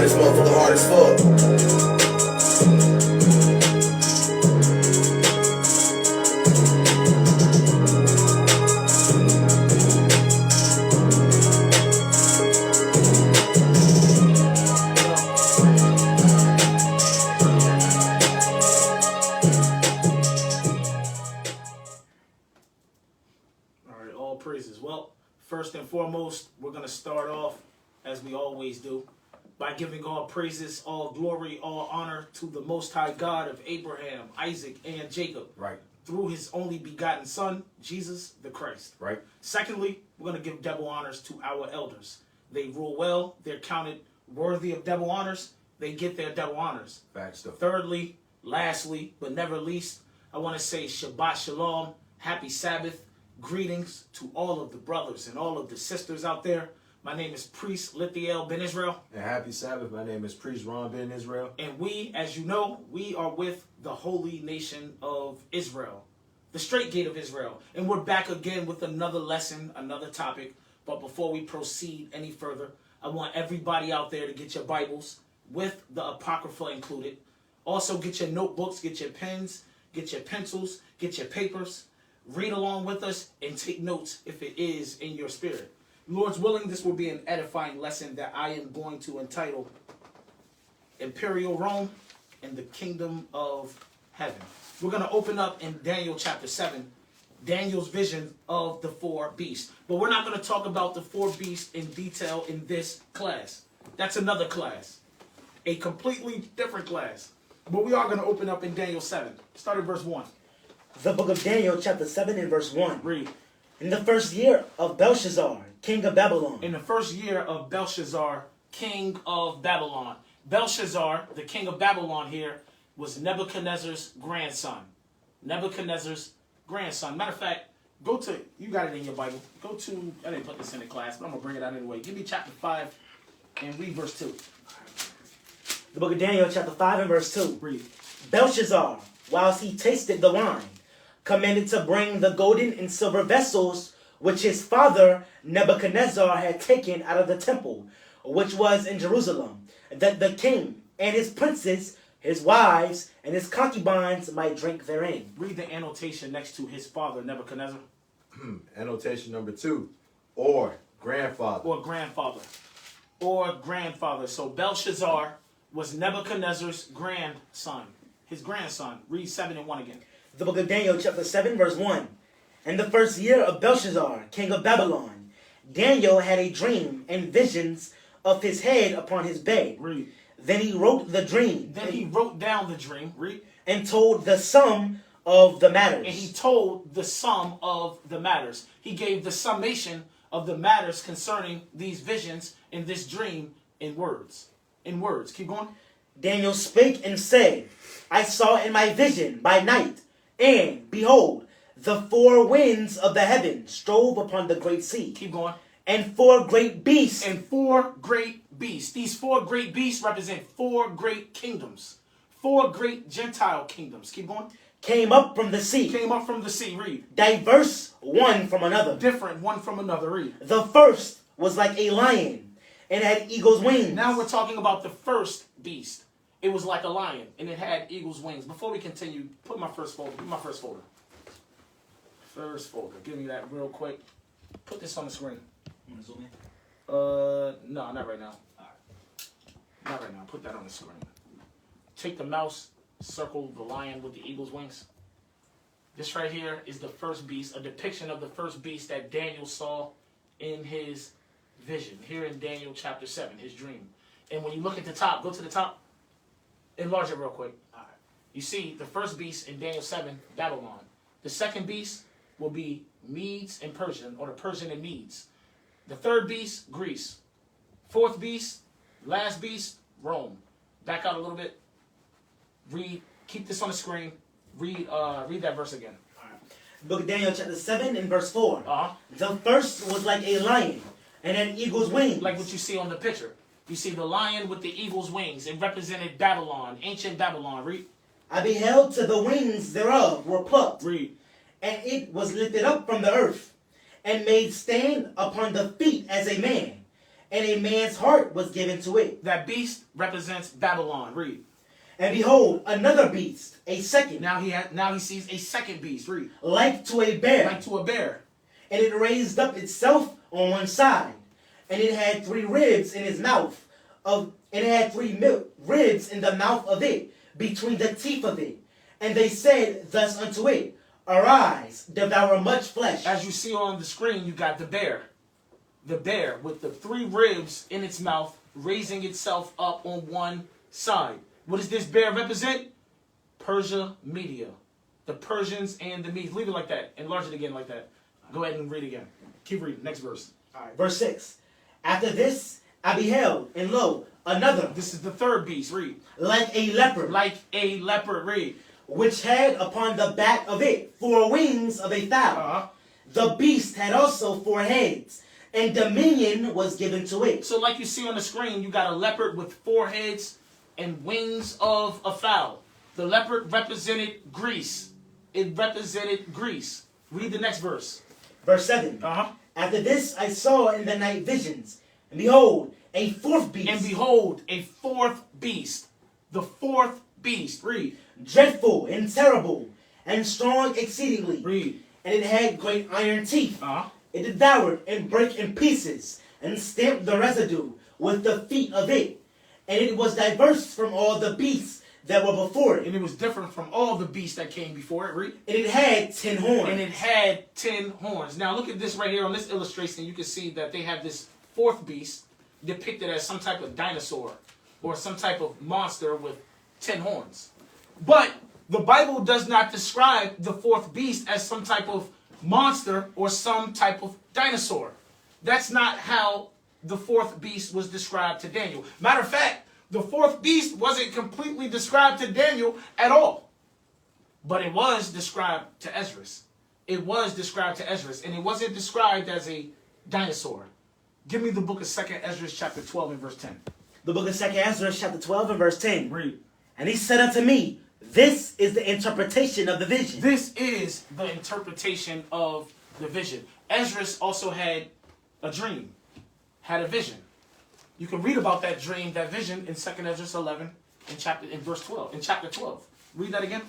this motherfucker hard as fuck. Praises. Well, first and foremost, we're going to start off, as we always do, by giving all praises, all glory, all honor to the Most High God of Abraham, Isaac, and Jacob. Right. Through his only begotten Son, Jesus the Christ. Right. Secondly, we're going to give double honors to our elders. They rule well. They're counted worthy of double honors. They get their double honors. Facts though. Thirdly, lastly, but never least, I want to say Shabbat Shalom, Happy Sabbath. Greetings to all of the brothers and all of the sisters out there. My name is Priest Lithiel Ben Israel. And happy Sabbath. My name is Priest Ron Ben Israel. And we, as you know, we are with the holy nation of Israel, the straight gate of Israel. And we're back again with another lesson, another topic. But before we proceed any further, I want everybody out there to get your Bibles with the Apocrypha included. Also get your notebooks, get your pens, get your pencils, get your papers. Read along with us and take notes if it is in your spirit. Lord's willing, this will be an edifying lesson that I am going to entitle Imperial Rome and the Kingdom of Heaven. We're going to open up in Daniel chapter 7, Daniel's vision of the four beasts. But we're not going to talk about the four beasts in detail in this class. That's another class. A completely different class. But we are going to open up in Daniel 7. Start at verse 1. The book of Daniel, chapter 7, and verse 1. Read. In the first year of Belshazzar, king of Babylon. In the first year of Belshazzar, king of Babylon. Belshazzar, the king of Babylon here, was Nebuchadnezzar's grandson. Nebuchadnezzar's grandson. Matter of fact, go to, you got it in your Bible. Go to, I didn't put this in the class, but I'm going to bring it out anyway. Give me chapter 5 and read verse 2. The book of Daniel, chapter 5, and verse 2. Read. Belshazzar, whilst he tasted the wine, commanded to bring the golden and silver vessels which his father Nebuchadnezzar had taken out of the temple, which was in Jerusalem, that the king and his princes, his wives, and his concubines might drink therein. Read the annotation next to his father Nebuchadnezzar. Annotation number 2. Or grandfather. Or grandfather. Or grandfather. So Belshazzar was Nebuchadnezzar's grandson. His grandson. Read 7 and 1 again. The book of Daniel, chapter 7, verse 1. In the first year of Belshazzar, king of Babylon, Daniel had a dream and visions of his head upon his bed. Read. Then he wrote the dream. Then he wrote down the dream. Read. And told the sum of the matters. And he told the sum of the matters. He gave the summation of the matters concerning these visions in this dream in words. In words. Keep going. Daniel spake and said, I saw in my vision by night, and behold, the four winds of the heaven strove upon the great sea. Keep going. And four great beasts. And four great beasts. These four great beasts represent four great kingdoms. Four great Gentile kingdoms. Keep going. Came up from the sea. Came up from the sea. Read. Diverse one from another. Different one from another. Read. The first was like a lion and had eagle's wings. Now we're talking about the first beast. It was like a lion, and it had eagle's wings. Before we continue, put my first folder. Give me my first folder. First folder. Give me that real quick. Put this on the screen. You want to zoom in? No, not right now. Not right now. Put that on the screen. Take the mouse, circle the lion with the eagle's wings. This right here is the first beast, a depiction of the first beast that Daniel saw in his vision. Here in Daniel chapter 7, his dream. And when you look at the top, go to the top. Enlarge it real quick. All right. You see the first beast in Daniel 7, Babylon. The second beast will be Medes and Persian, or the Persian and Medes. The third beast, Greece. Fourth beast, last beast, Rome. Back out a little bit. Read. Keep this on the screen. Read that verse again. All right. Book of Daniel chapter 7 and verse 4. Uh-huh. The first was like a lion and had eagle's wings. Like what you see on the picture. You see the lion with the eagle's wings. It represented Babylon, ancient Babylon. Read. I beheld till the wings thereof were plucked. Read. And it was lifted up from the earth, and made stand upon the feet as a man, and a man's heart was given to it. That beast represents Babylon. Read. And behold, another beast, a second, Now he sees a second beast. Read. like to a bear, Like to a bear. and it raised up itself on one side, and it had 3 ribs in its mouth, and it had 3 ribs in the mouth of it, between the teeth of it. And they said thus unto it, Arise, devour much flesh. As you see on the screen, you got the bear. The bear with the 3 ribs in its mouth, raising itself up on one side. What does this bear represent? Persia, Media. The Persians and the Medes. Leave it like that. Enlarge it again like that. Go ahead and read again. Keep reading. Next verse. All right, verse 6. After this I beheld, and lo, another, This is the third beast. Read. like a leopard, Like a leopard. Read. which had upon the back of it 4 wings of a fowl. The beast had also 4 heads, and dominion was given to it. So like you see on the screen, you got a leopard with 4 heads and wings of a fowl. The leopard represented Greece. It represented Greece. Read the next verse. Verse 7. Uh-huh. After this I saw in the night visions, and behold, a 4th beast. And behold, a 4th beast. The 4th beast. Read. Dreadful and terrible, and strong exceedingly. Read. And it had great iron teeth. Uh-huh. It devoured and brake in pieces, and stamped the residue with the feet of it. And it was diverse from all the beasts that were before it. And it was different from all the beasts that came before it. Read. And it had 10 horns. And it had 10 horns. Now look at this right here on this illustration. You can see that they have this 4th beast depicted as some type of dinosaur or some type of monster with 10 horns. But the Bible does not describe the 4th beast as some type of monster or some type of dinosaur. That's not how the 4th beast was described to Daniel. Matter of fact, the 4th beast wasn't completely described to Daniel at all. But it was described to Esdras. It was described to Esdras. And it wasn't described as a dinosaur. Give me the book of 2nd Esdras chapter 12 and verse 10. The book of 2nd Ezra chapter 12 and verse 10. Read. And he said unto me, This is the interpretation of the vision. This is the interpretation of the vision. Esdras also had a dream, had a vision. You can read about that dream, that vision in 2nd Esdras 11 in verse 12, in chapter 12. Read that again.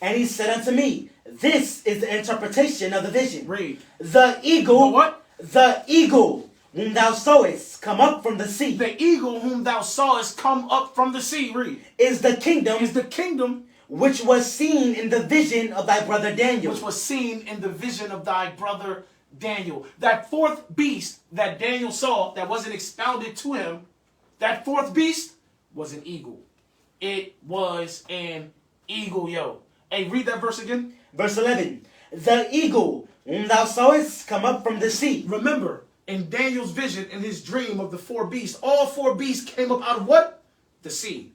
And he said unto me, This is the interpretation of the vision. Read. The eagle, The what? The eagle whom thou sawest come up from the sea, The eagle whom thou sawest come up from the sea. Read. is the kingdom Is the kingdom which was seen in the vision of thy brother Daniel. which was seen in the vision of thy brother Daniel. That 4th beast that Daniel saw that wasn't expounded to him, that 4th beast was an eagle. It was an eagle, yo. Hey, read that verse again. Verse 11. The eagle whom thou sawest come up from the sea. Remember, in Daniel's vision, in his dream of the 4 beasts, all 4 beasts came up out of what? The sea.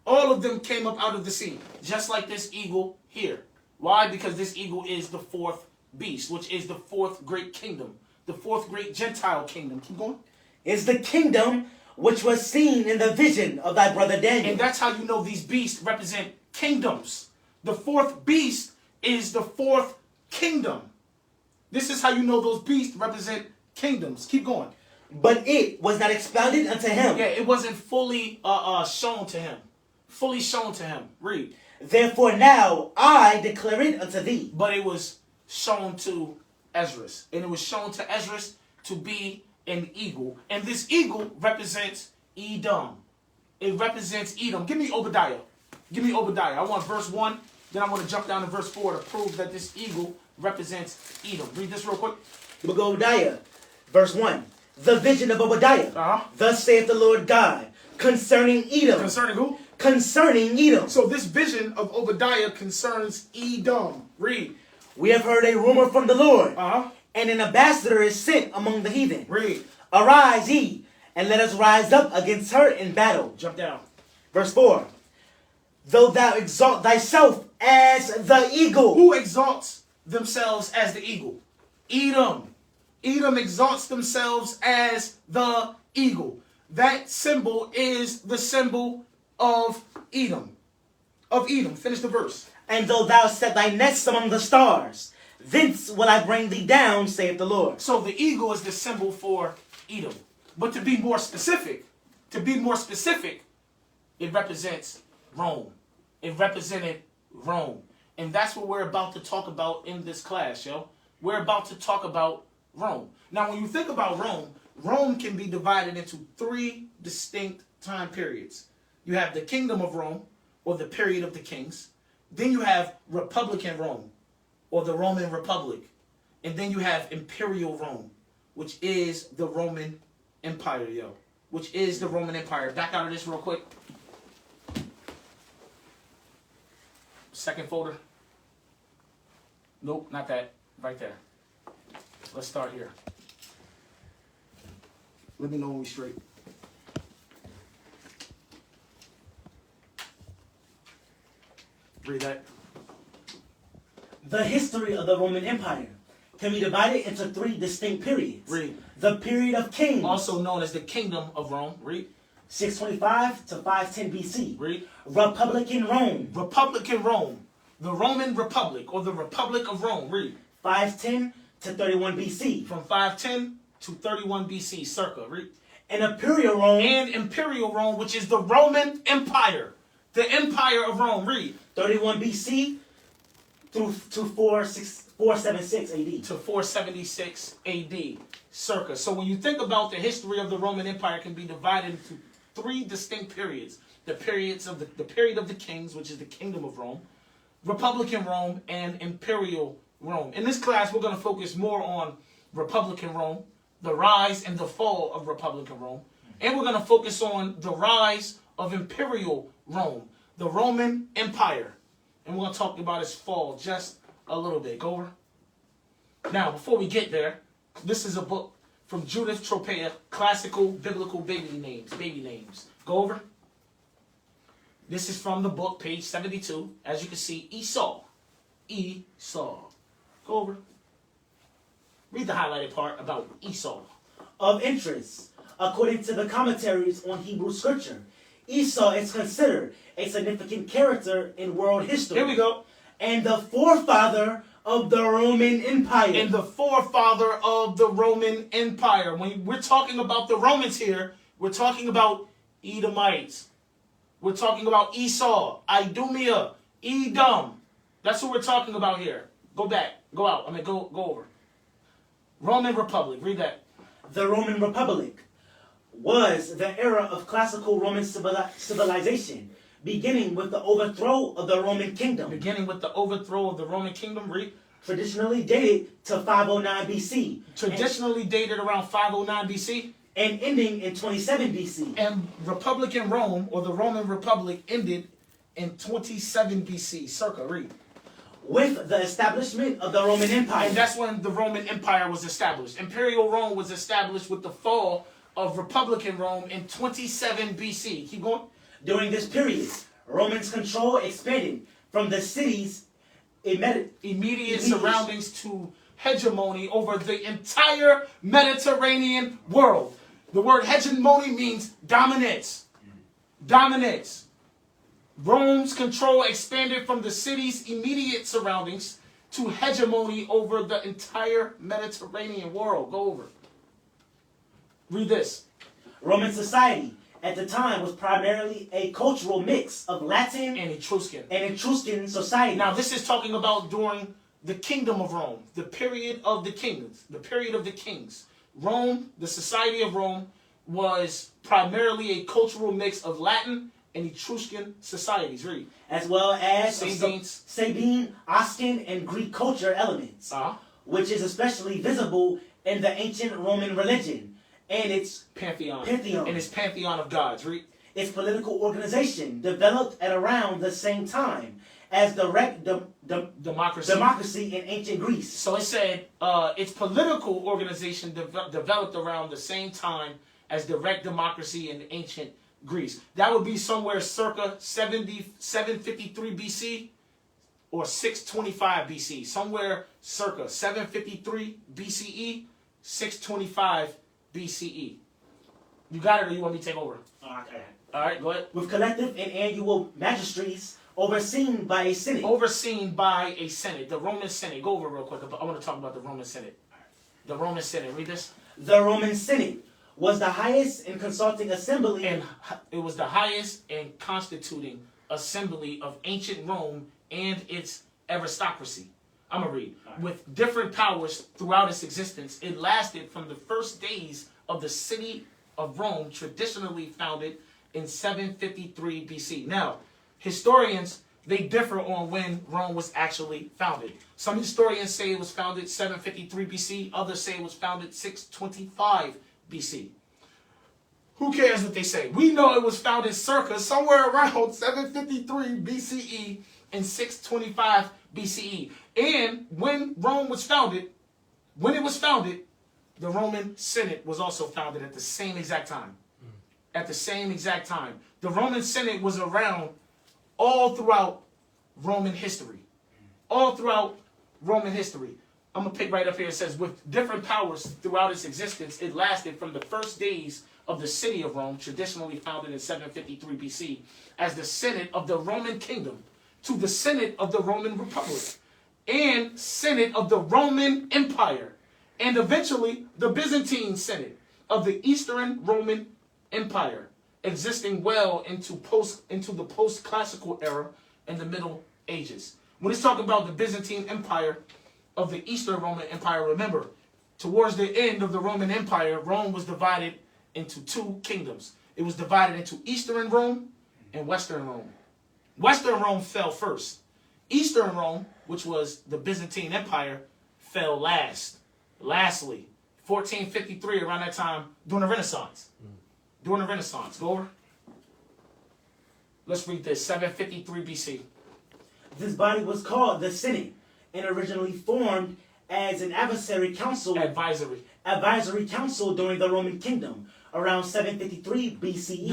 All of them came up out of the sea. Just like this eagle here. Why? Because this eagle is the 4th beast, which is the 4th great kingdom. The 4th great Gentile kingdom. Keep going. Is the kingdom which was seen in the vision of thy brother Daniel. And that's how you know these beasts represent kingdoms. The 4th beast is the 4th kingdom. This is how you know those beasts represent kingdoms. Keep going. But it was not expounded unto him. Yeah, it wasn't fully shown to him. Fully shown to him. Read. Therefore now I declare it unto thee. But it was shown to Esdras. And it was shown to Esdras to be an eagle. And this eagle represents Edom. It represents Edom. Give me Obadiah. Give me Obadiah. I want verse 1. Then I want to jump down to verse 4 to prove that this eagle represents Edom. Read this real quick. The book of Obadiah, verse 1. The vision of Obadiah. Thus saith the Lord God concerning Edom. Concerning who? Concerning Edom. So this vision of Obadiah concerns Edom. Read. We have heard a rumor from the Lord, Uh-huh. and an ambassador is sent among the heathen. Read. Arise ye, and let us rise up against her in battle. Jump down. Verse 4. Though thou exalt thyself as the eagle. Who exalts themselves as the eagle? Edom. Edom exalts themselves as the eagle. That symbol is the symbol of Edom. Of Edom. Finish the verse. And though thou set thy nest among the stars, thence will I bring thee down, saith the Lord. So the eagle is the symbol for Edom. But to be more specific, it represents Rome. It represented Rome. And that's what we're about to talk about in this class, yo. We're about to talk about Rome. Now, when you think about Rome, Rome can be divided into 3 distinct time periods. You have the Kingdom of Rome, or the period of the kings. Then you have Republican Rome, or the Roman Republic. And then you have Imperial Rome, which is the Roman Empire, yo. Which is the Roman Empire. Back out of this real quick. Second folder. Nope, not that. Right there. Let's start here. Let me know when we're straight. Read that. The history of the Roman Empire can be divided into 3 distinct periods. Read. The period of kings, Also known as the Kingdom of Rome. Read. 625 to 510 BC. Read. Republican Rome, Republican Rome. The Roman Republic, or the Republic of Rome. Read. 510 to 31 BC. From 510 to 31 BC, circa. Read. And Imperial Rome, And Imperial Rome, which is the Roman Empire. The Empire of Rome. Read. 31 BC through to 476 AD. To 476 AD, circa. So when you think about the history of the Roman Empire, it can be divided into 3 distinct periods. The period of the kings, which is the Kingdom of Rome, Republican Rome, and Imperial Rome. In this class, we're going to focus more on Republican Rome, the rise and the fall of Republican Rome, and we're going to focus on the rise of Imperial Rome, the Roman Empire. And we're going to talk about its fall just a little bit. Go over. Now, before we get there, this is a book from Judith Tropea, Classical Biblical Baby Names. Go over. This is from the book, page 72. As you can see, Esau. Esau. Go over. Read the highlighted part about Esau. Of interest, according to the commentaries on Hebrew scripture, Esau is considered a significant character in world history. Here we go. And the forefather of the Roman Empire. And the forefather of the Roman Empire. When we're talking about the Romans here, we're talking about Edomites. We're talking about Esau, Idumea, Edom. That's what we're talking about here. Go back. Go out. Go over. Roman Republic. Read that. The Roman Republic was the era of classical Roman civilization, beginning with the overthrow of the Roman kingdom. Beginning with the overthrow of the Roman kingdom. Read. Traditionally dated to 509 BC. Traditionally dated around 509 BC. And ending in 27 BC. And Republican Rome, or the Roman Republic, ended in 27 BC. Circa. Read. With the establishment of the Roman Empire. And that's when the Roman Empire was established. Imperial Rome was established with the fall of Republican Rome in 27 BC. Keep going. During this period, Romans' control expanded from the city's immediate surroundings to hegemony over the entire Mediterranean world. The word hegemony means dominance. Dominance. Rome's control expanded from the city's immediate surroundings to hegemony over the entire Mediterranean world. Go over. Read this. Roman society at the time was primarily a cultural mix of Latin And Etruscan society. Now, this is talking about during the Kingdom of Rome, the period of the kings, the period of the kings. Rome, the society of Rome, was primarily a cultural mix of Latin and Etruscan societies. Read. As well as Sabine, Oscan, and Greek culture elements, which is especially visible in the ancient Roman religion and its pantheon. And its pantheon of gods. Read. Its political organization developed at around the same time as democracy in ancient Greece. So it said its political organization developed around the same time as direct democracy in ancient Greece. That would be somewhere circa 753 BC or 625 BC. Somewhere circa 753 BCE, 625 BCE. You got it, or you want me to take over? Okay. All right, go ahead. With collective and annual magistracies overseen by a senate. Overseen by a senate. The Roman Senate. Go over real quick. I want to talk about the Roman Senate. The Roman Senate. Read this. The Roman Senate was the highest in consulting assembly. And it was the highest and constituting assembly of ancient Rome and its aristocracy. I'm going to read. Right. With different powers throughout its existence, it lasted from the first days of the city of Rome, traditionally founded in 753 BC. Now, historians, they differ on when Rome was actually founded. Some historians say it was founded 753 BC. Others say it was founded 625 BC. Who cares what they say? We know it was founded circa somewhere around 753 BCE and 625 BCE. And when Rome was founded, the Roman Senate was also founded at the same exact time. At the same exact time. The Roman Senate was around all throughout Roman history. All throughout Roman history. I'm going to pick right up here. It says, with different powers throughout its existence, it lasted from the first days of the city of Rome, traditionally founded in 753 BC, as the Senate of the Roman Kingdom, to the Senate of the Roman Republic, and Senate of the Roman Empire, and eventually the Byzantine Senate of the Eastern Roman Empire, existing well into the post-classical era and the Middle Ages. When it's talking about the Byzantine Empire of the Eastern Roman Empire, remember, towards the end of the Roman Empire, Rome was divided into two kingdoms. It was divided into Eastern Rome and Western Rome. Western Rome fell first. Eastern Rome, which was the Byzantine Empire, fell last. Lastly, 1453, around that time, during the Renaissance. During the Renaissance. Go over. Let's read this. 753 BC. This body was called the Senate and originally formed as an advisory council during the Roman Kingdom around 753 BCE.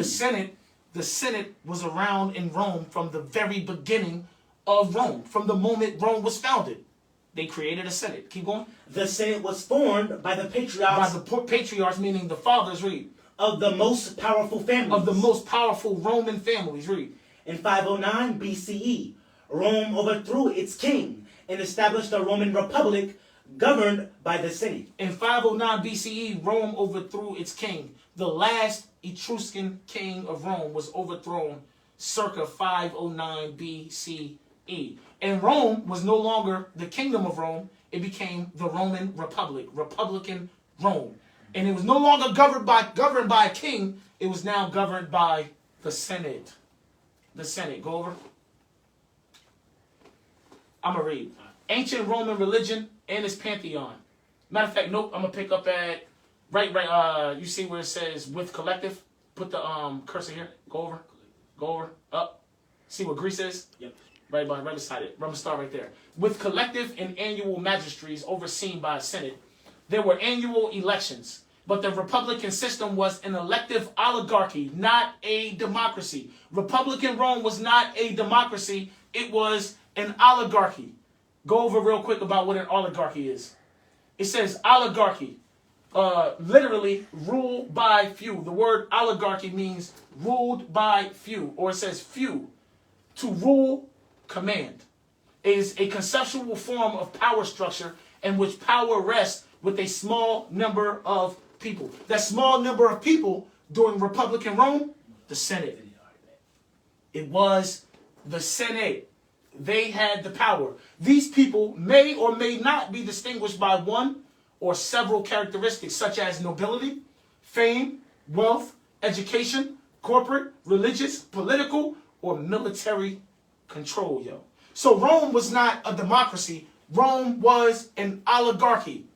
The Senate was around in Rome from the very beginning of Rome, from the moment Rome was founded. They created a Senate. Keep going. The Senate was formed by the patriarchs. By the patriarchs, meaning the fathers, read. Of the most powerful families. Of the most powerful Roman families, read. In 509 BCE, Rome overthrew its king and established a Roman Republic governed by the Senate. In 509 BCE, Rome overthrew its king. The last Etruscan king of Rome was overthrown circa 509 BCE. And Rome was no longer the kingdom of Rome. It became the Roman Republic, Republican Rome. And it was no longer governed by a king. It was now governed by the Senate. The Senate. Go over. I'm going to read. Ancient Roman religion and its pantheon. Matter of fact, nope, I'm going to pick up at, you see where it says with collective? Put the cursor here. Go over, up. See what Greece is? Yep. Right beside it. I'm going to start right there. With collective and annual magistracies overseen by a Senate, there were annual elections. But the Republican system was an elective oligarchy, not a democracy. Republican Rome was not a democracy. It was an oligarchy. Go over real quick about what an oligarchy is. It says oligarchy, literally ruled by few. The word oligarchy means ruled by few, or it says few. To rule, command. It is a conceptual form of power structure in which power rests with a small number of people. That small number of people during Republican Rome, the Senate. It was the Senate. They had the power. These people may or may not be distinguished by one or several characteristics such as nobility, fame, wealth, education, corporate, religious, political, or military control, yo. So Rome was not a democracy. Rome was an oligarchy.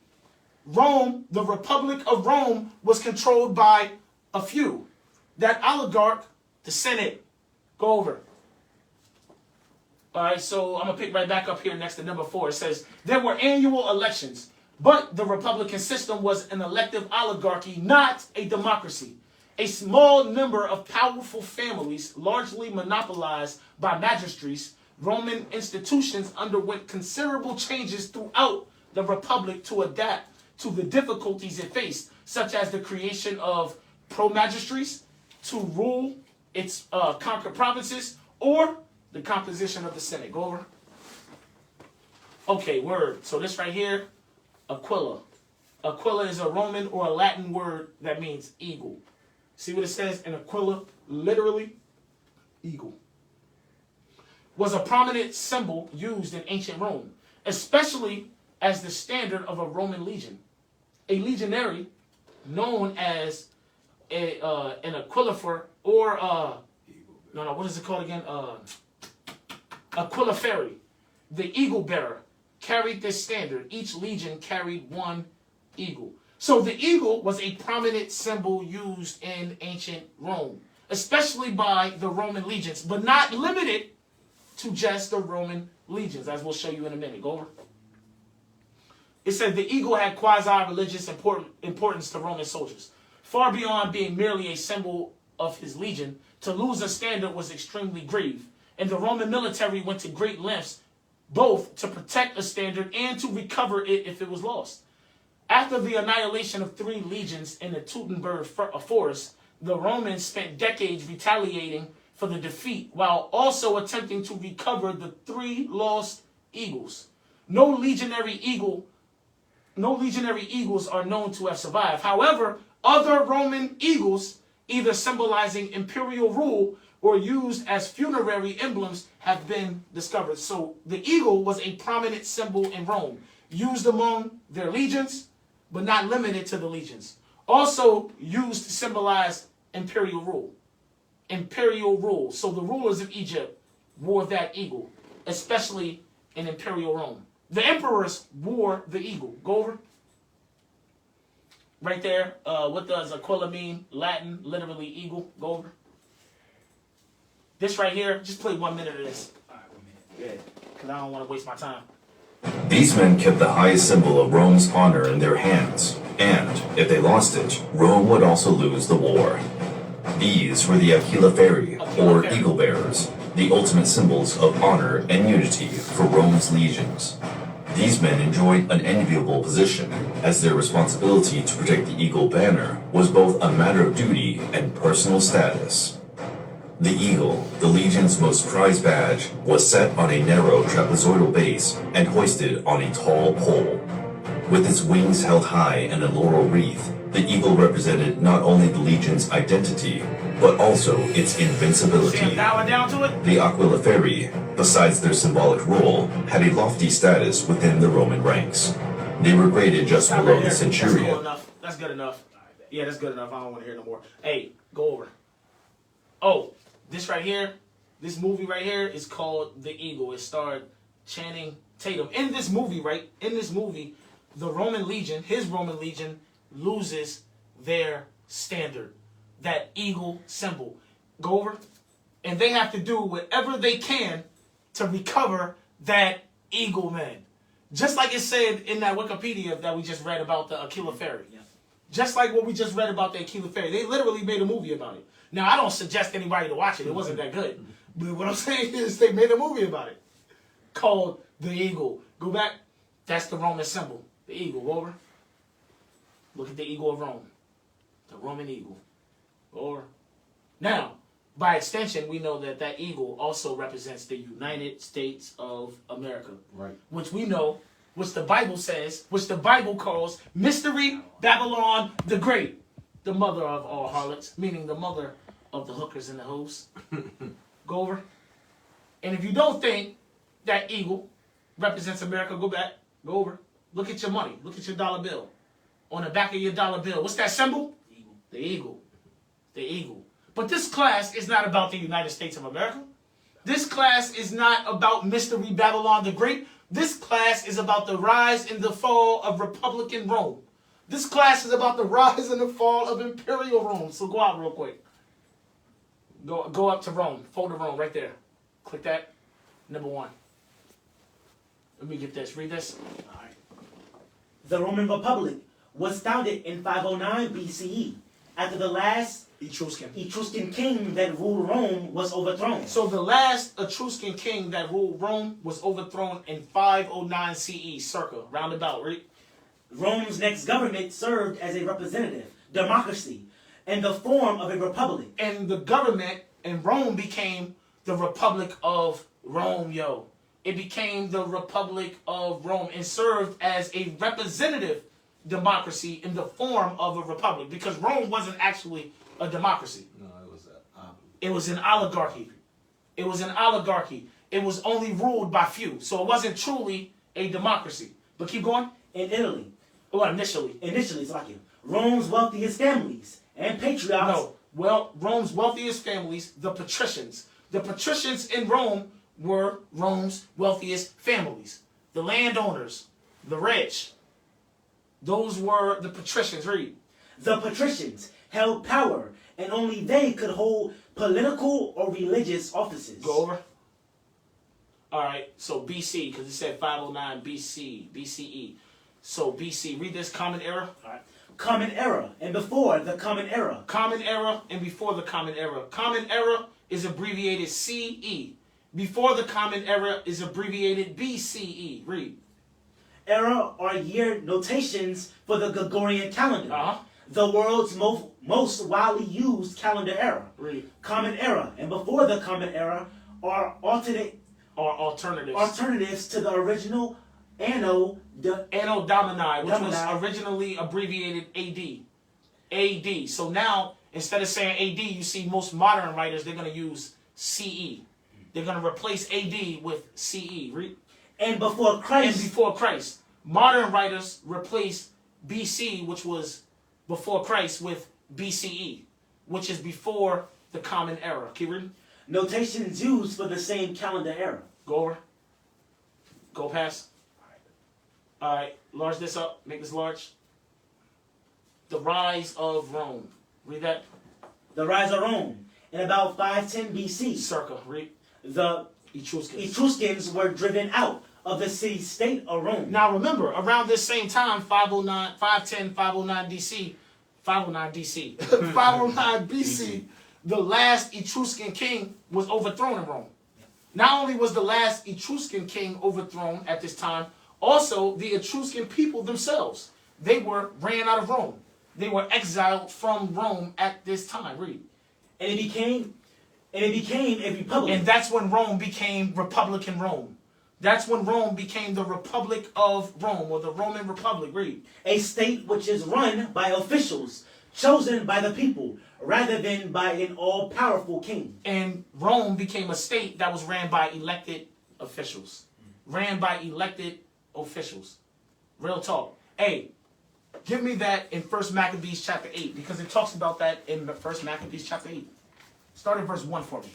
Rome, the Republic of Rome, was controlled by a few. That oligarch, the Senate. Go over. All right, so I'm going to pick right back up here next to number 4. It says, there were annual elections, but the Republican system was an elective oligarchy, not a democracy. A small number of powerful families, largely monopolized by magistrates, Roman institutions underwent considerable changes throughout the Republic to adapt to the difficulties it faced, such as the creation of pro-magistrates to rule its conquered provinces, or the composition of the Senate. Go over. Okay, word. So this right here, Aquila. Aquila is a Roman or a Latin word that means eagle. See what it says? And Aquila, literally, eagle. Was a prominent symbol used in ancient Rome, especially as the standard of a Roman legion. A legionary known as an aquilifer or what is it called again? Aquiliferi, the eagle bearer, carried this standard. Each legion carried one eagle. So the eagle was a prominent symbol used in ancient Rome, especially by the Roman legions, but not limited to just the Roman legions, as we'll show you in a minute. Go over. It said the eagle had quasi-religious importance to Roman soldiers. Far beyond being merely a symbol of his legion, to lose a standard was extremely grave, and the Roman military went to great lengths both to protect a standard and to recover it if it was lost. After the annihilation of 3 legions in the Teutoburg forest, the Romans spent decades retaliating for the defeat while also attempting to recover the 3 lost eagles. No legionary eagles are known to have survived. However, other Roman eagles, either symbolizing imperial rule or used as funerary emblems, have been discovered. So the eagle was a prominent symbol in Rome, used among their legions, but not limited to the legions. Also used to symbolize imperial rule. Imperial rule. So the rulers of Egypt wore that eagle, especially in imperial Rome. The emperors wore the eagle. Go over. Right there. What does Aquila mean? Latin, literally eagle. Go over. This right here, just play 1 minute of this. All right, 1 minute. Yeah, because I don't want to waste my time. These men kept the highest symbol of Rome's honor in their hands, and if they lost it, Rome would also lose the war. These were the Aquiliferi, or eagle bearers, the ultimate symbols of honor and unity for Rome's legions. These men enjoyed an enviable position, as their responsibility to protect the eagle banner was both a matter of duty and personal status. The eagle, the legion's most prized badge, was set on a narrow trapezoidal base and hoisted on a tall pole. With its wings held high and a laurel wreath, the eagle represented not only the legion's identity, but also its invincibility. The Aquiliferi, besides their symbolic role, had a lofty status within the Roman ranks. They were graded just below the centurion. That's good enough. Yeah, that's good enough. I don't want to hear no more. Hey, go over. Oh, this right here, this movie right here is called The Eagle. It starred Channing Tatum. In this movie, the Roman Legion, his Roman Legion, loses their standard, that eagle symbol. Go over. And they have to do whatever they can to recover that eagle, man. Just like it said in that Wikipedia that we just read about the Aquiliferi. Yeah. Just like what we just read about the Aquiliferi. They literally made a movie about it. Now, I don't suggest anybody to watch it. It wasn't that good. But what I'm saying is they made a movie about it called The Eagle. Go back. That's the Roman symbol. The eagle. Go over. Look at the eagle of Rome. The Roman eagle. Go over. Now, by extension, we know that that eagle also represents the United States of America. Right. Which we know, which the Bible says, which the Bible calls Mystery Babylon the Great. The mother of all harlots, meaning the mother of the hookers and the hoes. Go over. And if you don't think that eagle represents America, go back. Go over. Look at your money. Look at your dollar bill. On the back of your dollar bill, what's that symbol? Eagle. The eagle. The eagle. But this class is not about the United States of America. This class is not about Mystery Babylon the Great. This class is about the rise and the fall of Republican Rome. This class is about the rise and the fall of Imperial Rome. So go out real quick. Go up to Rome. Folder Rome right there. Click that. Number 1. Let me get this. Read this. All right. The Roman Republic was founded in 509 BCE after the last Etruscan king that ruled Rome was overthrown. So the last Etruscan king that ruled Rome was overthrown in 509 CE, circa, roundabout, right? Rome's next government served as a representative democracy in the form of a republic. And the government in Rome became the Republic of Rome, yo. It became the Republic of Rome and served as a representative democracy in the form of a republic, because Rome wasn't actually a democracy. No, it was It was an oligarchy. It was an oligarchy. It was only ruled by few. So it wasn't truly a democracy. But keep going. In Italy, Well, initially. it's like Rome's wealthiest families and patriarchs. No. Well, Rome's wealthiest families, the patricians. The patricians in Rome were Rome's wealthiest families. The landowners, the rich. Those were the patricians. Read. The patricians held power, and only they could hold political or religious offices. Go over. All right, so BC, because it said 509 BC, BCE. So BC, read this, Common Era. All right. Common Era, and before the Common Era. Common Era and before the Common Era. Common Era is abbreviated CE. Before the Common Era is abbreviated BCE. Read. Era are year notations for the Gregorian calendar. Uh-huh. The world's most widely used calendar era. Read. Common Era, and before the Common Era are alternatives to the original Anno Domini, which was Domini. originally abbreviated AD. AD. So now, instead of saying AD, you see most modern writers, they're going to use CE. They're going to replace AD with CE. Read. and before Christ. And before Christ. Modern writers replace BC, which was before Christ, with BCE, which is before the Common Era. Keep reading. Notations used for the same calendar era. Go over. Go past. All right. Large this up. Make this large. The rise of Rome. Read that. The rise of Rome. In about 510 BC, Circa. Read. the Etruscans. Etruscans were driven out of the city-state of Rome. Now remember, around this same time, 510, 509 DC, 509 DC, 509 BC, the last Etruscan king was overthrown in Rome. Not only was the last Etruscan king overthrown at this time, also the Etruscan people themselves, they were ran out of Rome. They were exiled from Rome at this time. Read. And it became a republic. And that's when Rome became Republican Rome. That's when Rome became the Republic of Rome, or the Roman Republic. Read. A state which is run by officials chosen by the people rather than by an all-powerful king. And Rome became a state that was ran by elected officials. Ran by elected officials. Real talk. Hey, give me that in 1 Maccabees chapter 8, because it talks about that in the 1 Maccabees chapter 8. Start at verse 1 for me.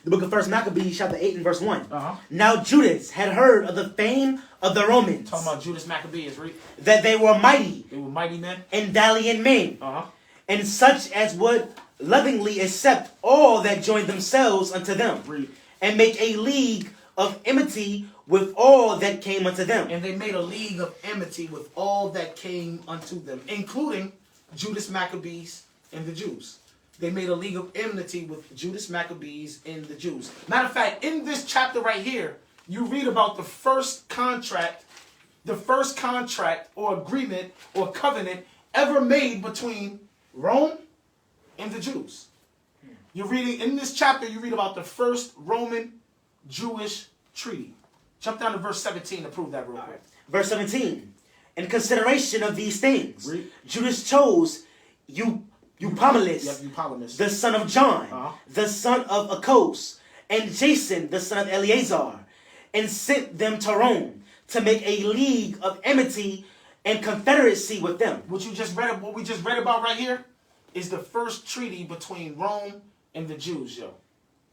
The book of 1 Maccabees, chapter 8 and verse 1. Uh-huh. Now Judas had heard of the fame of the Romans, Talking about Judas Maccabees, read. that they were mighty They were mighty men. and valiant men, Uh-huh. and such as would lovingly accept all that joined themselves unto them, Read. and make a league of enmity with all that came unto them. And they made a league of enmity with all that came unto them, including Judas Maccabees and the Jews. They made a league of enmity with Judas Maccabees and the Jews. Matter of fact, in this chapter right here, you read about the first contract or agreement or covenant ever made between Rome and the Jews. You're reading, in this chapter, you read about the first Roman-Jewish treaty. Jump down to verse 17 to prove that real quick. Verse 17. In consideration of these things, Read. Judas chose Eupomenes, Eupolemus. the son of John, Uh-huh. the son of Achos, and Jason, the son of Eleazar, and sent them to Rome to make a league of enmity and confederacy with them. What we just read about right here is the first treaty between Rome and the Jews, yo.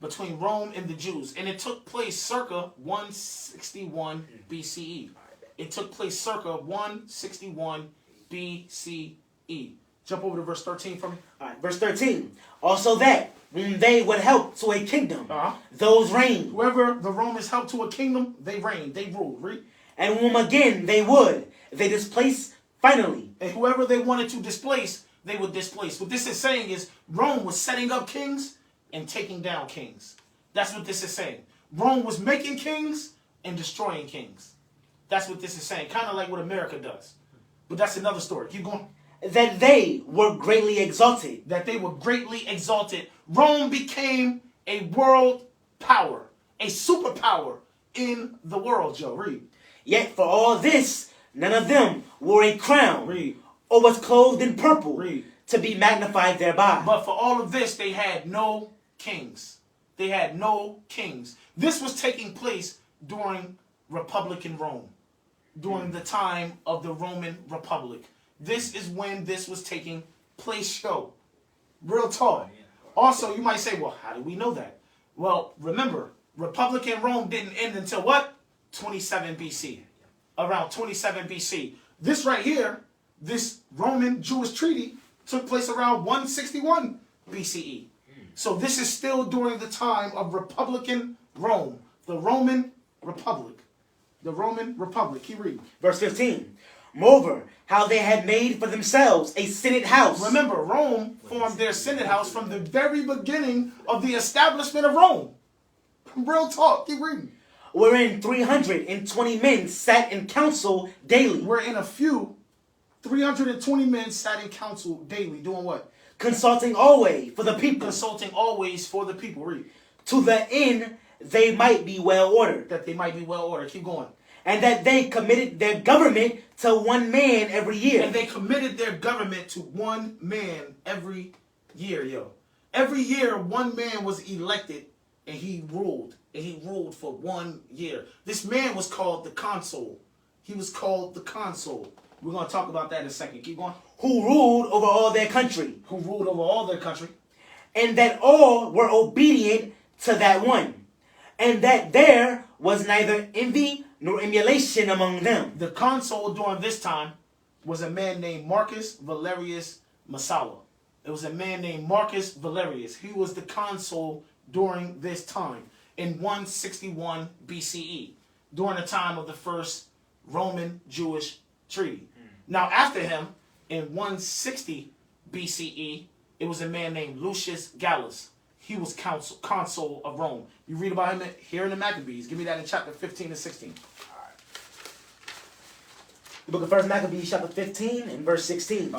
Between Rome and the Jews. And it took place circa 161 BCE. It took place circa 161 BCE. Jump over to verse 13 for me. All right, verse 13. Also that, when they would help to a kingdom, Uh-huh. those reigned. Whoever the Romans helped to a kingdom, they reigned, they ruled. Read. And whom again they displaced finally. And whoever they wanted to displace, they would displace. What this is saying is Rome was setting up kings and taking down kings. That's what this is saying. Rome was making kings and destroying kings. That's what this is saying. Kind of like what America does. But that's another story. Keep going. That they were greatly exalted. That they were greatly exalted. Rome became a world power. A superpower in the world, Joe. Read. Yet for all this, None of them wore a crown Read. or was clothed in purple Read. to be magnified thereby. But for all of this, they had no kings. They had no kings. This was taking place during Republican Rome, during the time of the Roman Republic. This is when this was taking place, show. Real talk. Also, you might say, well, how do we know that? Well, remember, Republican Rome didn't end until what? 27 BC. Around 27 BC. This right here, this Roman Jewish treaty, took place around 161 BCE. So this is still during the time of Republican Rome. The Roman Republic. The Roman Republic. Keep reading. Verse 15. Moreover, how they had made for themselves a Senate house. Remember, Rome formed their Senate house from the very beginning of the establishment of Rome. Real talk. Keep reading. Wherein 320 men sat in council daily. Wherein a few, 320 men sat in council daily. Doing what? Consulting always for the people. Consulting always for the people. Read. To the end they might be well ordered. That they might be well ordered. Keep going. And that they committed their government to one man every year. And they committed their government to one man every year, yo. Every year, one man was elected and he ruled. And he ruled for 1 year. This man was called the consul. He was called the consul. We're going to talk about that in a second. Keep going. Who ruled over all their country. Who ruled over all their country. And that all were obedient to that one. And that there was neither envy nor emulation among them. The consul during this time was a man named Marcus Valerius Messala. It was a man named Marcus Valerius. He was the consul during this time in 161 BCE, during the time of the first Roman-Jewish treaty. Now after him, in 160 BCE, it was a man named Lucius Gallus. He was consul of Rome. You read about him here in the Maccabees. Give me that in chapter 15 and 16. The book of 1 Maccabees, chapter 15 and verse 16.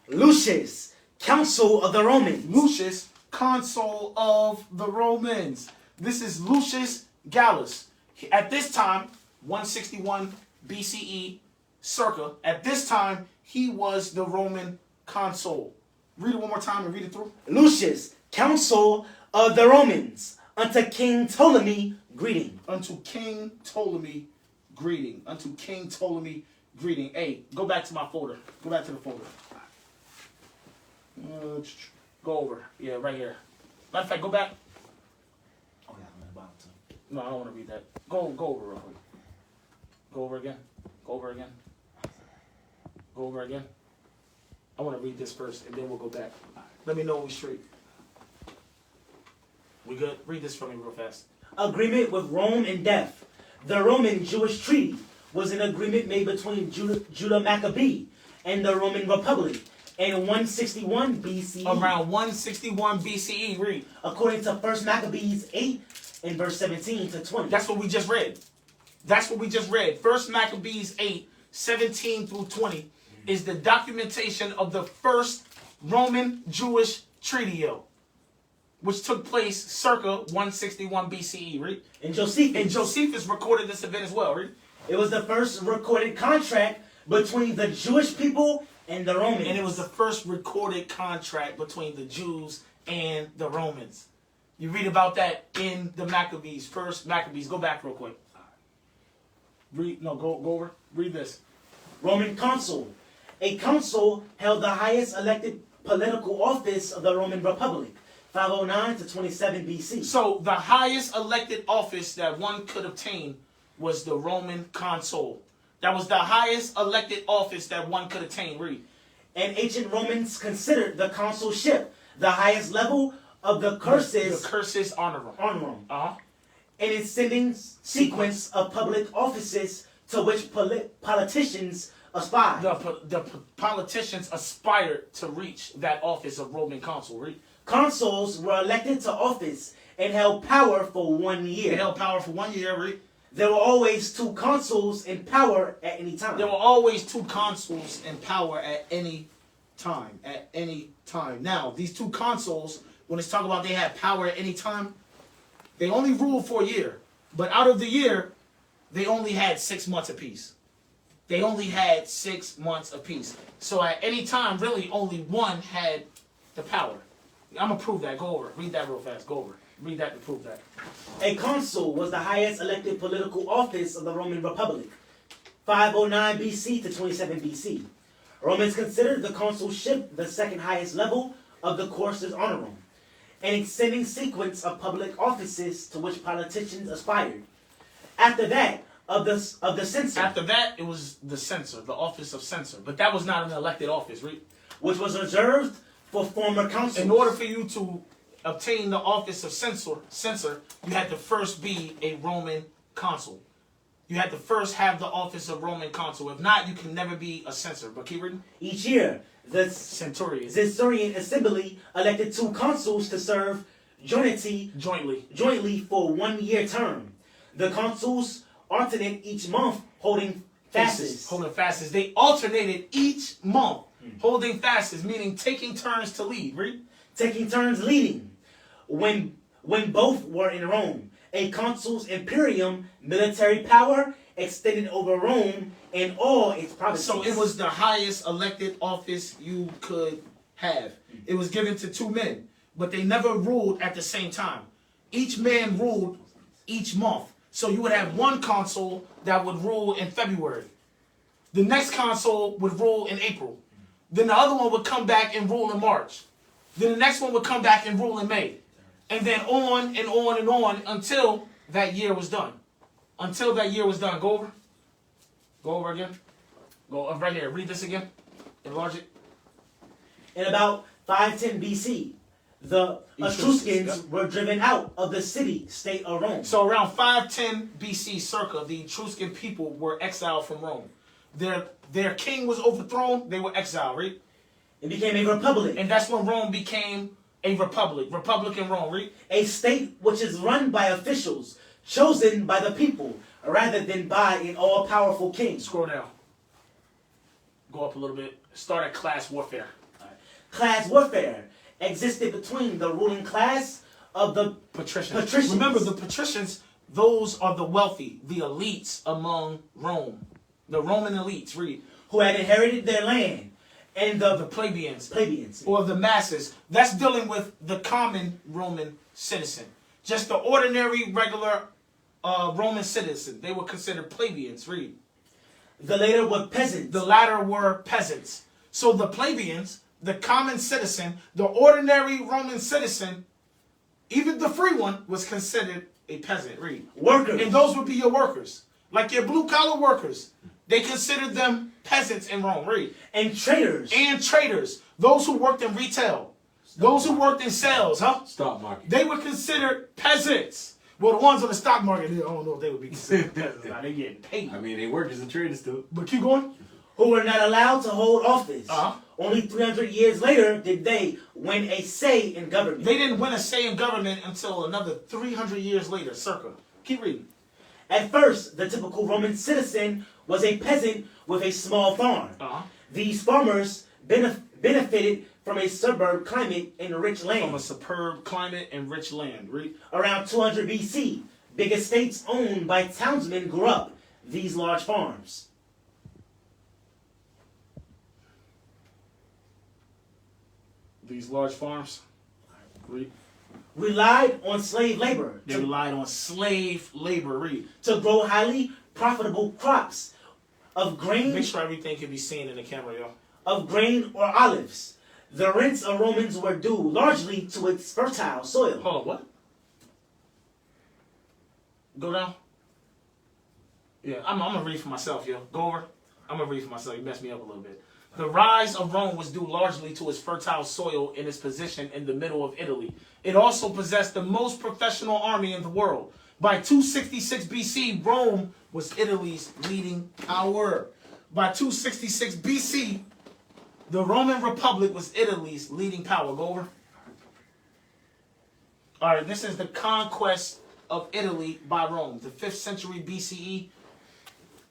Lucius, consul of the Romans. Lucius, consul of the Romans. This is Lucius Gallus. At this time, 161 BCE, circa, at this time, he was the Roman consul. Read it one more time and read it through. Lucius, consul of the Romans, unto King Ptolemy, greeting. Unto King Ptolemy, greeting. Unto King Ptolemy, greeting. Hey, go back to my folder. Go back to the folder. Go over. Yeah, right here. Matter of fact, go back. Oh, yeah, I'm at the bottom too. No, I don't want to read that. Go over real quick. Go over again. Go over again. Go over again. I want to read this first, and then we'll go back. Let me know when we're straight. We good? Read this for me real fast. Agreement with Rome and death. The Roman Jewish treaty was an agreement made between Judah Maccabee and the Roman Republic in 161 BCE. Around 161 BCE, read. According to 1 Maccabees 8 and verse 17 to 20. That's what we just read. That's what we just read. 1 Maccabees 8, 17 through 20 is the documentation of the first Roman Jewish treaty, which took place circa 161 BCE, right? And Josephus recorded this event as well, right? It was the first recorded contract between the Jewish people and the Romans. And it was the first recorded contract between the Jews and the Romans. You read about that in the Maccabees, 1 Maccabees. Go back real quick. Go over. Read this. Roman consul. A consul held the highest elected political office of the Roman Republic, 509 to 27 BC. So the highest elected office that one could obtain was the Roman consul. That was the highest elected office that one could attain. Read. And ancient Romans considered the consulship the highest level of the cursus. The cursus honorum. In its sending sequence of public offices to which politicians aspire. The politicians aspired to reach that office of Roman consul. Read. Consuls were elected to office and held power for 1 year. They held power for 1 year. Read. There were always two consuls in power at any time. There were always two consuls in power at any time. At any time. Now, these two consuls, when it's talking about they had power at any time, they only ruled for a year. But out of the year, they only had 6 months apiece. they only had 6 months apiece. So at any time, really, only one had the power. I'm going to prove that. Go over it. Read that real fast. Go over it. Read that to prove that. A consul was the highest elected political office of the Roman Republic, 509 BC to 27 BC. Romans considered the consulship the second highest level of the courses honorum, an extending sequence of public offices to which politicians aspired. After that, of the censor. After that, it was the censor, the office of censor. But that was not an elected office, right? Which was reserved for former consuls. In order for you to obtain the office of censor, you had to first be a Roman consul. You had to first have the office of Roman consul. If not, you can never be a censor. But keep reading. Each year, the Centurion assembly elected 2 consuls to serve jointly for 1 year term. The consuls alternate each month holding fasts. They alternated each month holding fasts, meaning taking turns to lead. Read. Taking turns leading. When both were in Rome, a consul's imperium, military power, extended over Rome and all its provinces. So it was the highest elected office you could have. It was given to 2 men, but they never ruled at the same time. Each man ruled each month. So you would have one consul that would rule in February. The next consul would rule in April. Then the other one would come back and rule in March. Then the next one would come back and rule in May. And then on and on and on until that year was done. Until that year was done. Go over. Go over again. Go up right here. Read this again. Enlarge it. In about 510 BC, the Etruscans were driven out of the city-state of Rome. So around 510 BC circa, the Etruscan people were exiled from Rome. Their king was overthrown. They were exiled, right? It became a republic. And that's when Rome became a republic. Republican Rome, right? A state which is run by officials chosen by the people rather than by an all-powerful king. Scroll down. Go up a little bit. Start at class warfare. Class warfare existed between the ruling class of the patricians. Remember, the patricians, those are the wealthy, the elites among Rome. The Roman elites, read. Who had inherited their land. And the plebeians. Or the masses. That's dealing with the common Roman citizen. Just the ordinary, regular Roman citizen. They were considered plebeians, read. The latter were peasants. The latter were peasants. So the plebeians, the common citizen, the ordinary Roman citizen, even the free one, was considered a peasant. Read. Workers. And those would be your workers. Like your blue-collar workers. They considered them peasants in Rome. Read. And traders. And traders. Those who worked in retail. Those who worked in sales, huh? Stock market. They were considered peasants. Well, the ones on the stock market, I don't know if they would be considered peasants. Now, they getting paid. I mean, they workers and traders too. But keep going. Who were not allowed to hold office. Only 300 years later did they win a say in government. They didn't win a say in government until another 300 years later, circa. Keep reading. At first, the typical Roman citizen was a peasant with a small farm. These farmers benefited from a suburb climate and rich land. From a superb climate and rich land. Read. Around 200 BC, big estates owned by townsmen grew up these large farms. These large farms. Read. Relied on slave labor. They relied on slave labor. Read. To grow highly profitable crops of grain. Make sure everything can be seen in the camera, y'all. Of grain or olives. The rents of Romans were due largely to its fertile soil. Hold on, what? Go down. Yeah, I'm going to read for myself, yo. Go over. I'm going to read for myself. You messed me up a little bit. The rise of Rome was due largely to its fertile soil and its position in the middle of Italy. It also possessed the most professional army in the world. By 266 BC, Rome was Italy's leading power. By 266 BC, the Roman Republic was Italy's leading power. Go over. All right, this is the conquest of Italy by Rome. The 5th century BCE,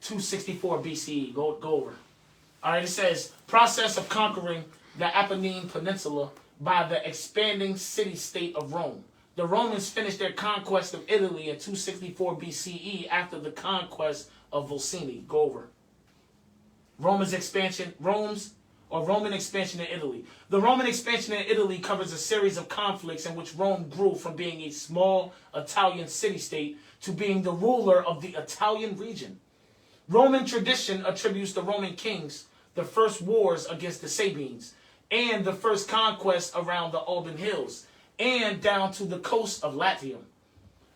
264 BCE. Go over. All right, it says, process of conquering the Apennine Peninsula by the expanding city-state of Rome. The Romans finished their conquest of Italy in 264 BCE after the conquest of Volsini. Go over. Roman expansion in Italy. The Roman expansion in Italy covers a series of conflicts in which Rome grew from being a small Italian city-state to being the ruler of the Italian region. Roman tradition attributes the Roman kings the first wars against the Sabines and the first conquest around the Alban Hills and down to the coast of Latium.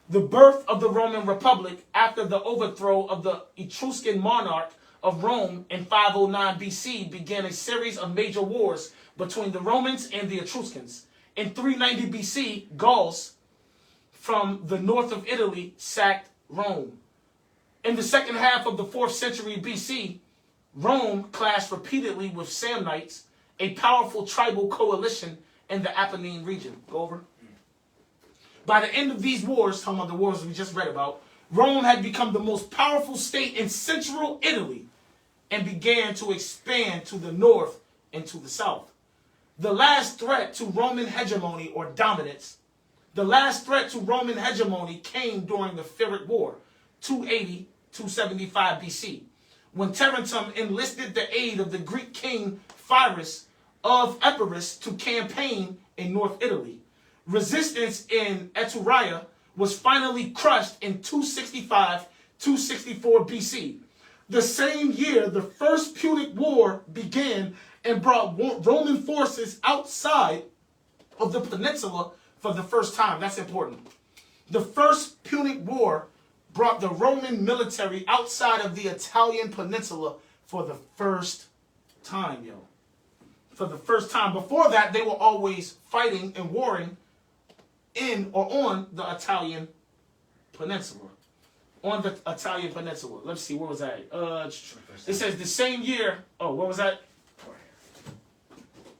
The birth of the Roman Republic after the overthrow of the Etruscan monarch of Rome in 509 BC began a series of major wars between the Romans and the Etruscans. In 390 BC, Gauls from the north of Italy sacked Rome. In the second half of the 4th century BC, Rome clashed repeatedly with Samnites, a powerful tribal coalition in the Apennine region. Go over. By the end of these wars, talking about the wars we just read about, Rome had become the most powerful state in central Italy and began to expand to the north and to the south. The last threat to Roman hegemony or dominance, came during the Ferret War, 280-275 BC, when Tarentum enlisted the aid of the Greek king Pyrrhus of Epirus to campaign in North Italy. Resistance in Etruria was finally crushed in 265-264 BC. The same year, the First Punic War began and brought Roman forces outside of the peninsula for the first time. That's important. The First Punic War brought the Roman military outside of the Italian peninsula for the first time, yo. For the first time. Before that, they were always fighting and warring in or on the Italian peninsula. On the Italian peninsula. Let's see, where was that? It says the same year. Oh, where was that?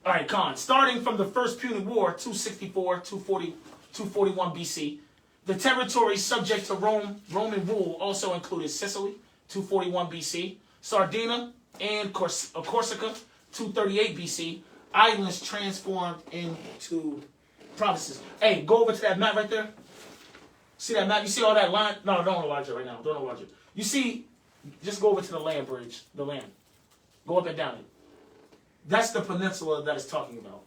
All right, Khan. Starting from the First Punic War, 241 BC, the territories subject to Roman rule also included Sicily, 241 BC, Sardinia and Corsica, 238 BC, islands transformed into provinces. Hey, go over to that map right there. See that map? You see all that line? No, don't watch it right now. Don't watch it. You see, just go over to the land bridge, the land. Go up and down it. That's the peninsula that it's talking about.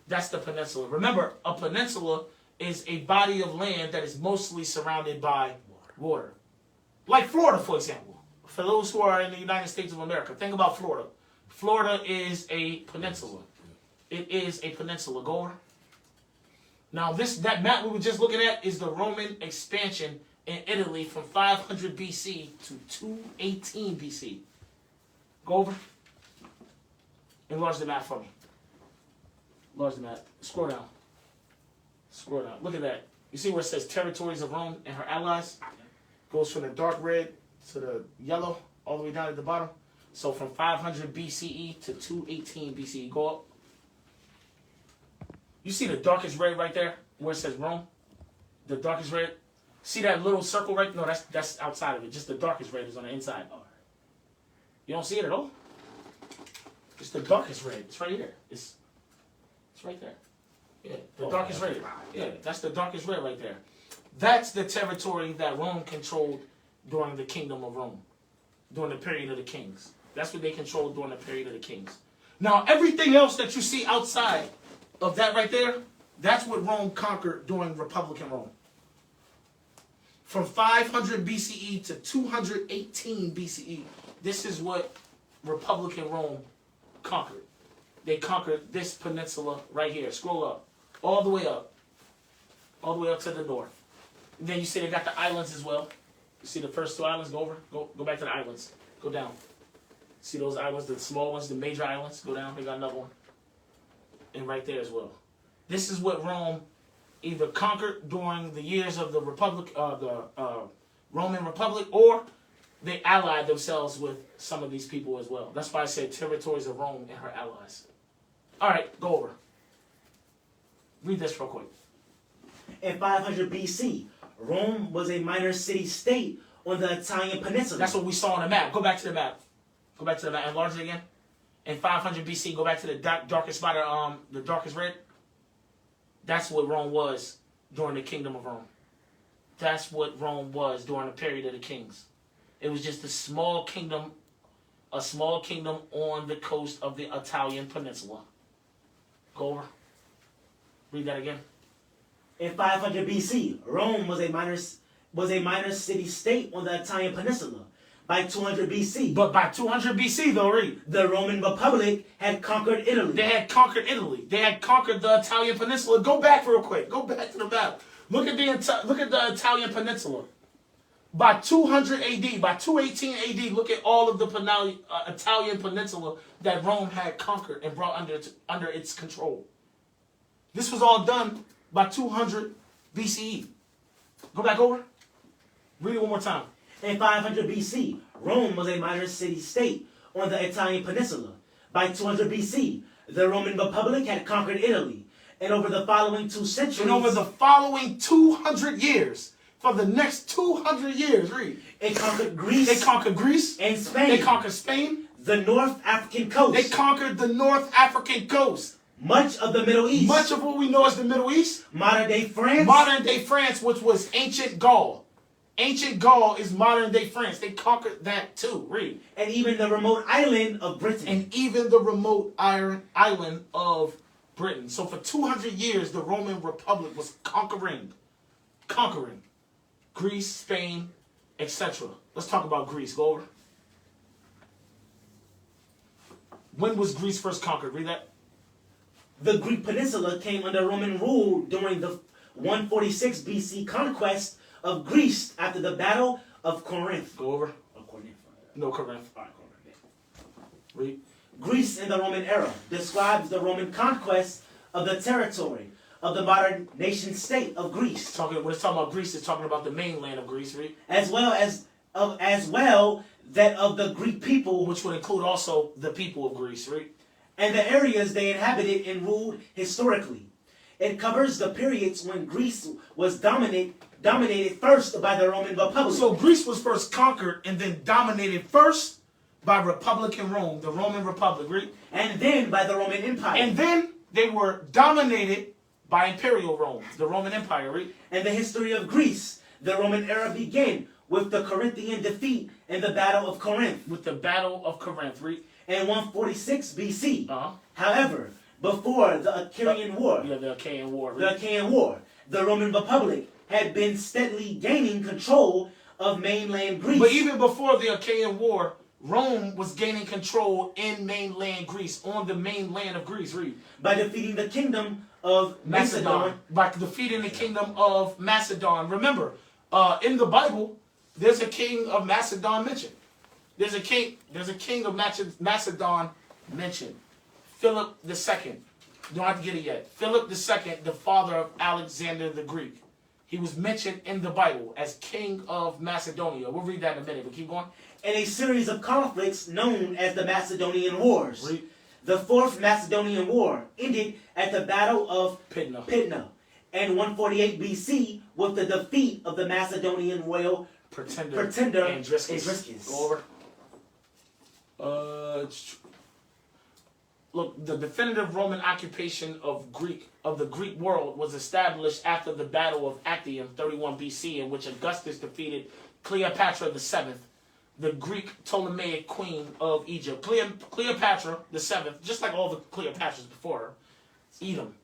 That's the peninsula. Remember, a peninsula is a body of land that is mostly surrounded by water. Like Florida, for example. For those who are in the United States of America, think about Florida. Florida is a peninsula. It is a peninsula. Go over. Now, that map we were just looking at is the Roman expansion in Italy from 500 BC to 218 BC. Go over. Enlarge the map for me. Enlarge the map. Scroll down. Scroll down. Look at that. You see where it says territories of Rome and her allies? Goes from the dark red to the yellow all the way down at the bottom. So from 500 BCE to 218 BCE. Go up. You see the darkest red right there where it says Rome? The darkest red? See that little circle right? No, that's outside of it. Just the darkest red is on the inside. You don't see it at all? It's the darkest red. It's right here. It's right there. Yeah, the darkest red. Yeah, that's the darkest red right there. That's the territory that Rome controlled during the kingdom of Rome, during the period of the kings. That's what they controlled during the period of the kings. Now, everything else that you see outside of that right there, that's what Rome conquered during Republican Rome. From 500 BCE to 218 BCE, this is what Republican Rome conquered. They conquered this peninsula right here. Scroll up. All the way up. All the way up to the north. And then you see they got the islands as well. You see the first two islands? Go over. Go back to the islands. Go down. See those islands, the small ones, the major islands? Go down. They got another one. And right there as well. This is what Rome either conquered during the years of the Republic, the Roman Republic, or they allied themselves with some of these people as well. That's why I said territories of Rome and her allies. All right, go over. Read this real quick. In 500 BC, Rome was a minor city-state on the Italian peninsula. That's what we saw on the map. Go back to the map. Go back to the map. Enlarge it again. In 500 BC, go back to the darkest spot, the darkest red. That's what Rome was during the kingdom of Rome. That's what Rome was during the period of the kings. It was just a small kingdom a small kingdom on the coast of the Italian peninsula. Go over. Read that again. In 500 BC, Rome was a minor city-state on the Italian peninsula. By 200 BC, But by 200 BC, though, read. the Roman Republic had conquered Italy. They had conquered Italy. They had conquered the Italian peninsula. Go back real quick. Go back to the map. Look at the Italian peninsula. By 200 AD, by 218 AD, look at all of the Italian peninsula that Rome had conquered and brought under its control. This was all done by 200 BCE. Go back over. Read it one more time. In 500 BC, Rome was a minor city-state on the Italian peninsula. By 200 BC, the Roman Republic had conquered Italy. And over the following 2 centuries... And over the following 200 years, for the next 200 years, read. It conquered Greece. They conquered Greece. And Spain. They conquered Spain. The North African coast. They conquered the North African coast. Much of the Middle East. Much of what we know as the Middle East. Modern-day France. Modern-day France, which was ancient Gaul. Ancient Gaul is modern-day France. They conquered that too. Read. And even the remote island of Britain. And even the remote island of Britain. So for 200 years, the Roman Republic was conquering Greece, Spain, etc. Let's talk about Greece. Go over. When was Greece first conquered? Read that. The Greek peninsula came under Roman rule during the 146 BC conquest of Greece after the Battle of Corinth. Go over. Oh, Corinth. No, Corinth. All right, Corinth. Read. Greece in the Roman era describes the Roman conquest of the territory of the modern nation-state of Greece, When it's talking about Greece, it's talking about the mainland of Greece, read. as well that of the Greek people, Which would include also the people of Greece, read. and the areas they inhabited and ruled historically. It covers the periods when Greece was dominated first by the Roman Republic. So Greece was first conquered and then dominated first by Republican Rome, the Roman Republic, read. And then by the Roman Empire. And then they were dominated by Imperial Rome, the Roman Empire, read. And the history of Greece, the Roman era began with the Corinthian defeat in the Battle of Corinth. With the Battle of Corinth, read. In 146 BC. Uh-huh. However, before the Achaean War, Yeah, the Achaean War, read. the Roman Republic had been steadily gaining control of mainland Greece. But even before the Achaean War, Rome was gaining control in mainland Greece, on the mainland of Greece, read. By defeating the kingdom of Macedon. By defeating the kingdom of Macedon. Remember, in the Bible, there's a king of Macedon mentioned. There's a king of Macedon mentioned. Philip II. You don't have to get it yet. Philip II, the father of Alexander the Greek. He was mentioned in the Bible as king of Macedonia. We'll read that in a minute, but keep going. In a series of conflicts known as the Macedonian Wars. Read. The Fourth Macedonian War ended at the Battle of Pydna. in 148 BC with the defeat of the Macedonian royal pretender Andriscus. Go over. Look, the definitive Roman occupation of the Greek world was established after the Battle of Actium, 31 BC, in which Augustus defeated Cleopatra VII, the Greek Ptolemaic queen of Egypt. Cleopatra VII, just like all the Cleopatras before her, Edom.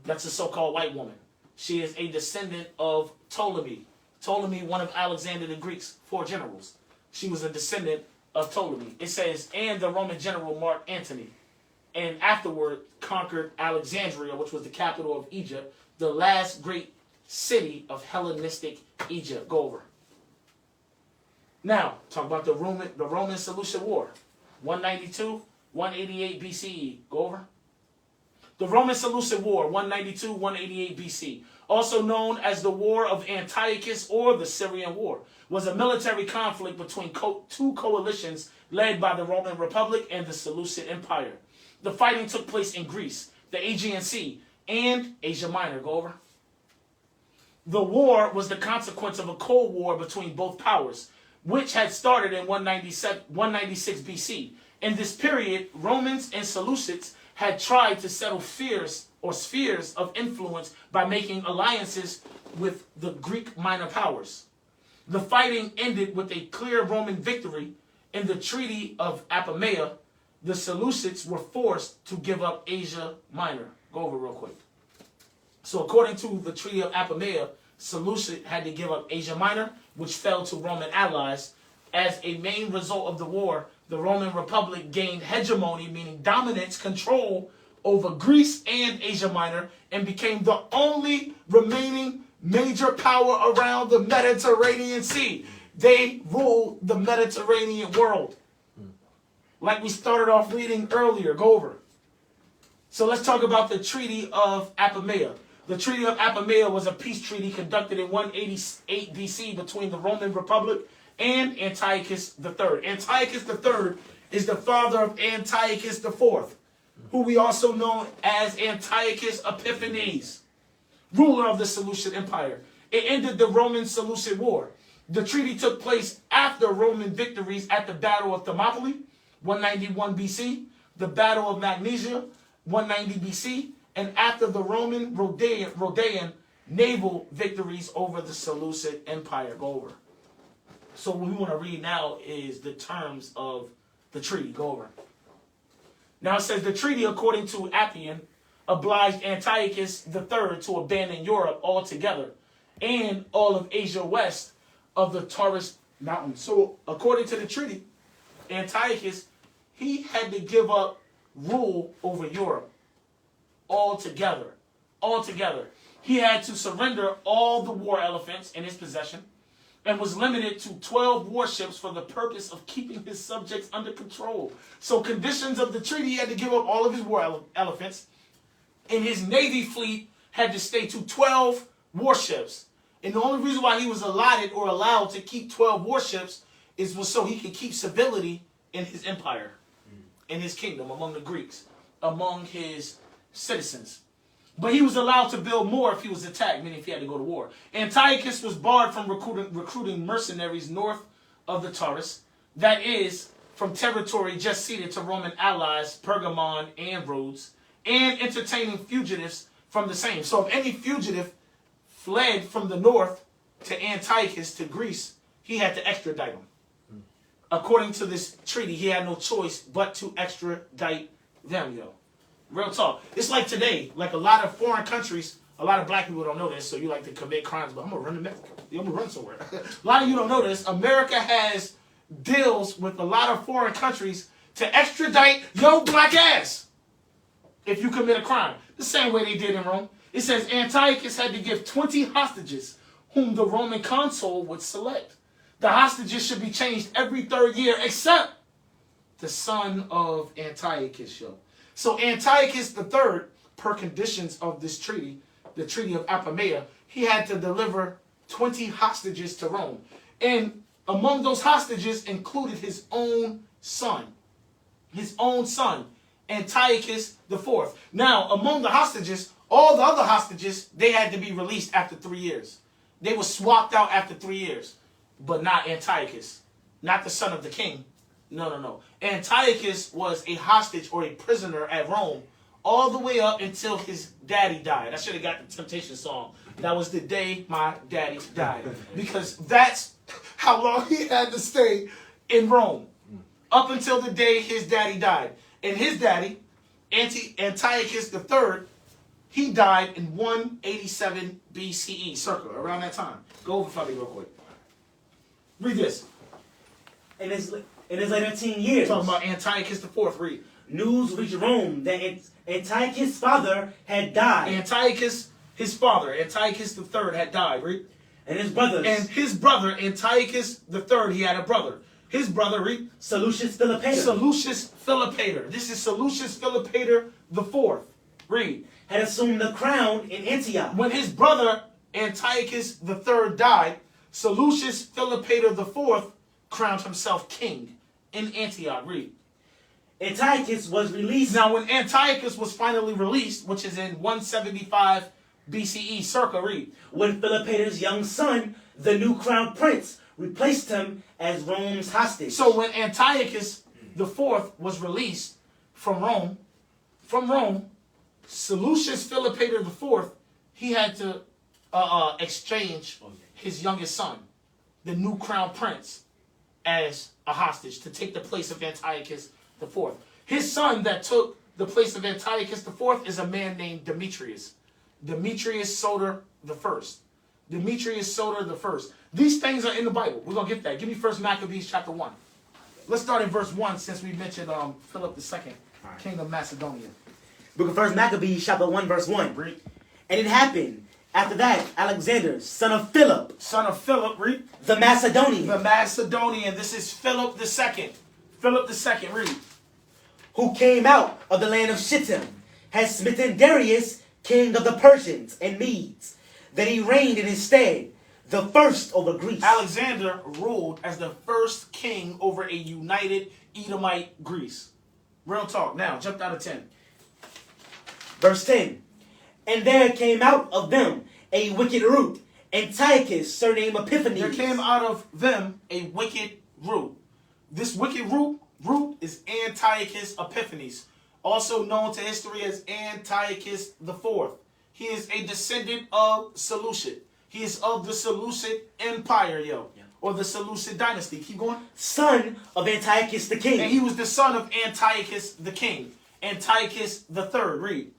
That's a so-called white woman. She is a descendant of Ptolemy. Ptolemy, one of Alexander the Greek's 4 generals. She was a descendant of Ptolemy. It says, and the Roman general Mark Antony. And afterward conquered Alexandria, which was the capital of Egypt, the last great city of Hellenistic Egypt. Go over. Now, talk about the Roman Seleucid War. 192, 188 BCE. Go over. The Roman Seleucid War, 192, 188 BC, also known as the War of Antiochus or the Syrian War, was a military conflict between 2 coalitions led by the Roman Republic and the Seleucid Empire. The fighting took place in Greece, the Aegean Sea, and Asia Minor. Go over. The war was the consequence of a Cold War between both powers, which had started in 196 BC. In this period, Romans and Seleucids had tried to settle spheres of influence by making alliances with the Greek minor powers. The fighting ended with a clear Roman victory In the Treaty of Apamea, the Seleucids were forced to give up Asia Minor. Go over real quick. So according to the Treaty of Apamea, Seleucid had to give up Asia Minor, which fell to Roman allies. As a main result of the war, the Roman Republic gained hegemony, meaning dominance, control over Greece and Asia Minor, and became the only remaining major power around the Mediterranean Sea. They ruled the Mediterranean world. Like we started off reading earlier. Go over. So let's talk about the Treaty of Apamea. The Treaty of Apamea was a peace treaty conducted in 188 BC between the Roman Republic and Antiochus III. Antiochus III is the father of Antiochus IV, who we also know as Antiochus Epiphanes, ruler of the Seleucid Empire. It ended the Roman-Seleucid War. The treaty took place after Roman victories at the Battle of Thermopylae, 191 BC, the Battle of Magnesia, 190 BC, and after the Roman Rhodean naval victories over the Seleucid Empire. Go over. So what we want to read now is the terms of the treaty. Go over. Now it says the treaty, according to Appian, obliged Antiochus III to abandon Europe altogether and all of Asia west of the Taurus Mountains. So according to the treaty, Antiochus, he had to give up rule over Europe altogether. Altogether. He had to surrender all the war elephants in his possession and was limited to 12 warships for the purpose of keeping his subjects under control. So conditions of the treaty, he had to give up all of his war elephants, and his navy fleet had to stay to 12 warships. And the only reason why he was allotted or allowed to keep 12 warships was so he could keep civility in his empire, in his kingdom, among the Greeks, among his citizens. But he was allowed to build more if he was attacked, meaning if he had to go to war. Antiochus was barred from recruiting mercenaries north of the Taurus, that is, from territory just ceded to Roman allies, Pergamon and Rhodes, and entertaining fugitives from the same. So if any fugitive fled from the north to Antiochus to Greece, he had to extradite them. According to this treaty, he had no choice but to extradite them, yo. Real talk. It's like today, like a lot of foreign countries, a lot of black people don't know this, so you like to commit crimes, but I'm going to run to Mexico. I'm going to run somewhere. A lot of you don't know this. America has deals with a lot of foreign countries to extradite your black ass if you commit a crime. The same way they did in Rome. It says Antiochus had to give 20 hostages whom the Roman consul would select. The hostages should be changed every third year except the son of Antiochus, yo. So Antiochus III, per conditions of this treaty, the Treaty of Apamea, he had to deliver 20 hostages to Rome. And among those hostages included his own son. His own son, Antiochus IV. Now, among the hostages, all the other hostages, they had to be released after 3 years. They were swapped out after 3 years. But not Antiochus. Not the son of the king. No. Antiochus was a hostage or a prisoner at Rome all the way up until his daddy died. I should have got the Temptation song. That was the day my daddy died. Because that's how long he had to stay in Rome. Up until the day his daddy died. And his daddy, Antiochus III, he died in 187 BCE, circa, around that time. Go over for me real quick. Read this. In his later teen years, Talking about Antiochus IV, read. News reached Rome that Antiochus' father had died. Antiochus, his father, Antiochus III, had died, read. And his brothers. And his brother, Antiochus III, he had a brother. His brother, read. Seleucus Philopator. Seleucus Philopator. This is Seleucus Philopator IV. Read. Had assumed the crown in Antioch. When his brother, Antiochus III, died, Seleucus Philopator IV crowned himself king in Antioch. Read. Antiochus was released. Now, when Antiochus was finally released, which is in 175 BCE, circa, read. When Philopator's young son, the new crowned prince, replaced him as Rome's hostage. So when Antiochus IV was released from Rome, Seleucus Philopator IV, he had to exchange his youngest son, the new crown prince, as a hostage to take the place of Antiochus IV. His son that took the place of Antiochus IV is a man named Demetrius. Demetrius Soter I. Demetrius Soter I. These things are in the Bible. We're going to get that. Give me 1 Maccabees chapter 1. Let's start in verse 1 since we mentioned Philip II, king of Macedonia. Book of 1 Maccabees chapter 1 verse 1. Read. And it happened after that, Alexander, son of Philip, Read. the Macedonian, The Macedonian. This is Philip II. Philip II. Read. who came out of the land of Shittim, had smitten Darius, king of the Persians and Medes, that he reigned in his stead, the first over Greece. Alexander ruled as the first king over a united Edomite Greece. Real talk. Now, jump out of 10. Verse 10. And there came out of them a wicked root, Antiochus, surnamed Epiphanes. There came out of them a wicked root. This wicked root is Antiochus Epiphanes, also known to history as Antiochus IV. He is a descendant of Seleucid. He is of the Seleucid Empire, or the Seleucid dynasty. Keep going. Son of Antiochus the king. And he was the son of Antiochus the king. Antiochus III. Read.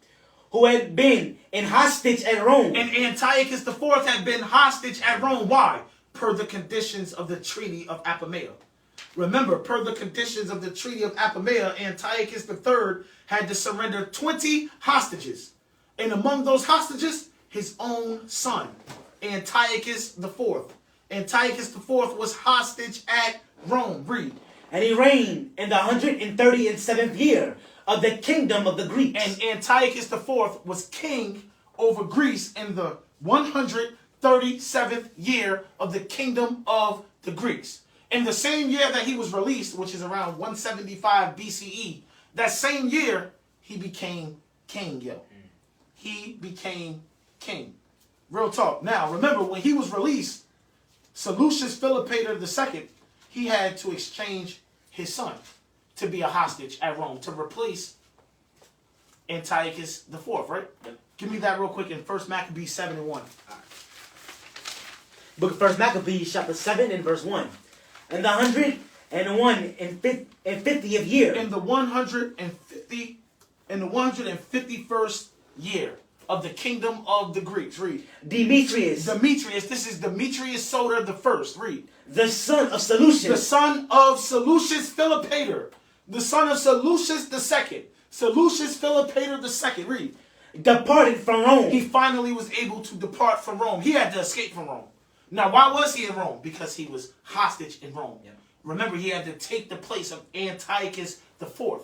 Who had been in hostage at Rome. And Antiochus IV had been hostage at Rome. Why? Per the conditions of the Treaty of Apamea. Remember, per the conditions of the Treaty of Apamea, Antiochus III had to surrender 20 hostages. And among those hostages, his own son, Antiochus IV. Antiochus IV was hostage at Rome. Read. And he reigned in the 137th year of the kingdom of the Greeks. And Antiochus IV was king over Greece in the 137th year of the kingdom of the Greeks. In the same year that he was released, which is around 175 BCE, that same year, he became king, He became king. Real talk. Now, remember, when he was released, Seleucus Philopator II, he had to exchange his son to be a hostage at Rome, to replace Antiochus IV, right? Give me that real quick in 1 Maccabees 7 and 1. Book of 1 Maccabees chapter 7 and verse 1. In the 150th year. In the 151st year of the kingdom of the Greeks. Read. Demetrius. This is Demetrius Soter I. Read. The son of Seleucus. The son of Seleucus Philopator. The son of Seleucus II. Seleucus Philopator II. Read. Departed from Rome. He finally was able to depart from Rome. He had to escape from Rome. Now, why was he in Rome? Because he was hostage in Rome. Remember, he had to take the place of Antiochus IV,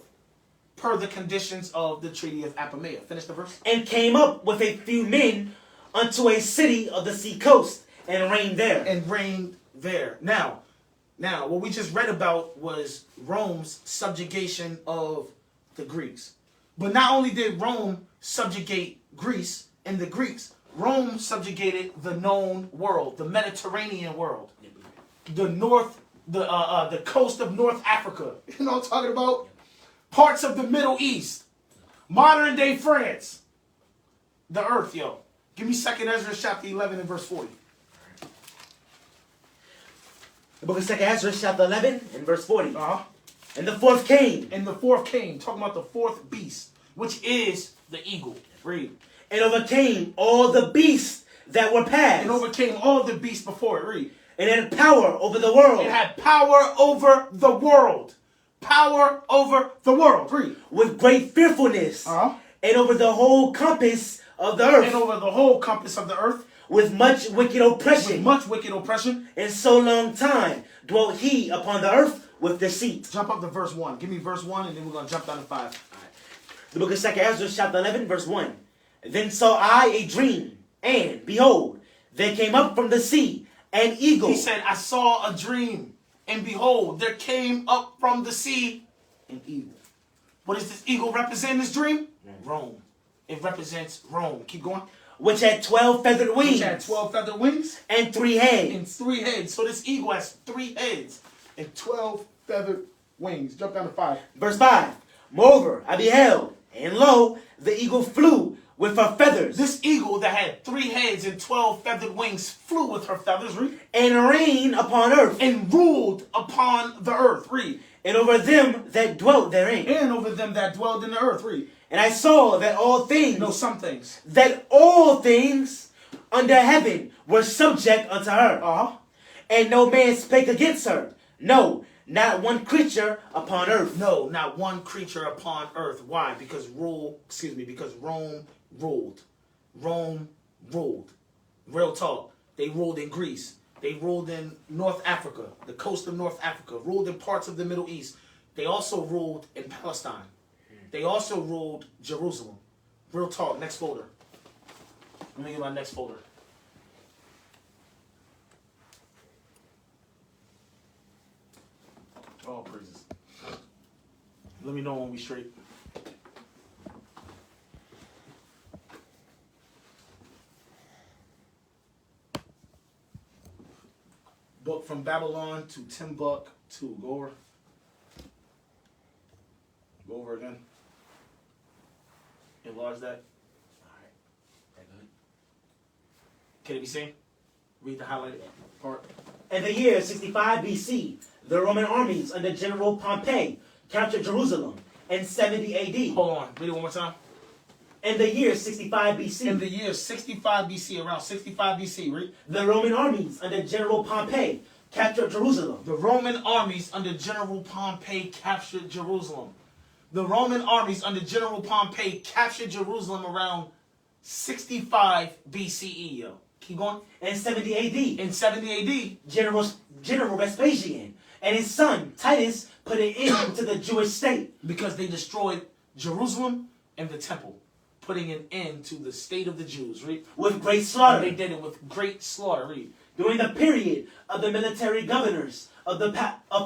per the conditions of the Treaty of Apamea. Finish the verse. And came up with a few men unto a city of the sea coast, and reigned there. Now, what we just read about was Rome's subjugation of the Greeks. But not only did Rome subjugate Greece and the Greeks, Rome subjugated the known world, the Mediterranean world, the coast of North Africa. You know what I'm talking about? Parts of the Middle East, modern day France, the earth, Give me 2 Ezra chapter 11 and verse 40. The book of 2 Ezra chapter 11 and verse 40. And the fourth came. Talking about the fourth beast, which is the eagle. Read. And overcame all the beasts that were past. And overcame all the beasts before it. Read. And had power over the world. It had power over the world. Power over the world. Read. With great fearfulness. And over the whole compass of the earth. With much wicked oppression. And so long time dwelt he upon the earth with deceit. Jump up to verse 1. Give me verse 1 and then we're going to jump down to 5. The book of 2 Ezra chapter 11 verse 1. Then saw I a dream, and behold, there came up from the sea an eagle. He said, I saw a dream, and behold, there came up from the sea an eagle. What does this eagle represent in this dream? Rome. It represents Rome. Keep going. Which had 12 feathered wings. And 3 heads. So this eagle has 3 heads and 12 feathered wings. Jump down to 5. Verse 5. Moreover, I beheld, and lo, the eagle flew with her feathers. This eagle that had 3 heads and 12 feathered wings flew with her feathers, read, and reigned upon earth. and ruled upon the earth, read, And over them that dwelt therein. and over them that dwelled in the earth, read. And I saw that all things, No, some things. that all things under heaven were subject unto her. Uh-huh. And no man spake against her. No, not one creature upon earth. No, not one creature upon earth. Why? Because Rome ruled. Rome ruled. Real talk. They ruled in Greece. They ruled in North Africa, the coast of North Africa, ruled in parts of the Middle East. They also ruled in Palestine. They also ruled Jerusalem. Real talk, next folder. Let me get my next folder. All praises. Let me know when we straight. Book from Babylon to Timbuktu. Go over. Go over again. Enlarge that. Alright. That good. Can it be seen? Read the highlighted part. In the year 65 BC, the Roman armies under General Pompey captured Jerusalem. In 70 AD. Hold on. Read it one more time. In the year 65 BC. In the year 65 BC, around 65 BC, read. The Roman armies under General Pompey captured Jerusalem. The Roman armies under General Pompey captured Jerusalem. The Roman armies under General Pompey captured Jerusalem around 65 BCE, yo. Keep going. In 70 AD. In 70 AD, General Vespasian and his son Titus put an end to the Jewish state. because they destroyed Jerusalem and the temple, putting an end to the state of the Jews, read. With great And slaughter. they did it with great slaughter, read. During the period of the military governors of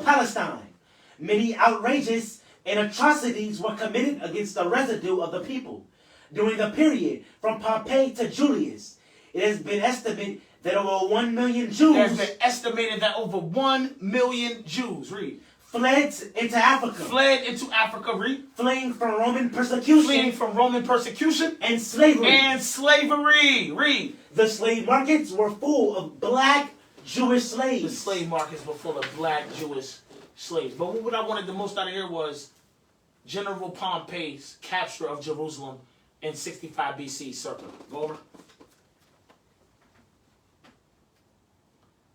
Palestine, many outrages and atrocities were committed against the residue of the people. During the period from Pompey to Julius, it has been estimated that over 1 million It has Jews been estimated that over 1 million Jews, read, fled into Africa, fled into Africa, read, fleeing from Roman fleeing persecution from Roman persecution and slavery. and slavery, read. The slave markets were full of black Jewish slaves. The slave markets were full of black Jewish slaves. But what I wanted the most out of here was General Pompey's capture of Jerusalem in 65 BC circa. Go over.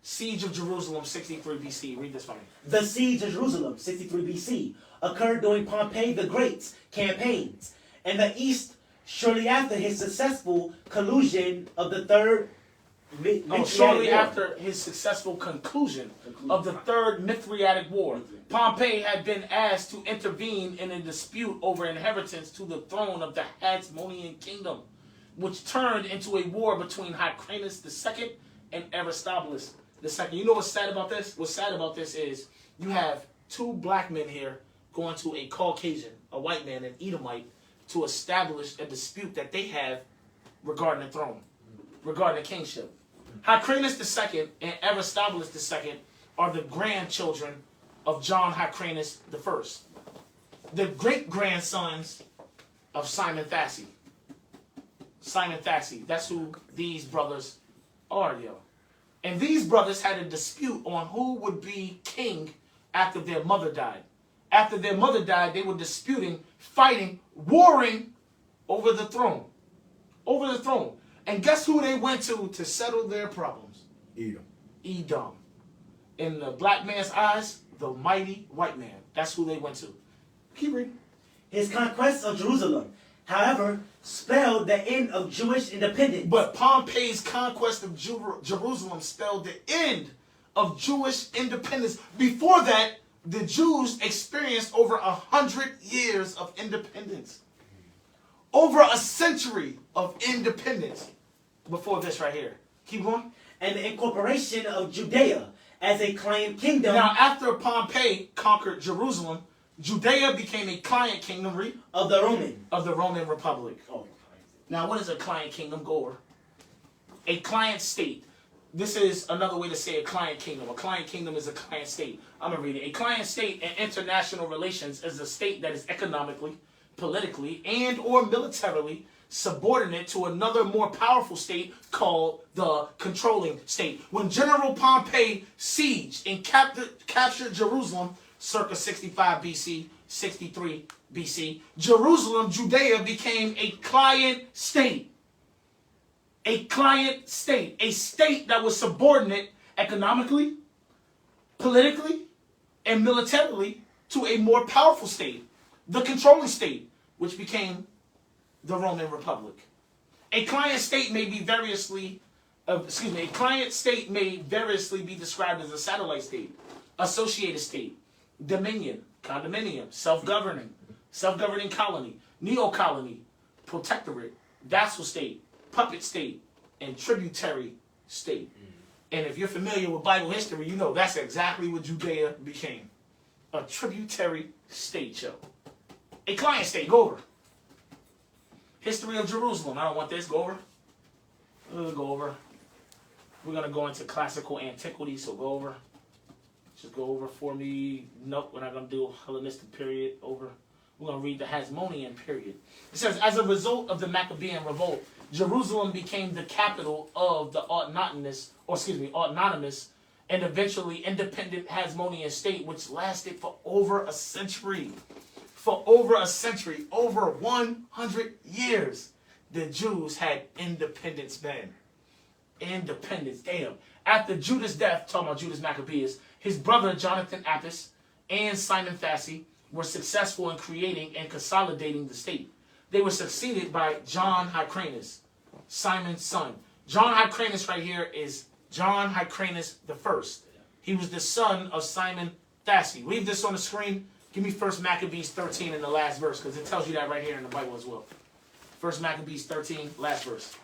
Siege of Jerusalem, 63 BC. Read this for me. The siege of Jerusalem, 63 BC, occurred during Pompey the Great's campaigns in the east shortly after his successful collusion of the third Shortly War. after his successful conclusion of the Third Mithriatic War, Pompey had been asked to intervene in a dispute over inheritance to the throne of the Hasmonean kingdom, which turned into a war between Hyrcanus II and Aristobulus II. You know what's sad about this? What's sad about this is you have 2 black men here going to a Caucasian, a white man, an Edomite, to establish a dispute that they have regarding the throne, regarding the kingship. Hyrcanus II and Aristobulus II are the grandchildren of John Hyrcanus I, the great-grandsons of Simon Thassi. Simon Thassi, that's who these brothers are, yo. And these brothers had a dispute on who would be king after their mother died. After their mother died, they were disputing, fighting, warring over the throne. Over the throne. And guess who they went to settle their problems? Edom. Edom. In the black man's eyes, the mighty white man. That's who they went to. Keep reading. His conquest of Jerusalem, however, spelled the end of Jewish independence. But Pompey's conquest of Jerusalem spelled the end of Jewish independence. Before that, the Jews experienced over 100 years of independence. Over a century of independence before this right here. Keep going. And the incorporation of Judea as a client kingdom Now, after Pompey conquered Jerusalem, Judea became a client kingdom of the Roman Republic. Oh, Now, what is a client kingdom? Go over. A client state. This is another way to say a client kingdom. A client kingdom is a client state. I'm going to read it. A client state in international relations is a state that is economically, politically and or militarily subordinate to another more powerful state called the controlling state. When General Pompey sieged and captured Jerusalem circa 65 BC, 63 BC, Jerusalem, Judea became a client state. A client state. A state that was subordinate economically, politically, and militarily to a more powerful state, the controlling state, which became the Roman Republic. A client state may be a client state may variously be described as a satellite state, associated state, dominion, condominium, self-governing colony, neo-colony, protectorate, vassal state, puppet state, and tributary state. And if you're familiar with Bible history, you know that's exactly what Judea became. A tributary state, yo. A client state, go over. History of Jerusalem. I don't want this, go over. Go over. We're going to go into classical antiquity, so go over. Just go over for me. Nope, we're not going to do Hellenistic period, over. We're going to read the Hasmonean period. It says, as a result of the Maccabean revolt, Jerusalem became the capital of the autonomous and eventually independent Hasmonean state, which lasted for over a century. For over a century, over 100 years, the Jews had independence then. Independence, damn. After Judah's death, talking about Judas Maccabeus, his brother Jonathan Appius and Simon Thassi were successful in creating and consolidating the state. They were succeeded by John Hyrcanus, Simon's son. John Hyrcanus right here is John Hyrcanus I. He was the son of Simon Thassi. Leave this on the screen. Give me 1 Maccabees 13 in the last verse, because it tells you that right here in the Bible as well. 1 Maccabees 13, last verse.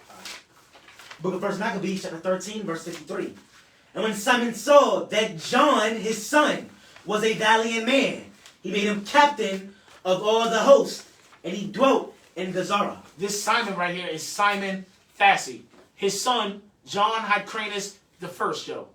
Book of 1 Maccabees, chapter 13, verse 53. And when Simon saw that John, his son, was a valiant man, he made him captain of all the host, and he dwelt in Gazara. This Simon right here is Simon Thassi. His son, John Hyrcanus I, yo.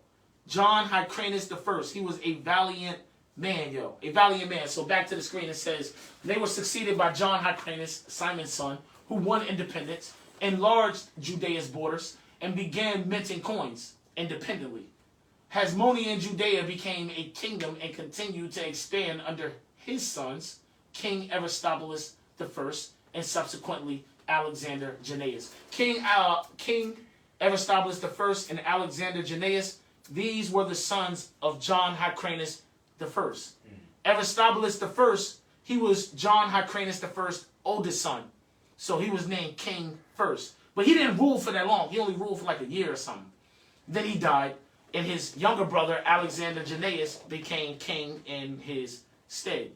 John Hyrcanus I. He was a valiant man, yo. A valiant man. So back to the screen, it says, they were succeeded by John Hyrcanus, Simon's son, who won independence, enlarged Judea's borders, and began minting coins independently. Hasmonean Judea became a kingdom and continued to expand under his sons, King Aristobulus I, and subsequently Alexander Jannaeus. King Aristobulus I and Alexander Jannaeus, these were the sons of John Hyrcanus I. Aristobulus I, he was John Hyrcanus I's oldest son. So he was named king first. But he didn't rule for that long. He only ruled for like a year or something. Then he died, and his younger brother, Alexander Jannaeus, became king in his stead.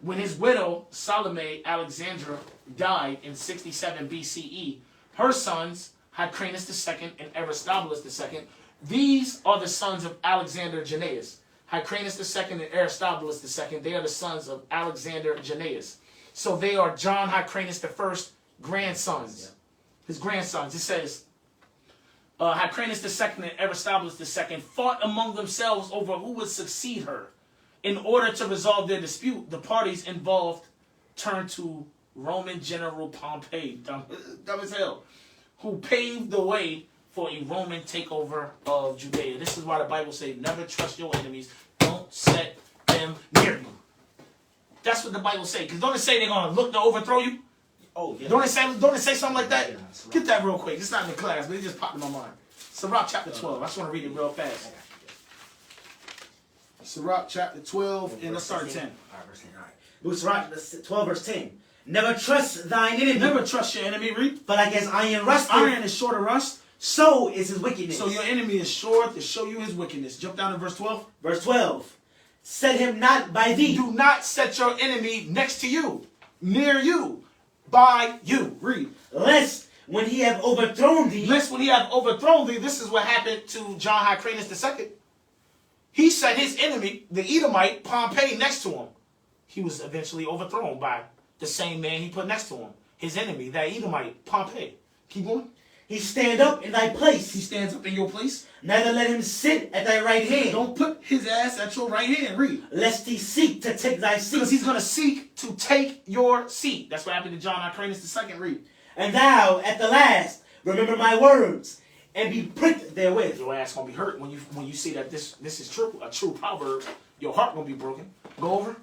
When his widow, Salome Alexandra, died in 67 BCE, her sons, Hyrcanus II and Aristobulus II, these are the sons of Alexander Jannaeus. Hyrcanus II and Aristobulus II, they are the sons of Alexander Jannaeus. So they are John Hyrcanus I's grandsons. Yeah. His grandsons. It says, Hyrcanus II and Aristobulus II fought among themselves over who would succeed her. In order to resolve their dispute, the parties involved turned to Roman General Pompey, dumb as hell, who paved the way for a Roman takeover of Judea. This is why the Bible says, never trust your enemies. Don't set them near you. That's what the Bible says. Because don't it say they're going to look to overthrow you? Oh, yeah. Don't it say something like that? Yeah, right. Get that real quick. It's not in the class, but it just popped in my mind. Sirach chapter 12. I just want to read it real fast. Sirach chapter 12, and let's start at 10. All right, verse 10. All right. Book of Sirach 12, verse 10. Never trust thine enemy. Never trust your enemy, read. For like as iron rust. Iron is sure to rust. So is his wickedness. So your enemy is sure to show you his wickedness. Jump down to verse 12. Verse 12. Set him not by thee. Do not set your enemy next to you, near you, by you. Read. Lest when he have overthrown thee. Lest when he have overthrown thee. This is what happened to John Hyrcanus II. He set his enemy, the Edomite, Pompey, next to him. He was eventually overthrown by the same man he put next to him. His enemy, that Edomite, Pompey. Keep going. He stand up in thy place. He stands up in your place. Neither let him sit at thy right hand. Don't put his ass at your right hand. Read. Lest he seek to take thy seat. Because he's going to seek to take your seat. That's what happened to John Hyrcanus II. Read. And thou, at the last, remember my words, and be pricked therewith. Your ass going to be hurt when you see that this is true, a true proverb. Your heart going to be broken. Go over.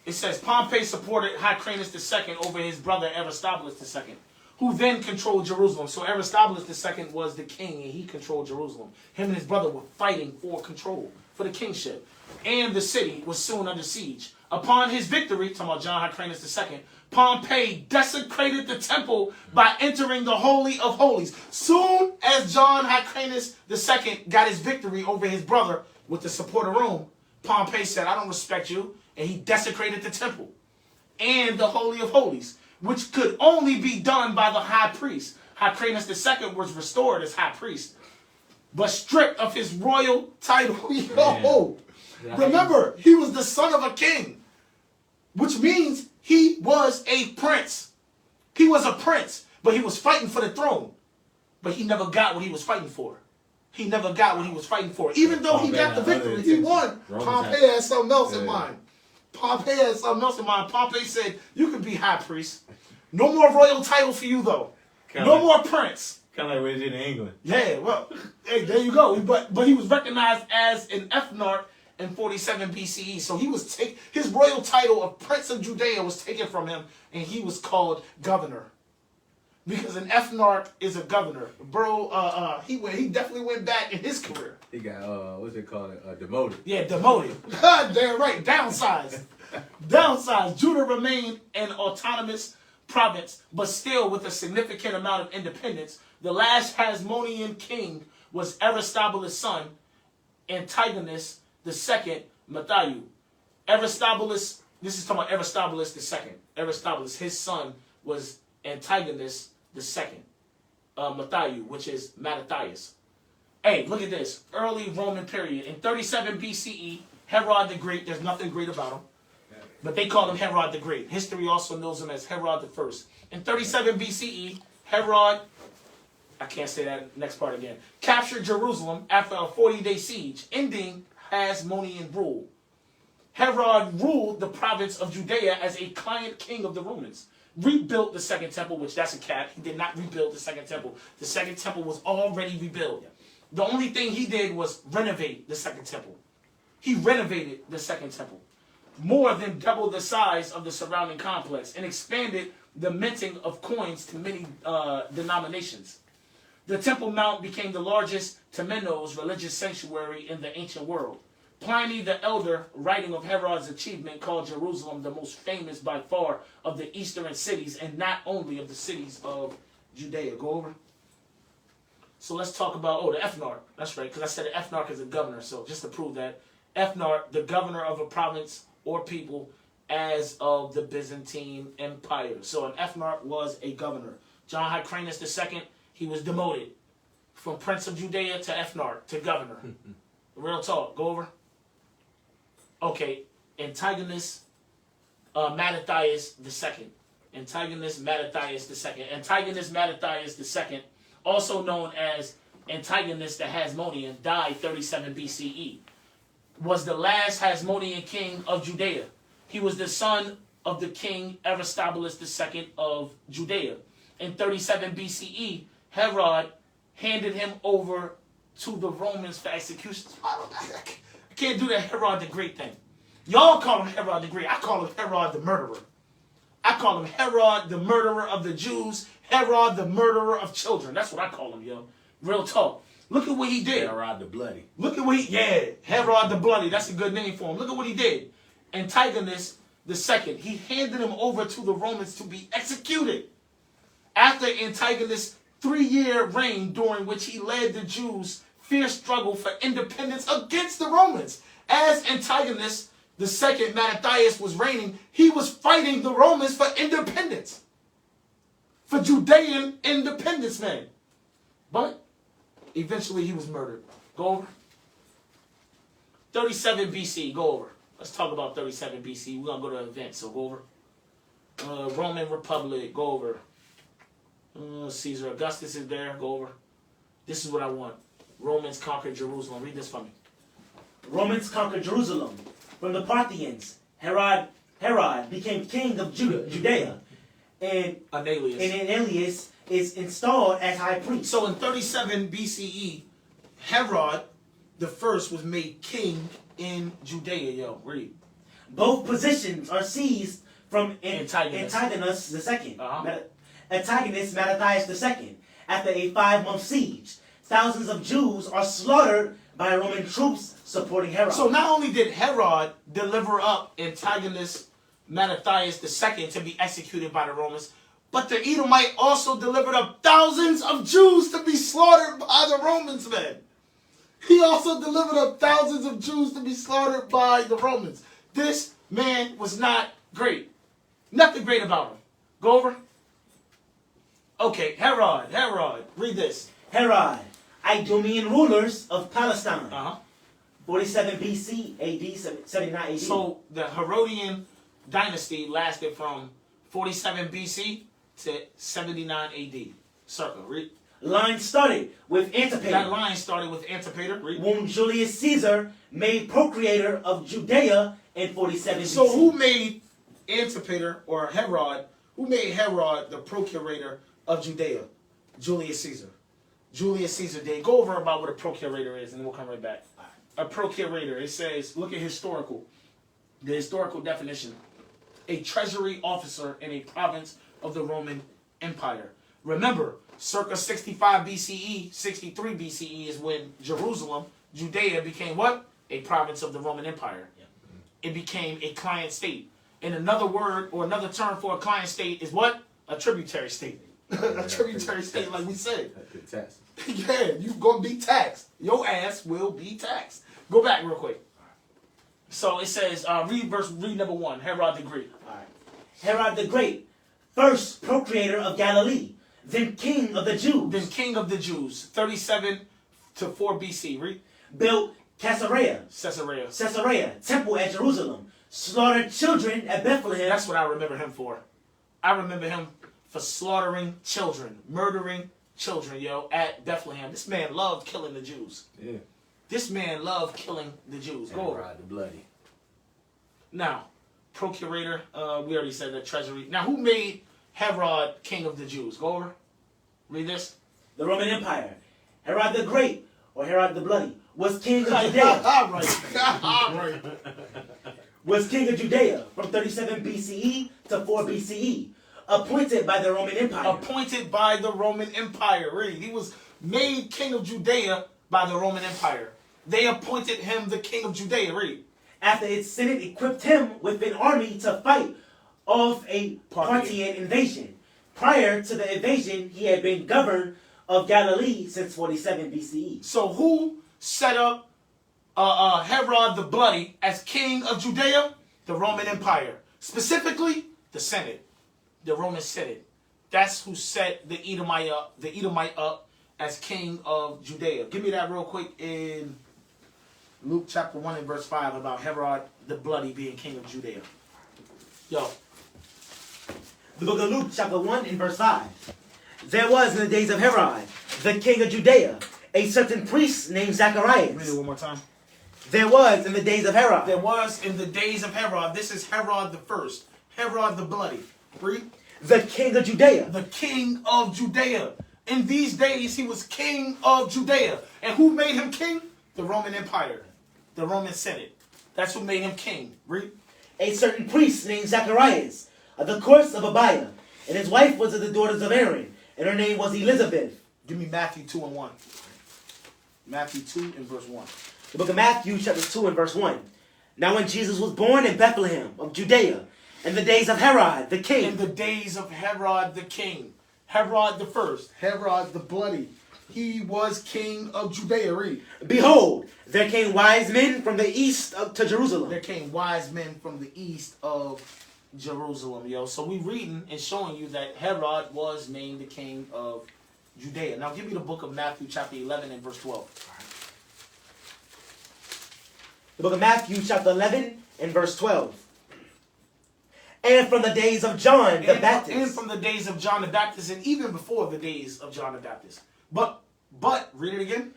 It says, Pompey supported Hyrcanus II over his brother Aristobulus II, who then controlled Jerusalem. So Aristobulus II was the king, and he controlled Jerusalem. Him and his brother were fighting for control, for the kingship. And the city was soon under siege. Upon his victory, talking about John Hyrcanus II, Pompey desecrated the temple by entering the Holy of Holies. Soon as John Hyrcanus II got his victory over his brother with the support of Rome, Pompey said, I don't respect you. And he desecrated the temple and the Holy of Holies, which could only be done by the high priest. Hyrcanus II was restored as high priest, but stripped of his royal title. Yo, remember, he was the son of a king, which means he was a prince. He was a prince, but he was fighting for the throne. But he never got what he was fighting for. He never got what he was fighting for. Even though he got the victory, he won. Pompey had something else in mind. Pompey had something else in mind. Pompey said, you can be high priest. No more royal title for you, though. No more prince. Kind of like what he did in England. Yeah, well, hey, there you go. But he was recognized as an ethnarch in 47 BCE. So he was his royal title of Prince of Judea was taken from him, and he was called governor. Because an ethnarch is a governor. Bro, he definitely went back in his career. He got, what's it called? Demoted. Yeah, demoted. God damn right. Downsized. Downsized. Judah remained an autonomous province, but still with a significant amount of independence. The last Hasmonean king was Aristobulus' son, Antigonus II Matthew. Aristobulus, this is talking about Aristobulus II. Aristobulus, his son was Antigonus II, Matthew, which is Mattathias. Hey, look at this. Early Roman period. In 37 BCE, Herod the Great, there's nothing great about him, but they call him Herod the Great. History also knows him as Herod the First. In 37 BCE, Herod, I can't say that next part again, captured Jerusalem after a 40-day siege, ending Hasmonean rule. Herod ruled the province of Judea as a client king of the Romans. Rebuilt the second temple, which that's a cap. He did not rebuild the second temple. The second temple was already rebuilt. The only thing he did was renovate the second temple. He renovated the second temple, more than double the size of the surrounding complex, and expanded the minting of coins to many denominations. The Temple Mount became the largest temenos religious sanctuary in the ancient world. Pliny the Elder, writing of Herod's achievement, called Jerusalem the most famous by far of the eastern cities, and not only of the cities of Judea. Go over. So let's talk about, the ethnarch. That's right, because I said the ethnarch is a governor. So just to prove that, ethnarch, the governor of a province or people as of the Byzantine Empire. So an ethnarch was a governor. John Hyrcanus II, he was demoted from Prince of Judea to ethnarch to governor. Real talk. Go over. Okay, Antigonus Mattathias II. Antigonus Mattathias II. Antigonus Mattathias II, also known as Antigonus the Hasmonean, died 37 BCE. Was the last Hasmonean king of Judea. He was the son of the king Aristobulus II of Judea. In 37 BCE, Herod handed him over to the Romans for execution. I can't do that Herod the Great thing. Y'all call him Herod the Great. I call him Herod the murderer. I call him Herod the murderer of the Jews. Herod the murderer of children. That's what I call him, yo. Real talk. Look at what he did. Herod the Bloody. Look at what Herod the Bloody. That's a good name for him. Look at what he did. Antigonus II. He handed him over to the Romans to be executed. After Antigonus' 3-year reign, during which he led the Jews' fierce struggle for independence against the Romans. As Antigonus II Mattathias was reigning, he was fighting the Romans for independence. For Judean independence, man. But eventually he was murdered. Go over. 37 BC, go over. Let's talk about 37 BC. We're going to go to events, so go over. Roman Republic, go over. Caesar Augustus is there. Go over. This is what I want. Romans conquered Jerusalem. Read this for me. Romans conquered Jerusalem from the Parthians. Herod became king of Judea, and Ananias is installed as high priest. So in 37 BCE, Herod the first was made king in Judea. Yo, read. Both positions are seized from Antigonus II. Uh-huh. Antigonus Matthias II. After a 5-month siege, thousands of Jews are slaughtered by Roman troops supporting Herod. So not only did Herod deliver up Antigonus Matthias II to be executed by the Romans, but the Edomite also delivered up thousands of Jews to be slaughtered by the Romans, man. He also delivered up thousands of Jews to be slaughtered by the Romans. This man was not great. Nothing great about him. Go over. Okay, Herod. Read this. Herod, Idumean rulers of Palestine. 47 BC, AD, 79 AD. So the Herodian dynasty lasted from 47 BC to 79 AD. Circle. Read. Line started with Antipater. That line started with Antipater. Read. Whom Julius Caesar made procurator of Judea in 47 BC. So who made Antipater or Herod? Who made Herod the procurator of Judea? Julius Caesar. Julius Caesar did. Go over about what a procurator is, and then we'll come right back. A procurator, it says, look at the historical definition. A treasury officer in a province of the Roman Empire. Remember, circa 65 BCE, 63 BCE is when Jerusalem, Judea, became what? A province of the Roman Empire. Yep. It became a client state. And another word or another term for a client state is what? A tributary state. A tributary state, like we said. Taxes. Yeah, you gonna be taxed. Your ass will be taxed. Go back real quick. So it says, read number 1, Herod the Great. All right. Herod the Great, first procurator of Galilee, then king of the Jews. 37 to 4 BC. Read. Built Caesarea, temple at Jerusalem, slaughtered children at Bethlehem. That's what I remember him for. I remember him for slaughtering children, murdering children, at Bethlehem. This man loved killing the Jews. Yeah. This man loved killing the Jews. Go over. Herod the Bloody. Now, procurator, we already said that, treasury. Now, who made Herod king of the Jews? Go over. Read this. The Roman Empire. Herod the Great, or Herod the Bloody, was king of Judea. Right. Was king of Judea from 37 BCE to 4 BCE. Appointed by the Roman Empire. Appointed by the Roman Empire. Read. He was made king of Judea by the Roman Empire. They appointed him the king of Judea. Read. After its senate equipped him with an army to fight off a Parthian invasion. Prior to the invasion, he had been governor of Galilee since 47 BCE. So who set up Herod the Bloody as king of Judea? The Roman Empire. Specifically, the Senate. The Roman Senate. That's who set the Edomite up as king of Judea. Give me that real quick in Luke chapter 1 and verse 5 about Herod the Bloody being king of Judea. Yo. The book of Luke chapter 1 and verse 5. There was in the days of Herod, the king of Judea, a certain priest named Zacharias. Read it one more time. There was in the days of Herod. There was in the days of Herod. This is Herod the first. Herod the Bloody. Read. The king of Judea. The king of Judea. In these days, he was king of Judea. And who made him king? The Roman Empire. The Roman Senate. That's who made him king. Read. A certain priest named Zacharias, of the course of Abiah. And his wife was of the daughters of Aaron. And her name was Elizabeth. Give me Matthew 2 and 1. Matthew 2 and verse 1. The book of Matthew chapter 2 and verse 1. Now when Jesus was born in Bethlehem of Judea, in the days of Herod the king. In the days of Herod the king. Herod the first. Herod the Bloody. He was king of Judea. Read. Behold, there came wise men from the east to Jerusalem. There came wise men from the east of Jerusalem, yo. So we reading and showing you that Herod was named the king of Judea. Now give me the book of Matthew chapter 11 and verse 12. The book of Matthew chapter 11 and verse 12. And from the days of John the Baptist. And from the days of John the Baptist, and even before the days of John the Baptist. But, read it again.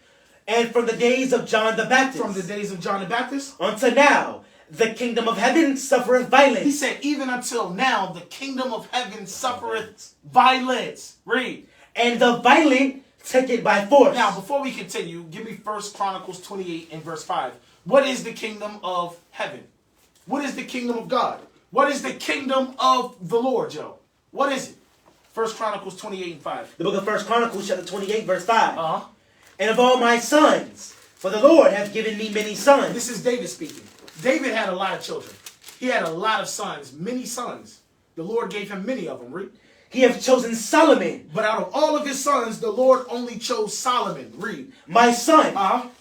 And from the days of John the Baptist. From the days of John the Baptist. Unto now, the kingdom of heaven suffereth violence. He said, even until now, the kingdom of heaven suffereth violence. Read. And the violent take it by force. Now, before we continue, give me 1 Chronicles 28 and verse 5. What is the kingdom of heaven? What is the kingdom of God? What is the kingdom of the Lord, Joe? What is it? 1 Chronicles 28 and 5. The book of 1 Chronicles chapter 28 verse 5. Uh-huh. And of all my sons, for the Lord hath given me many sons. This is David speaking. David had a lot of children. He had a lot of sons, many sons. The Lord gave him many of them, read. He hath chosen Solomon. But out of all of his sons, the Lord only chose Solomon, read. My son,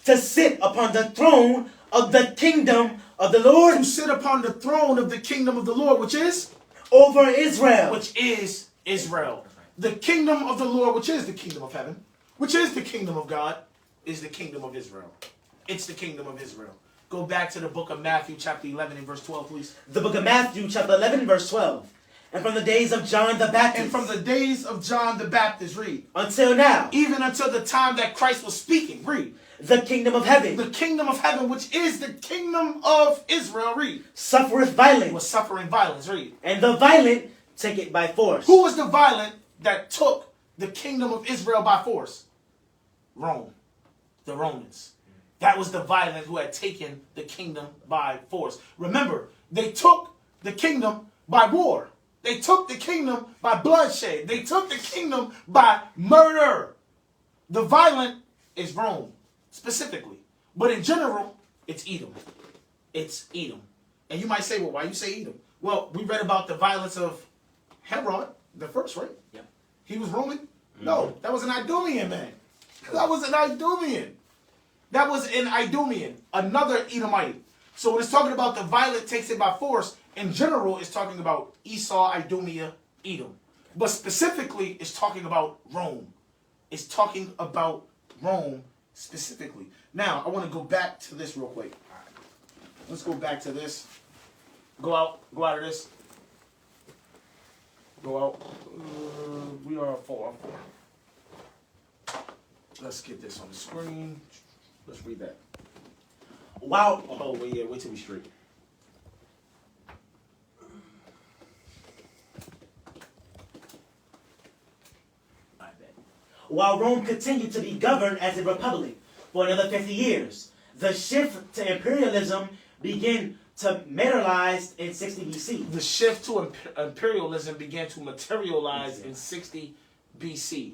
to sit upon the throne of the kingdom of the Lord. To sit upon the throne of the kingdom of the Lord, which is? Over Israel. Which is Israel. The kingdom of the Lord, which is the kingdom of heaven, which is the kingdom of God, is the kingdom of Israel. It's the kingdom of Israel. Go back to the book of Matthew chapter 11 and verse 12, please. The book of Matthew chapter 11 verse 12. And from the days of John the Baptist. And from the days of John the Baptist, read. Until now. Even until the time that Christ was speaking, read. The kingdom of heaven. The kingdom of heaven, which is the kingdom of Israel, read. Suffereth violence. Was suffering violence, read. And the violent take it by force. Who was the violent that took the kingdom of Israel by force? Rome. The Romans. That was the violent who had taken the kingdom by force. Remember, they took the kingdom by war. They took the kingdom by bloodshed. They took the kingdom by murder. The violent is Rome, specifically. But in general, it's Edom. It's Edom. And you might say, well, why you say Edom? Well, we read about the violence of Herod, the first, right? Yeah. He was Roman? No, that was an Idumean man. That was an Idumean. That was an Idumean, another Edomite. So when it's talking about the violent takes it by force, in general, it's talking about Esau, Idumea, Edom. But specifically, it's talking about Rome. It's talking about Rome specifically. Now, I want to go back to this real quick. All right. Let's go back to this. Go out of this. Go out. We are 4. Let's get this on the screen. Let's read that. Wow. Oh, wait till we straight. While Rome continued to be governed as a republic for another 50 years, the shift to imperialism began to materialize in 60 BC. The shift to imperialism began to materialize in 60 BC.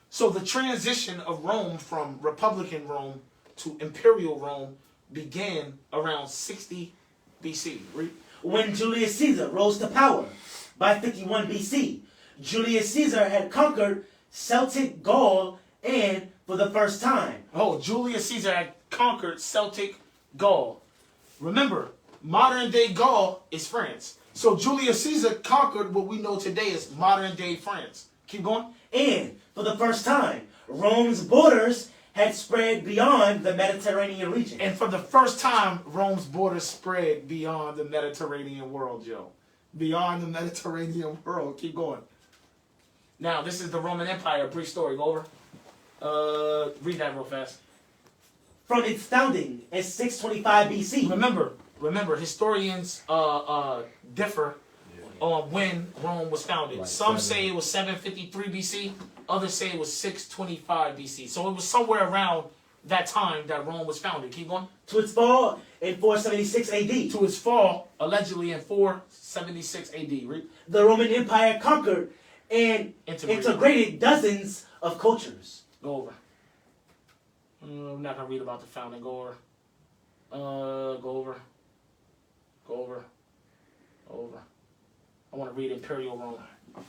So the transition of Rome from Republican Rome to Imperial Rome began around 60 BC. Read. When Julius Caesar rose to power by 51 BC, Julius Caesar had conquered Celtic Gaul and for the first time. Oh, Julius Caesar had conquered Celtic Gaul. Remember, modern day Gaul is France. So Julius Caesar conquered what we know today as modern day France. Keep going. And for the first time, Rome's borders had spread beyond the Mediterranean region. And for the first time, Rome's borders spread beyond the Mediterranean world, Joe. Beyond the Mediterranean world. Keep going. Now, this is the Roman Empire. Brief story. Go over. Read that real fast. From its founding in 625 BC. Remember, historians differ on when Rome was founded. Right, Some say it was 753 BC. Others say it was 625 BC. So it was somewhere around that time that Rome was founded. Keep going. To its fall in 476 AD. To its fall, allegedly in 476 AD. Read. The Roman Empire conquered and integrated dozens of cultures. Go over. I'm not going to read about the founding. Go over. I want to read Imperial Rome.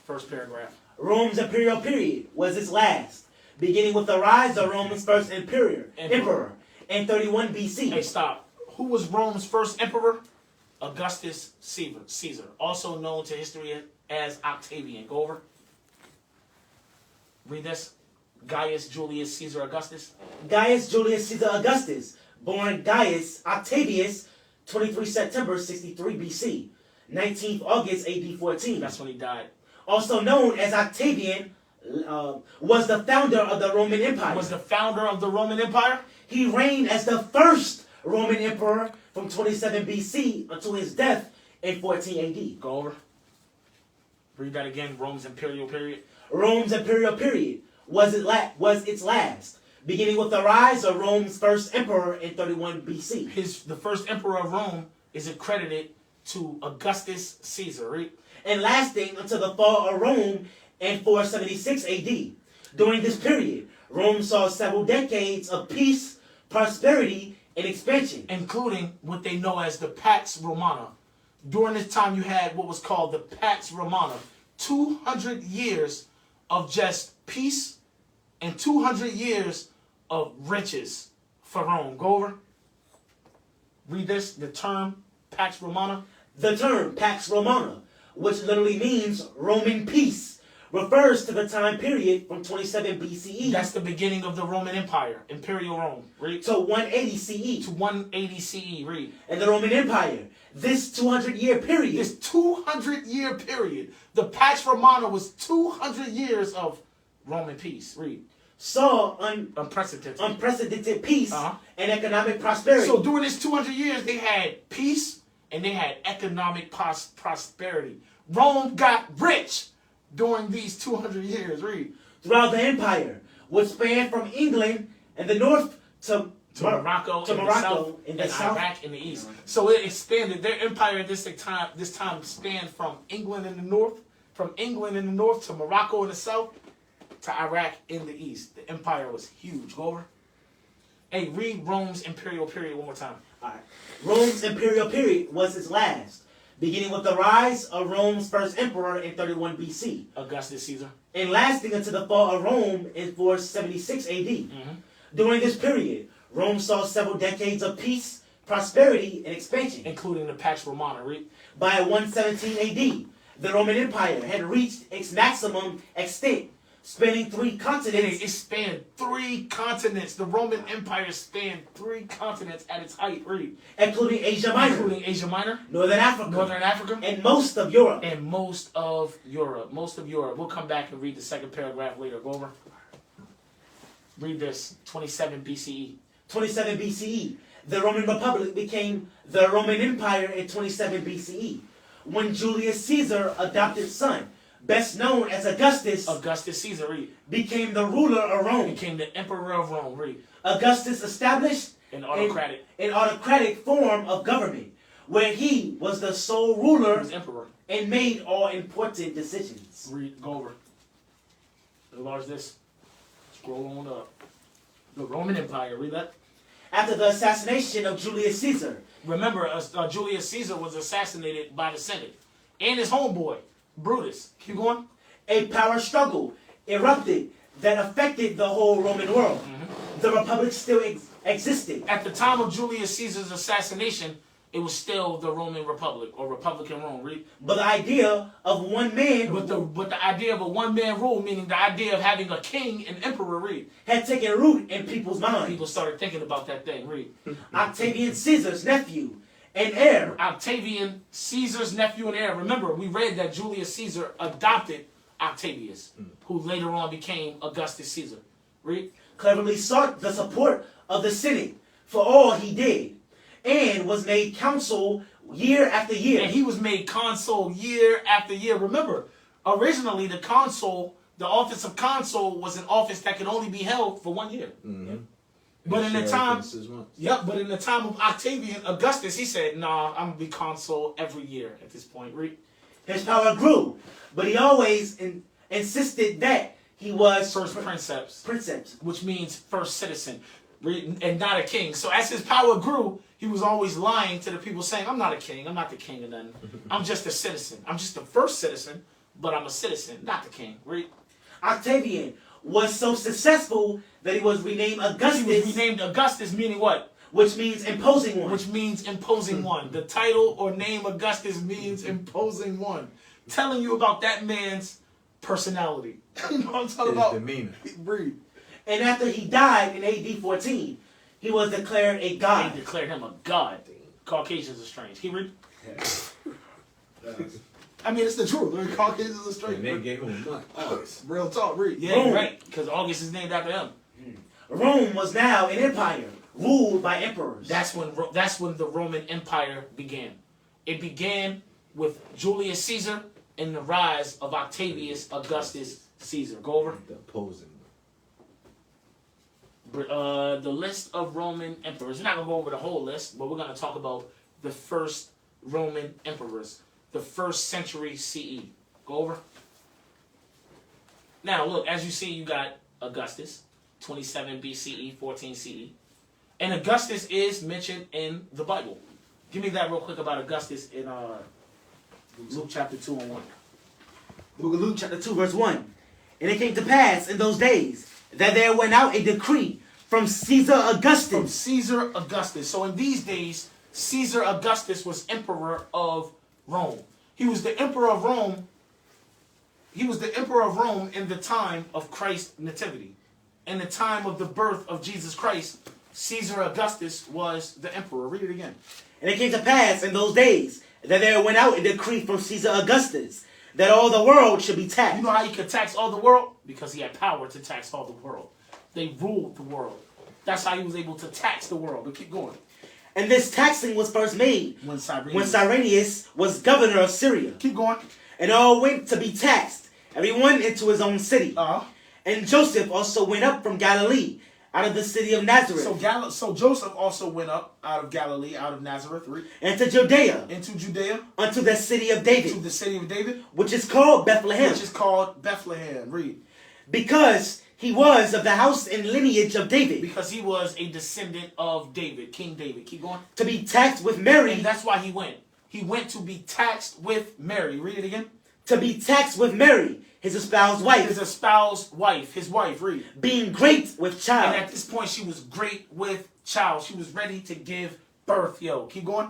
First paragraph. Rome's imperial period was its last, beginning with the rise of Rome's first emperor in 31 BC. Hey, stop. Who was Rome's first emperor? Augustus Caesar, also known to history as Octavian. Go over. Read this. Gaius Julius Caesar Augustus. Gaius Julius Caesar Augustus, born Gaius Octavius, 23 September 63 BC, 19th August AD 14. That's when he died. Also known as Octavian, was the founder of the Roman Empire. Was the founder of the Roman Empire? He reigned as the first Roman emperor from 27 BC until his death in 14 AD. Go over. Read that again. Rome's imperial period. Rome's imperial period was its last, beginning with the rise of Rome's first emperor in 31 BC. The first emperor of Rome is accredited to Augustus Caesar, right? And lasting until the fall of Rome in 476 AD. During this period, Rome saw several decades of peace, prosperity, and expansion. Including what they know as the Pax Romana. During this time, you had what was called the Pax Romana. 200 years of just peace and 200 years of riches for Rome. Go over. Read this, the term Pax Romana. The term Pax Romana, which literally means Roman peace, refers to the time period from 27 BCE. That's the beginning of the Roman Empire, Imperial Rome. Read. To 180 CE. To 180 CE. Read. And the Roman Empire, this 200-year period. This 200-year period, the Pax Romana was 200 years of Roman peace. Read. Saw Unprecedented peace and economic prosperity. So during this 200 years, they had peace and they had economic prosperity. Rome got rich during these 200 years. Read. Throughout the empire, which spanned from England in the north to Morocco in the south, Iraq in the east. So it expanded. Their empire at this time spanned from England in the north to Morocco in the south to Iraq in the east. The empire was huge. Go over. Hey, read Rome's imperial period one more time. All right. Rome's imperial period was its last, beginning with the rise of Rome's first emperor in 31 BC. Augustus Caesar. And lasting until the fall of Rome in 476 AD. During this period, Rome saw several decades of peace, prosperity, and expansion. Including the Pax Romana. Read. By 117 AD, the Roman Empire had reached its maximum extent, spanning 3 continents. It spanned 3 continents. The Roman Empire spanned 3 continents at its height. Read. Including Asia Minor. Northern Africa. And most of Europe. Most of Europe. We'll come back and read the second paragraph later. Go over. Read this. 27 BCE. 27 BCE. The Roman Republic became the Roman Empire in 27 BCE, when Julius Caesar adopted son, best known as Augustus Caesar, read. Became the ruler of Rome. Became the emperor of Rome, read. Augustus established an autocratic form of government, where he was the sole ruler. He was emperor. And made all important decisions. Read, go over. Enlarge this. Scroll on up. The Roman Empire, read that. After the assassination of Julius Caesar. Remember, Julius Caesar was assassinated by the Senate. And his homeboy, Brutus. Keep going. A power struggle erupted that affected the whole Roman world. The Republic still existed. At the time of Julius Caesar's assassination, it was still the Roman Republic, or Republican Rome, read. But the idea of one man... But the idea of a one-man rule, meaning the idea of having a king and emperor, read. Had taken root in people's minds. People started thinking about that thing, read. Octavian Caesar's nephew and heir. Octavian Caesar's nephew and heir. Remember, we read that Julius Caesar adopted Octavius, who later on became Augustus Caesar. Read. Cleverly sought the support of the Senate for all he did, and was made consul year after year. And he was made consul year after year. Remember, originally the office of consul was an office that could only be held for 1 year. But in the time of Octavian Augustus, he said, "Nah, I'm gonna be consul every year at this point." Read. His power grew, but he always insisted that he was first princeps, which means first citizen, and not a king. So as his power grew, he was always lying to the people, saying, "I'm not a king. I'm not the king of nothing. I'm just a citizen. I'm just the first citizen, but I'm a citizen, not the king." Read. Octavian was so successful that he was renamed Augustus. He was renamed Augustus, meaning what? Which means imposing one. Which means imposing one. The title or name Augustus means imposing one. Telling you about that man's personality. You know what I'm talking about? Demeanor. Read. And after he died in AD 14, he was declared a god. They declared him a god. Caucasians are strange. He read. I mean, it's the truth. Right? Caucasians are straight. And they gave him a month. August. Real talk, read. Yeah, Rome. you're right. Because August is named after him. Rome was now an empire ruled by emperors. That's when the Roman Empire began. It began with Julius Caesar and the rise of Octavius Augustus Caesar. Go over. The opposing. The list of Roman emperors. We're not going to go over the whole list, but we're going to talk about the first Roman emperors. The first century CE. Go over. Now, look, as you see, you got Augustus, 27 BCE, 14 CE. And Augustus is mentioned in the Bible. Give me that real quick about Augustus in Luke chapter 2 and 1. The book of Luke chapter 2 verse 1. And it came to pass in those days that there went out a decree from Caesar Augustus. From Caesar Augustus. So in these days, Caesar Augustus was emperor of Rome. He was the emperor of Rome. He was the emperor of Rome in the time of Christ's nativity. In the time of the birth of Jesus Christ, Caesar Augustus was the emperor. Read it again. And it came to pass in those days that there went out a decree from Caesar Augustus that all the world should be taxed. You know how he could tax all the world? Because he had power to tax all the world. They ruled the world. That's how he was able to tax the world. But keep going. And this taxing was first made When when Cyrenius was governor of Syria. Keep going. And all went to be taxed, everyone into his own city. Uh-huh. And Joseph also went up from Galilee, out of the city of Nazareth, So Joseph also went up out of Galilee, out of Nazareth, into Judea, into Judea, unto the city of to David, the city of David, which is called Bethlehem, which is called Bethlehem. Read. because he was of the house and lineage of David, Because he was a descendant of David, King David. Keep going. to be taxed with Mary, And that's why he went. He went to be taxed with Mary. Read it again. to be taxed with Mary, his espoused wife, His espoused wife, his wife. Read. being great with And child. at this point, she was great with child. She was ready to give birth. Yo, keep going.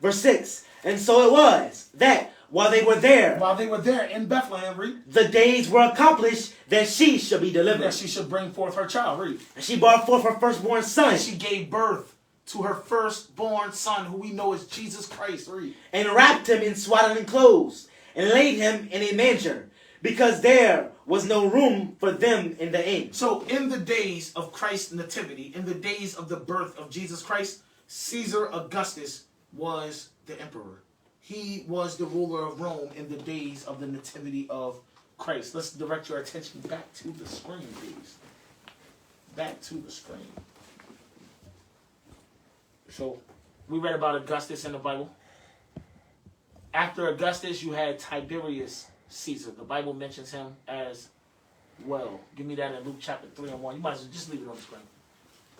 Verse 6, and so it was that while they were there, While they were there in Bethlehem, read, the days were accomplished that she should be delivered. that she should bring forth her child. Read. And she brought forth her firstborn son, And she gave birth to her firstborn son, who we know as Jesus Christ. Read. and wrapped him in swaddling clothes, and laid him in a manger, because there was no room for them in the inn. So in the days of Christ's nativity, in the days of the birth of Jesus Christ, Caesar Augustus was the emperor. He was the ruler of Rome in the days of the nativity of Christ. Let's direct your attention back to the screen, please. Back to the screen. So we read about Augustus in the Bible. After Augustus, you had Tiberius Caesar. The Bible mentions him as well. Give me that in Luke chapter 3 and 1. You might as well just leave it on the screen.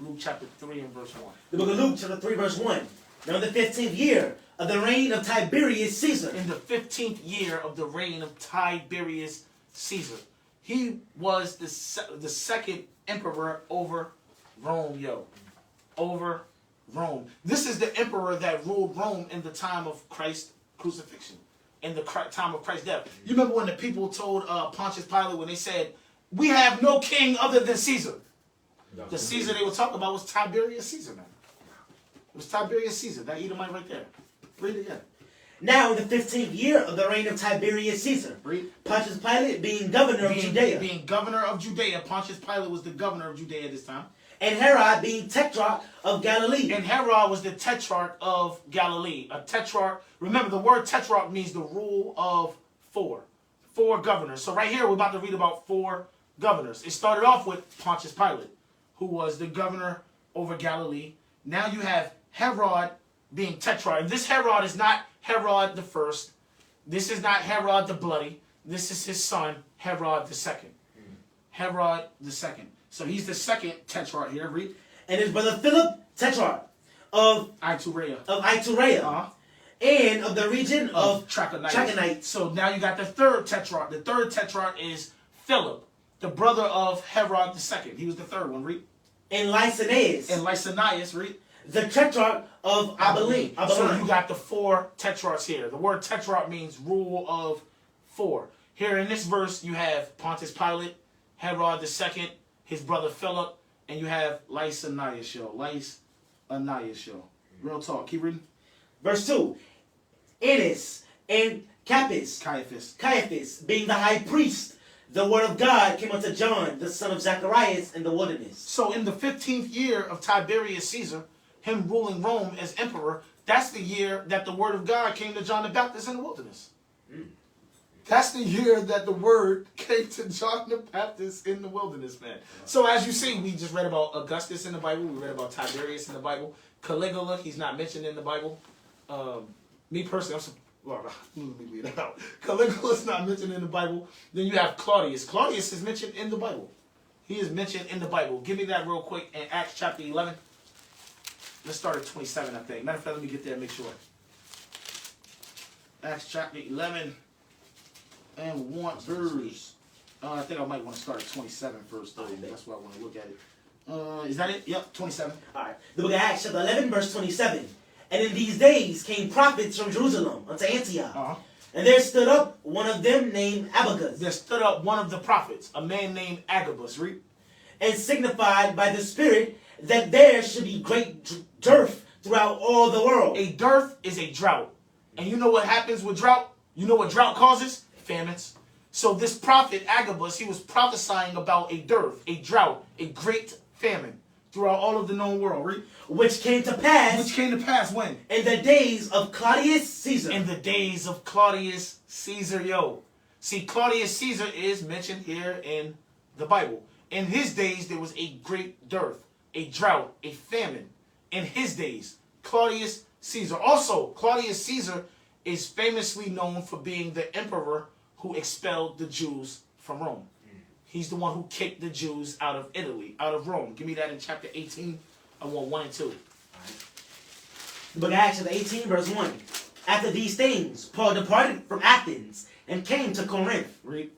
Luke chapter 3 and verse 1. The book of Luke, chapter 3, verse 1. Now in the 15th year of the reign of Tiberius Caesar, In the 15th year of the reign of Tiberius Caesar. He was the second emperor over Rome, yo. Over Rome. This is the emperor that ruled Rome in the time of Christ's crucifixion. In the time of Christ's death. You remember when the people told Pontius Pilate, when they said, we have no king other than Caesar. The Caesar they were talking about was Tiberius Caesar, man. It was Tiberius Caesar, that Edomite right there. Read it again. now in the 15th year of the reign of Tiberius Caesar, Read. Pontius Pilate being governor of Judea, Being governor of Judea. Pontius Pilate was the governor of Judea at this time. and Herod being tetrarch of Galilee, And Herod was the tetrarch of Galilee. A tetrarch, remember the word tetrarch means the rule of four. Four governors. So right here we're about to read about four governors. It started off with Pontius Pilate, who was the governor over Galilee. Now you have Herod being tetrarch. And this Herod is not Herod the first. This is not Herod the Bloody. This is his son, Herod the second. Herod the second. So he's the second tetrarch here. Read. and his brother Philip, tetrarch of Iturea. Iturea, and of the region of Trachonitis. Trachonitis. So now you got the third tetrarch. The third tetrarch is Philip, the brother of Herod II. He was the third one. Read. and Lysanias, And Lysanias, read. the tetrarch of Abilene. So you got the four tetrarchs here. The word tetrarch means rule of four. Here in this verse, you have Pontius Pilate, Herod II, his brother Philip, and you have Lysanias. Lysanias. Real talk. Keep reading. Verse 2. Annas And Caiaphas, being the high priest, the word of God came unto John, the son of Zacharias, in the wilderness. So in the 15th year of Tiberius Caesar, him ruling Rome as emperor, that's the year that the word of God came to John the Baptist in the wilderness. That's the year that the word came to John the Baptist in the wilderness, man. So as you see, we just read about Augustus in the Bible. We read about Tiberius in the Bible. Caligula, he's not mentioned in the Bible. Me personally, let me leave it out. Caligula's not mentioned in the Bible. Then you have Claudius. Claudius is mentioned in the Bible. He is mentioned in the Bible. Give me that real quick in Acts chapter 11. Let's start at 27, I think. Matter of fact, let me get there and make sure. Acts chapter 11 and 1 verse. I think I might want to start at 27 first, though. That's why I want to look at it. Is that it? Yep, 27. All right. The book of Acts chapter 11, verse 27. And in these days came prophets from Jerusalem unto Antioch. And there stood up one of them named Agabus. There stood up one of the prophets, a man named Agabus. Read. And signified by the Spirit that there should be great dearth throughout all the world. A dearth is a drought. And you know what happens with drought? You know what drought causes? Famines. So this prophet Agabus, he was prophesying about a dearth, a drought, a great famine throughout all of the known world. Read. Which came to pass. Which came to pass when? In the days of Claudius Caesar. In the days of Claudius Caesar, yo. See, Claudius Caesar is mentioned here in the Bible. In his days, there was a great dearth, a drought, a famine. In his days, Claudius Caesar. Also, Claudius Caesar is famously known for being the emperor who expelled the Jews from Rome. He's the one who kicked the Jews out of Italy, out of Rome. Give me that in chapter 18. I want 1 and 2. The book of Acts chapter 18, verse 1. After these things, Paul departed from Athens and came to Corinth. Read.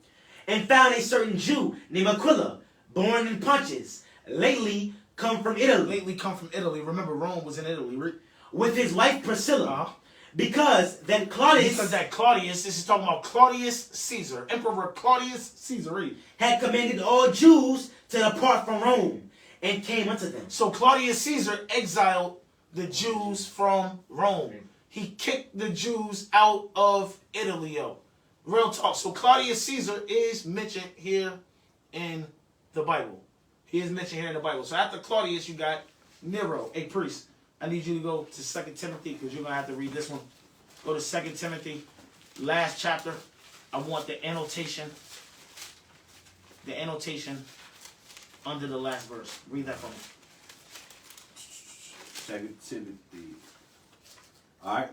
And found a certain Jew named Aquila, born in Pontus, lately come from Italy. Lately come from Italy. Remember, Rome was in Italy. Read. With his wife Priscilla. Because that Claudius. This is talking about Claudius Caesar, Emperor Claudius Caesar. Read. Had commanded all Jews to depart from Rome, and came unto them. So Claudius Caesar exiled the Jews from Rome. He kicked the Jews out of Italy, yo. Real talk. So Claudius Caesar is mentioned here in the Bible. He is mentioned here in the Bible. So after Claudius, you got Nero, a priest. I need you to go to 2 Timothy because you're going to have to read this one. Go to 2 Timothy, last chapter. I want the annotation under the last verse. Read that for me. 2 Timothy. All right.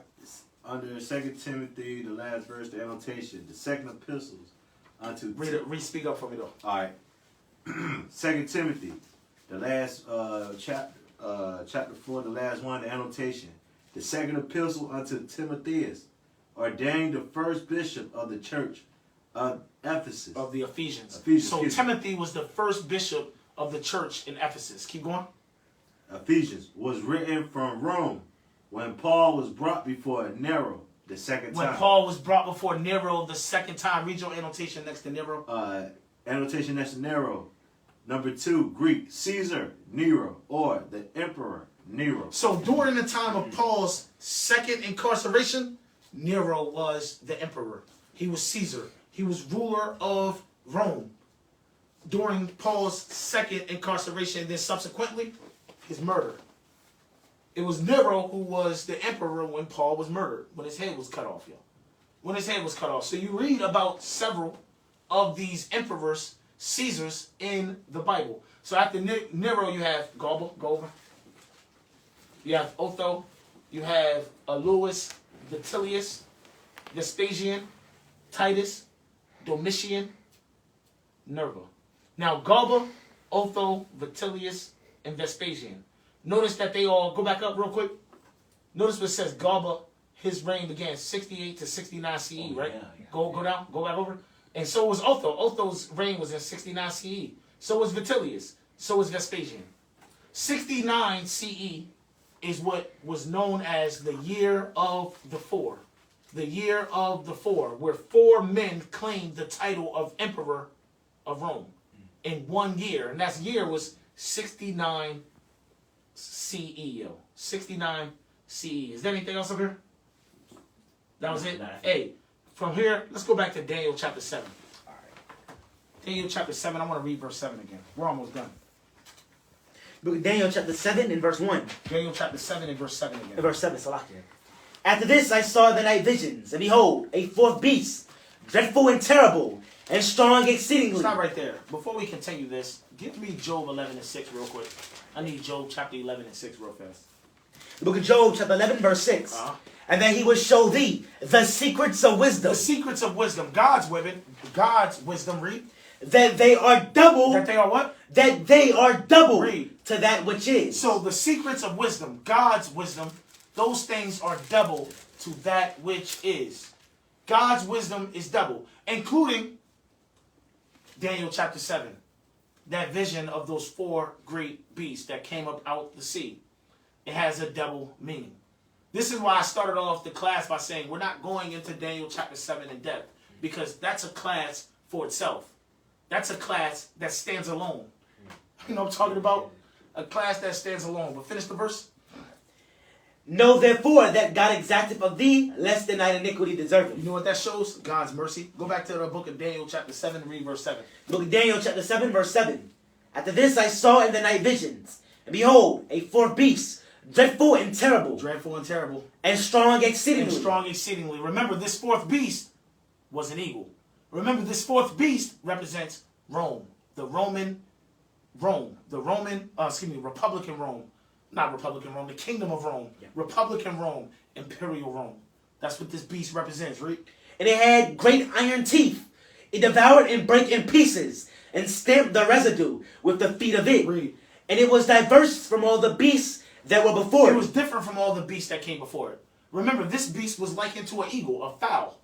Under 2 Timothy, the last verse, the annotation, the second epistles unto... Speak up for me, though. All right. 2 Timothy, the last chapter. Chapter 4, the last one, the annotation. The second epistle unto Timotheus, ordained the first bishop of the church of Ephesus. Of the Ephesians. So Timothy was the first bishop of the church in Ephesus. Keep going. Ephesians was written from Rome when Paul was brought before Nero the second time. When Paul was brought before Nero the second time. Read your annotation next to Nero. Annotation next to Nero. Number 2, Greek, Caesar, Nero, or the Emperor Nero. So during the time of Paul's second incarceration, Nero was the emperor. He was Caesar. He was ruler of Rome. During Paul's second incarceration, and then subsequently, his murder. It was Nero who was the emperor when Paul was murdered, when his head was cut off, yo. When his head was cut off. So you read about several of these emperors, Caesars, in the Bible. So after Nero, you have Galba, go over. You have Otho. You have Louis, Vitellius, Vespasian, Titus, Domitian, Nerva. Now Galba, Otho, Vitellius, and Vespasian. Notice that they all, go back up real quick. Notice what it says Galba, his reign began 68 to 69 CE, right? Yeah. Go down, go back over. And so was Otho. Otho's reign was in 69 CE. So was Vitellius. So was Vespasian. 69 CE is what was known as the year of the four. The year of the four, where 4 men claimed the title of Emperor of Rome in 1 year. And that year was 69 CE, yo. 69 CE. Is there anything else up here? That was it? Nah. Hey, from here, let's go back to Daniel chapter 7. All right. Daniel chapter 7, I want to read verse 7 again. We're almost done. Book of Daniel chapter 7 and verse 1. Daniel chapter 7 and verse 7 again. And verse 7, Salakia. After this I saw the night visions, and behold, a fourth beast, dreadful and terrible, and strong exceedingly. Stop right there. Before we continue this, give me Job 11 and 6 real quick. I need Job chapter 11 and 6 real fast. The book of Job chapter 11 verse 6. And then he will show thee the secrets of wisdom. The secrets of wisdom. God's wisdom, read. That they are double. That they are what? That they are double Read. to that which is. So the secrets of wisdom, God's wisdom, those things are double to that which is. God's wisdom is double, including Daniel chapter 7. That vision of those four great beasts that came up out the sea. It has a double meaning. This is why I started off the class by saying we're not going into Daniel chapter 7 in depth, because that's a class for itself. That's a class that stands alone. You know what I'm talking about? A class that stands alone. But finish the verse. Know therefore that God exacteth of thee less than thine iniquity deserveth. You know what that shows? God's mercy. Go back to the book of Daniel chapter 7 and read verse 7. Book of Daniel chapter 7 verse 7. After this I saw in the night visions, and behold, a fourth beast, dreadful and terrible. Dreadful and terrible. And strong exceedingly. And strong exceedingly. Remember, this fourth beast was an eagle. Remember, this fourth beast represents Rome. Republican Rome. Not Republican Rome, the kingdom of Rome. Yeah. Republican Rome, Imperial Rome. That's what this beast represents, right? And it had great iron teeth. It devoured and brake in pieces, and stamped the residue with the feet of it. Read. And it was diverse from all the beasts that were before It was different from all the beasts that came before it. Remember, this beast was likened to an eagle, a fowl.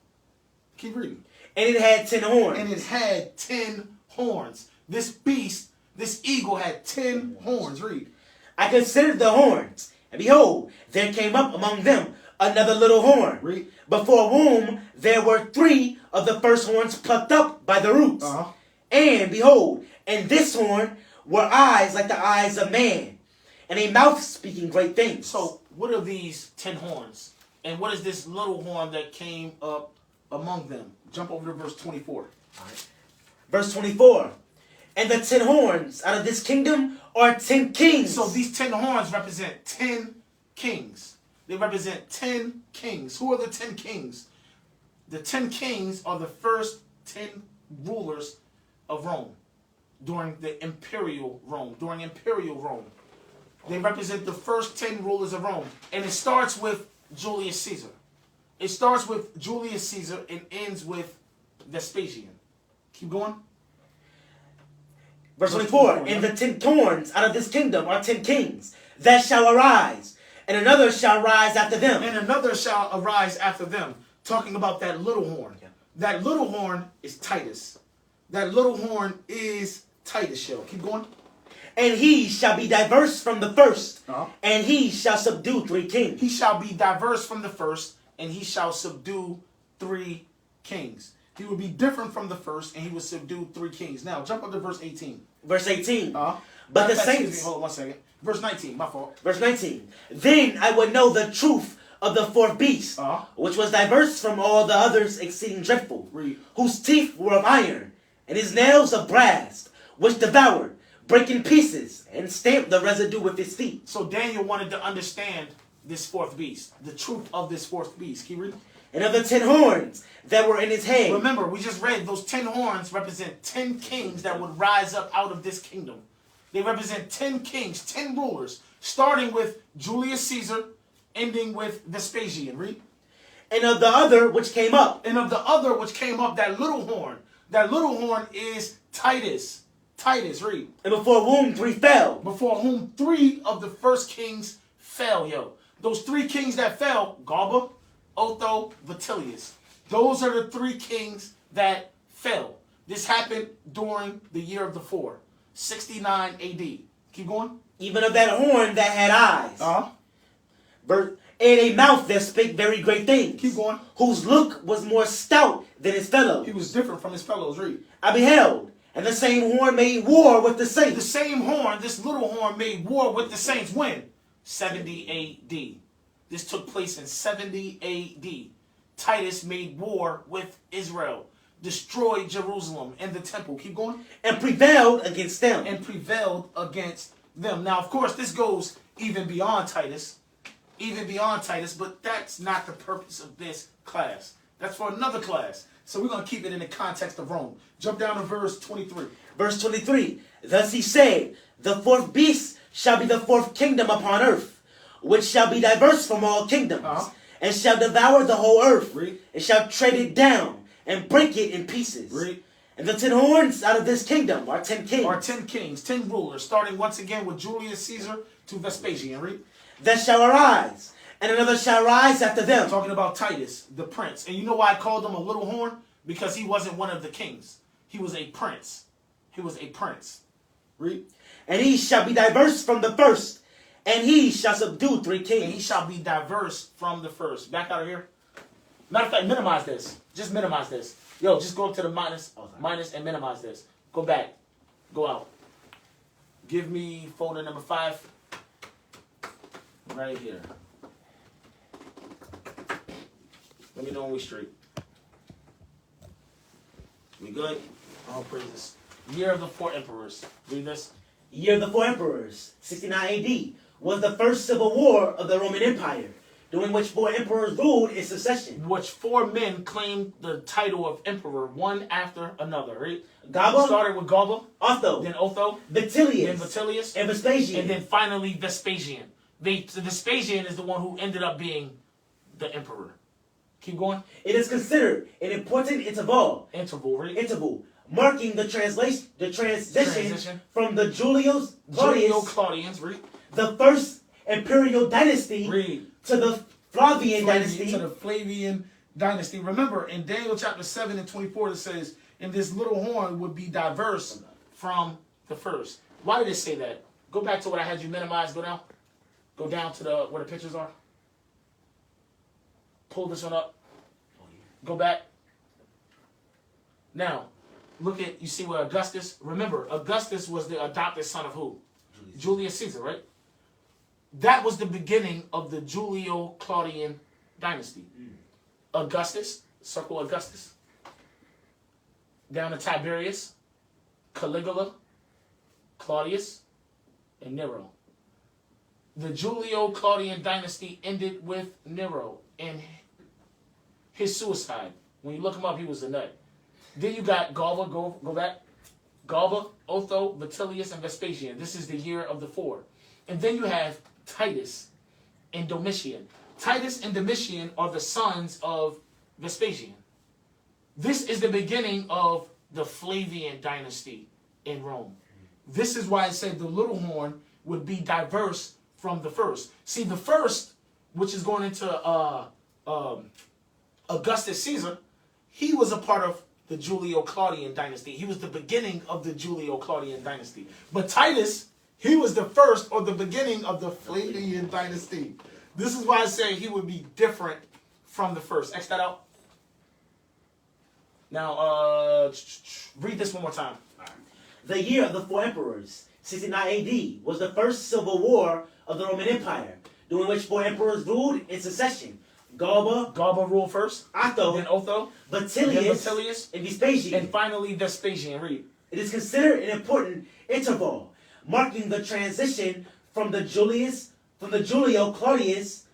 Keep reading. And it had 10 horns. And it had 10 horns. This beast, this eagle had 10 horns. Read. I considered the horns, and behold, there came up among them another little horn, Read. before whom there were 3 of the first horns plucked up by the roots. And behold, in this horn were eyes like the eyes of man, and a mouth speaking great things. So, what are these 10 horns? And what is this little horn that came up among them? Jump over to verse 24. All right. Verse 24. And the 10 horns out of this kingdom are 10 kings. So these 10 horns represent 10 kings. They represent 10 kings. Who are the 10 kings? The 10 kings are the first 10 rulers of Rome during the Imperial Rome. They represent the first 10 rulers of Rome. And it starts with Julius Caesar. It starts with Julius Caesar and ends with Vespasian. Keep going. Verse 24. And the 10 horns out of this kingdom are 10 kings that shall arise, and another shall rise after them. And another shall arise after them. Talking about that little horn. Yeah. That little horn is Titus. That little horn is Titus, yo. Keep going. And he shall be diverse from the first, Uh-huh. and he shall subdue 3 kings. He shall be diverse from the first, and he shall subdue 3 kings. He will be different from the first, and he will subdue 3 kings. Now, jump up to verse 18. Verse 18. Uh-huh. But the Excuse saints. me, hold on 1 second. Verse 19, my fault. Verse 19. Then I would know the truth of the fourth beast, Uh-huh. which was diverse from all the others, exceeding dreadful, Read. whose teeth were of iron, and his nails of brass, which devoured, break in pieces, and stamped the residue with his feet. So Daniel wanted to understand this fourth beast, the truth of this fourth beast. Keep reading. And of the 10 horns that were in his head. Remember, we just read those 10 horns represent 10 kings that would rise up out of this kingdom. They represent 10 kings, 10 rulers, starting with Julius Caesar, ending with Vespasian. Read. And of the other which came up. And of the other which came up, that little horn. That little horn is Titus. Titus, read. And before whom 3 fell. Before whom 3 of the first kings fell, yo. Those 3 kings that fell, Galba, Otho, Vitellius. Those are the 3 kings that fell. This happened during the year of the 4, 69 AD. Keep going. Even of that horn that had eyes. Uh-huh. And a mouth that spake very great things. Keep going. Whose look was more stout than his fellows. He was different from his fellows. Read. I beheld, and the same horn made war with the The saints. same horn, this little horn, made war with the saints when? 70 AD. This took place in 70 AD. Titus made war with Israel, destroyed Jerusalem and the temple. Keep going. And prevailed against them. And prevailed against them. Now, of course, this goes even beyond Titus. But that's not the purpose of this class. That's for another class. So we're going to keep it in the context of Rome. Jump down to verse 23. Verse 23. Thus he said, the fourth beast shall be the fourth kingdom upon earth, which shall be diverse from all kingdoms, and shall devour the whole earth, and shall tread it down, and break it in pieces. And the 10 horns out of this kingdom are 10 kings. 10 rulers, starting once again with Julius Caesar to Vespasian. Read. That shall arise, and another shall rise after them. Talking about Titus, the prince. And you know why I called him a little horn? Because he wasn't one of the kings. He was a prince. Read. And he shall be diverse from the first, and he shall subdue 3 kings. And he shall be diverse from the first. Back out of here. Matter of fact, minimize this. Just minimize this. Yo, just go up to the minus and minimize this. Go back. Go out. Give me folder number 5. Right here. Let me know when we straight. We good? All praises. Year of the 4 emperors. Read this. Year of the 4 emperors, 69 AD, was the first civil war of the Roman Empire, during which 4 emperors ruled in succession. Which 4 men claimed the title of emperor, one after another, right? Galba, started with Galba, Otho, then Otho, Vitellius, and Vespasian. And then finally Vespasian. Vespasian is the one who ended up being the emperor. Keep going. It is considered an important interval, right? Marking the transition from the Julio Claudians, read. The first Imperial dynasty, read. To the Flavian dynasty. To the Flavian dynasty. Remember, in Daniel chapter 7 and 24, it says, and this little horn would be diverse from the first. Why did it say that? Go back to what I had you minimize. Go down. Go down to where the pictures are. Pull this one up. Go back. Now, look at, you see where Augustus, remember, Augustus was the adopted son of who? Julius Caesar, right? That was the beginning of the Julio-Claudian dynasty. Augustus, circle Augustus. Down to Tiberius, Caligula, Claudius, and Nero. The Julio-Claudian dynasty ended with Nero and his suicide. When you look him up, he was a nut. Then you got Galba, go back. Galba, Otho, Vitellius, and Vespasian. This is the year of the 4. And then you have Titus and Domitian. Titus and Domitian are the sons of Vespasian. This is the beginning of the Flavian dynasty in Rome. This is why I said the little horn would be diverse from the first. See, the first, which is going into Augustus Caesar, he was a part of the Julio-Claudian dynasty. He was the beginning of the Julio-Claudian dynasty. But Titus, he was the first or the beginning of the Flavian dynasty. This is why I say he would be different from the first. X that out. Now, read this one more time. The year of the 4 emperors, 69 AD, was the first civil war of the Roman Empire, during which 4 emperors ruled in succession. Galba ruled first. Then Otho. Vitellius, and Vespasian. And finally Vespasian. Read. It is considered an important interval, marking the transition from the Julio Claudius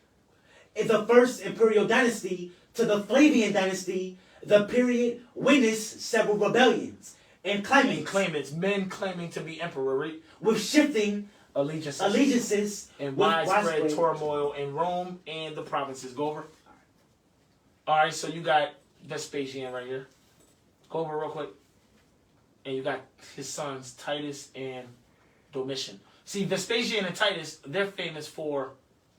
in the first imperial dynasty to the Flavian dynasty. The period witnessed several rebellions and claimants, men claiming to be emperor, right? With shifting allegiances and widespread turmoil in Rome and the provinces. Go over. All right, so you got Vespasian right here. Go over real quick. And you got his sons Titus and Domitian. See, Vespasian and Titus, they're famous for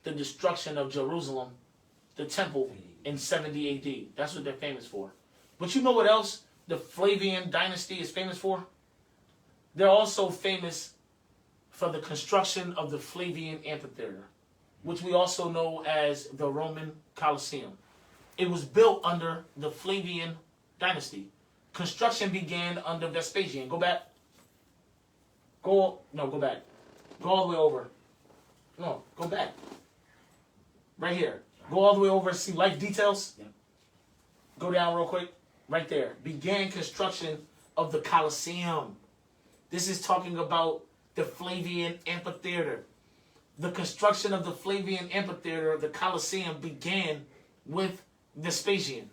the destruction of Jerusalem, the temple, in 70 AD. That's what they're famous for. But you know what else the Flavian dynasty is famous for? They're also famous for the construction of the Flavian amphitheater, which we also know as the Roman Colosseum. It was built under the Flavian dynasty. Construction began under Vespasian. Go back. Go back. Go all the way over. No, go back. Right here. Go all the way over and see life details. Yeah. Go down real quick. Right there. Began construction of the Colosseum. This is talking about the Flavian Amphitheater. The construction of the Flavian Amphitheater, the Colosseum, began with Vespasian.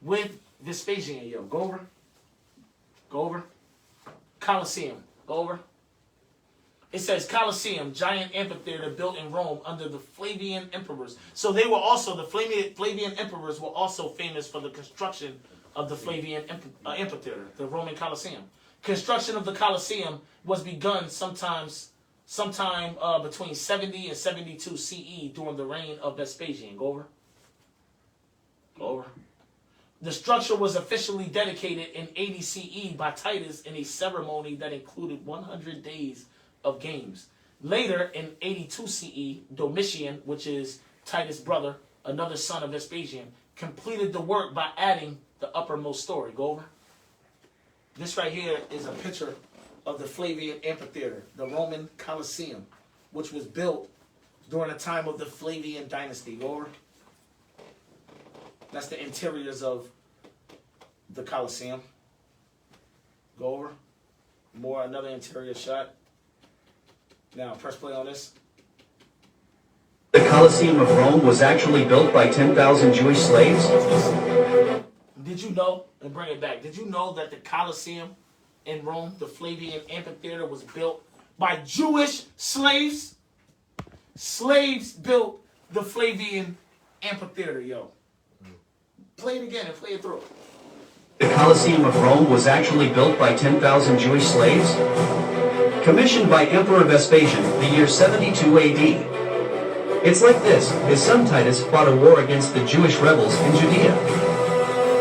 With Vespasian, yo. Go over. Go over. Colosseum. Go over. It says Colosseum, giant amphitheater built in Rome under the Flavian emperors. So they were also, the Flavian emperors were also famous for the construction of the Flavian amphitheater, the Roman Colosseum. Construction of the Colosseum was begun sometime between 70 and 72 CE during the reign of Vespasian. Go over. Go over. The structure was officially dedicated in 80 CE by Titus in a ceremony that included 100 days of games. Later, in 82 CE, Domitian, which is Titus' brother, another son of Vespasian, completed the work by adding the uppermost story. Go over. This right here is a picture of the Flavian Amphitheater, the Roman Colosseum, which was built during the time of the Flavian dynasty. Go over. That's the interiors of the Colosseum. Go over. More, another interior shot. Now, press play on this. The Colosseum of Rome was actually built by 10,000 Jewish slaves? Did you know, and bring it back, did you know that the Colosseum in Rome, the Flavian Amphitheater, was built by Jewish slaves? Slaves built the Flavian Amphitheater, yo. Play it again and play it through. The Colosseum of Rome was actually built by 10,000 Jewish slaves? Commissioned by Emperor Vespasian, the year 72 AD. It's like this: his son Titus fought a war against the Jewish rebels in Judea.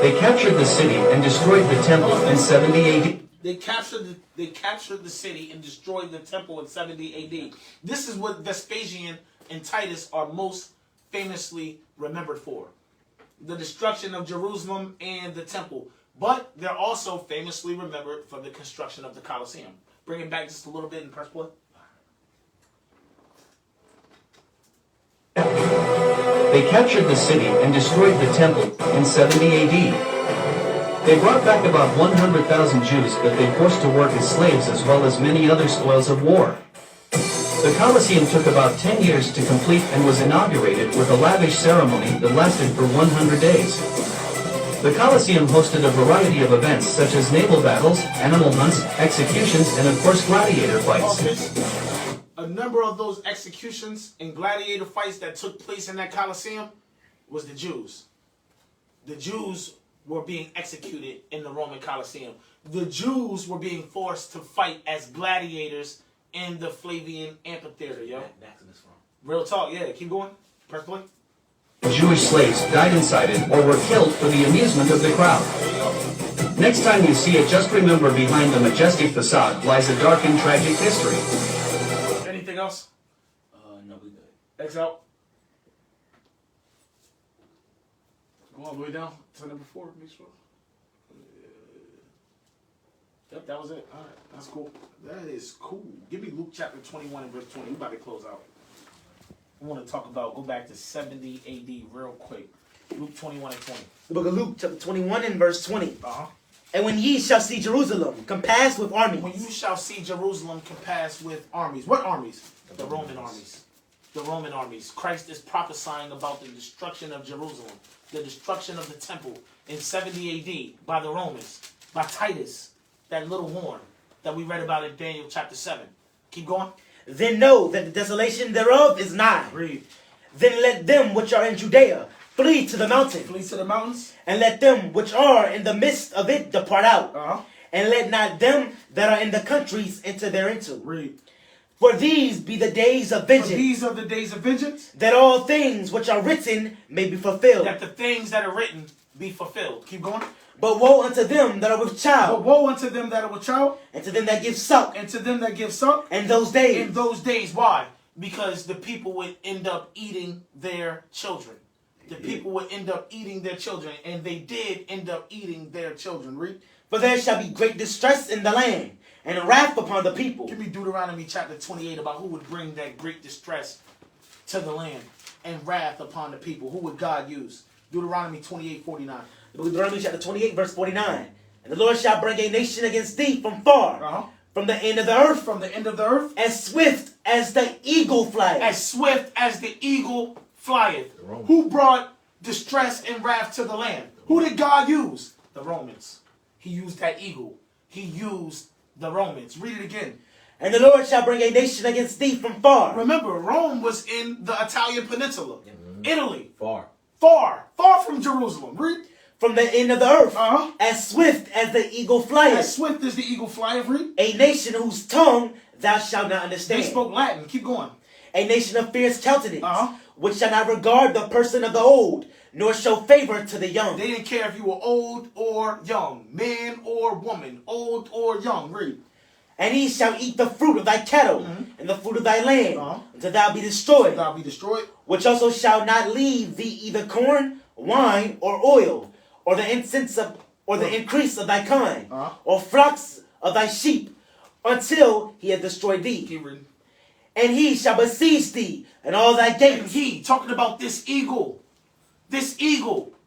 They captured the city and destroyed the temple in 70 AD. They captured the city and destroyed the temple in 70 AD. This is what Vespasian and Titus are most famously remembered for. The destruction of Jerusalem and the temple. But they're also famously remembered for the construction of the Colosseum. Bring it back just a little bit and press play. They captured the city and destroyed the temple in 70 AD. They brought back about 100,000 Jews that they forced to work as slaves, as well as many other spoils of war. The Colosseum took about 10 years to complete and was inaugurated with a lavish ceremony that lasted for 100 days. The Colosseum hosted a variety of events such as naval battles, animal hunts, executions, and of course gladiator fights. A number of those executions and gladiator fights that took place in that Colosseum was the Jews. The Jews were being executed in the Roman Colosseum. The Jews were being forced to fight as gladiators in the Flavian Amphitheater, yo. Real talk, yeah. Keep going. Press play. Jewish slaves died inside it or were killed for the amusement of the crowd. Next time you see it, just remember behind the majestic facade lies a dark and tragic history. Anything else? No, we good. X out. Go all the way down to number 4. Make sure. Yep, that was it. All right, that's cool. That is cool. Give me Luke chapter 21 and verse 20. We about to close out. I want to talk about, go back to 70 AD real quick. Luke 21 and 20. The book of Luke, chapter 21 and verse 20. Uh-huh. And when ye shall see Jerusalem compassed with armies. When you shall see Jerusalem compassed with armies. What armies? The Roman armies. The Roman armies. Christ is prophesying about the destruction of Jerusalem. The destruction of the temple in 70 AD by the Romans. By Titus. That little horn that we read about in Daniel chapter 7. Keep going. Then know that the desolation thereof is nigh. Read. Then let them which are in Judea flee to the mountains. Flee to the mountains. And let them which are in the midst of it depart out. Uh-huh. And let not them that are in the countries enter thereinto. Read. For these be the days of vengeance. For these are the days of vengeance. That all things which are written may be fulfilled. That the things that are written be fulfilled. Keep going. But woe unto them that are with But child. woe unto them that are with child. And to them that give suck. And to them that give suck. In those days. In those days. Why? Because the people would end up eating their children. The people would end up eating their children. And they did end up eating their children. Read. For there shall be great distress in the land, and wrath upon the people. Give me Deuteronomy chapter 28 about who would bring that great distress to the land and wrath upon the people. Who would God use? Deuteronomy 28:49. The book of Deuteronomy chapter 28 verse 49. And the Lord shall bring a nation against thee from far, from the end of the earth, From the end of the earth, as swift as the eagle flieth. as swift as the eagle flieth. Who brought distress and wrath to the land? Who did God use? The Romans. He used that eagle. He used the Romans. Read it again. And the Lord shall bring a nation against thee from far. Remember, Rome was in the Italian peninsula. Italy. Far. Far from Jerusalem. Read. From the end of the earth, Uh-huh. as swift as the eagle flieth. As swift as the eagle flieth. Read. A nation whose tongue thou shalt not They understand. spoke Latin. Keep going. A nation of fierce countenance, Uh-huh. which shall not regard the person of the old, nor show favor to the young. They didn't care if you were old or young, man or woman, old or young. Read. And he shall eat the fruit of thy cattle, and the fruit of thy land, Uh-huh. until thou be destroyed. Thou be destroyed. Which also shall not leave thee either corn, wine, or oil, or the incense of, or the increase of thy kind, Uh-huh. or flocks of thy sheep, until he hath destroyed thee. Keep reading. And he shall besiege thee, and all thy And gates. he, talking about this eagle,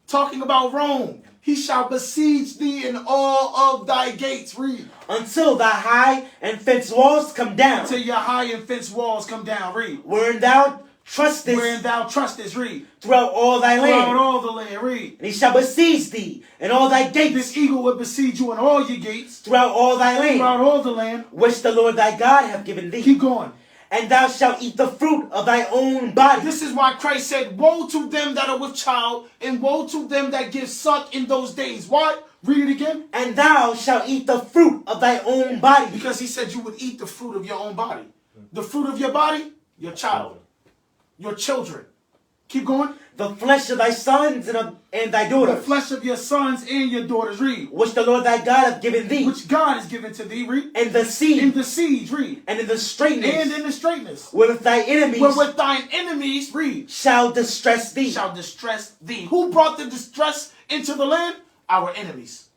talking about Rome, he shall besiege thee in all of thy gates. Read. Until thy high and fenced walls come down, Till your high and fenced walls come down. Read. wherein thou trustest Wherein thou trustest. Read. throughout all thy Throughout land. all the land. Read. And he shall besiege thee, and all thy gates This eagle will besiege you in all your gates, throughout all thy land, throughout all the land. which the Lord thy God hath given thee. Keep going. And thou shalt eat the fruit of thy own body. This is why Christ said, woe to them that are with child, and woe to them that give suck in those days. Why? Read it again. And thou shalt eat the fruit of thy own body. Because he said you would eat the fruit of your own body. The fruit of your body, your child, your children. Keep going. The flesh of thy sons and thy The daughters, flesh of your sons and your daughters. Read. which the Lord thy God hath given thee. Which God has given to thee. Read. And the In seed, the siege. Read. and in the straightness, And in the straightness. wherewith thy enemies Wherewith thine enemies. Read. shall distress thee. Shall distress thee. Who brought the distress into the land? Our enemies.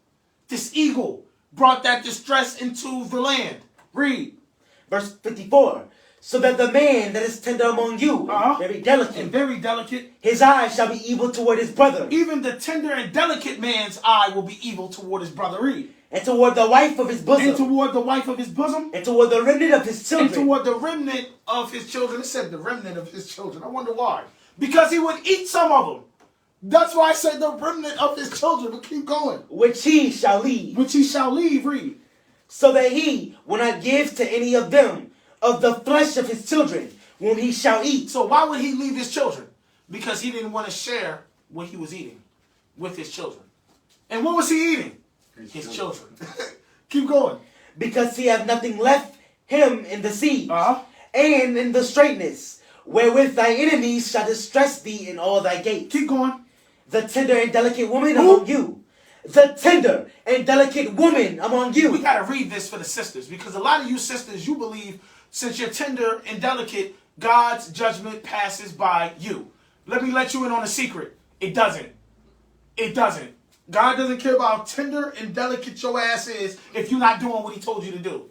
This eagle brought that distress into the land. Read. Verse 54. So that the man that is tender among you, Uh-huh. very delicate, And very delicate. his eyes shall be evil toward his brother, Even the tender and delicate man's eye will be evil toward his brother. Read. and toward the wife of his bosom, And toward the wife of his bosom. and toward the remnant of his And children. toward the remnant of his children. It said the remnant of his children. I wonder why. Because he would eat some of them. That's why I said the remnant of his children. But keep going. Which he shall leave, Which he shall leave. Read. so that he will not give to any of them of the flesh of his children, whom he shall eat. So why would he leave his children? Because he didn't want to share what he was eating with his children. And what was he eating? His children. Keep going. Because he hath nothing left him in the sea, Uh-huh. and in the straightness, wherewith thy enemies shall distress thee in all thy gates. Keep going. The tender and delicate woman Who? among you. The tender and delicate woman among We you. got to read this for the sisters, because a lot of you sisters, you believe since you're tender and delicate, God's judgment passes by you. Let me let you in on a secret. It doesn't. It doesn't. God doesn't care about how tender and delicate your ass is if you're not doing what he told you to do.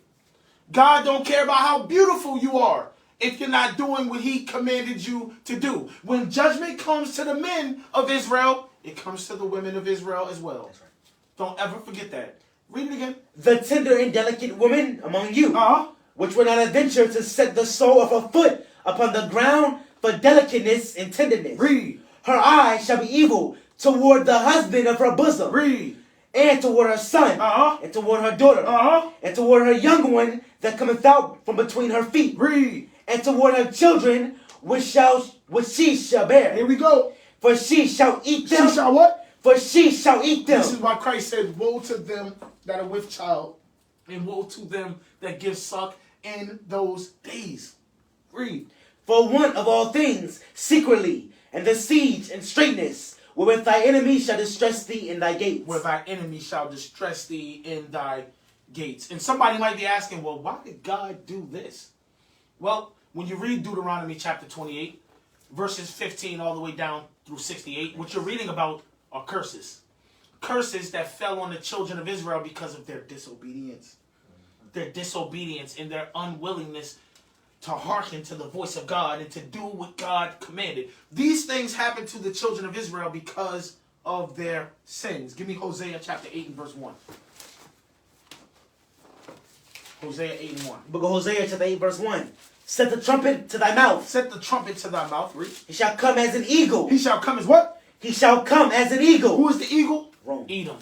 God don't care about how beautiful you are if you're not doing what he commanded you to do. When judgment comes to the men of Israel, it comes to the women of Israel as well. Don't ever forget that. Read it again. The tender and delicate woman among you, Uh-huh. which will not adventure to set the sole of her foot upon the ground for delicateness and tenderness. Read. Her eyes shall be evil toward the husband of her bosom, Read. and toward her son, Uh-huh. and toward her daughter, Uh-huh. and toward her young one that cometh out from between her feet, Read. and toward her children which she shall bear. Here we go. For she shall eat them. She shall what? For she shall eat them. This is why Christ said, woe to them that are with child, and woe to them that give suck in those days. Read. For one of all things, secretly, and the siege and straitness, wherewith thy enemies shall distress thee in thy gates. Where thy enemy shall distress thee in thy gates. And somebody might be asking, well, why did God do this? Well, when you read Deuteronomy chapter 28, verses 15 all the way down through 68, what you're reading about are curses. Curses that fell on the children of Israel because of their disobedience. Their disobedience and their unwillingness to hearken to the voice of God and to do what God commanded. These things happened to the children of Israel because of their sins. Give me Hosea chapter 8 and verse 1. Hosea 8 and 1. Book of Hosea chapter 8 verse 1. Set the trumpet to thy mouth. Set the trumpet to thy mouth. Read. He shall come as an eagle. He shall come as what? He shall come as an eagle. Who is the eagle? Rome. Edom.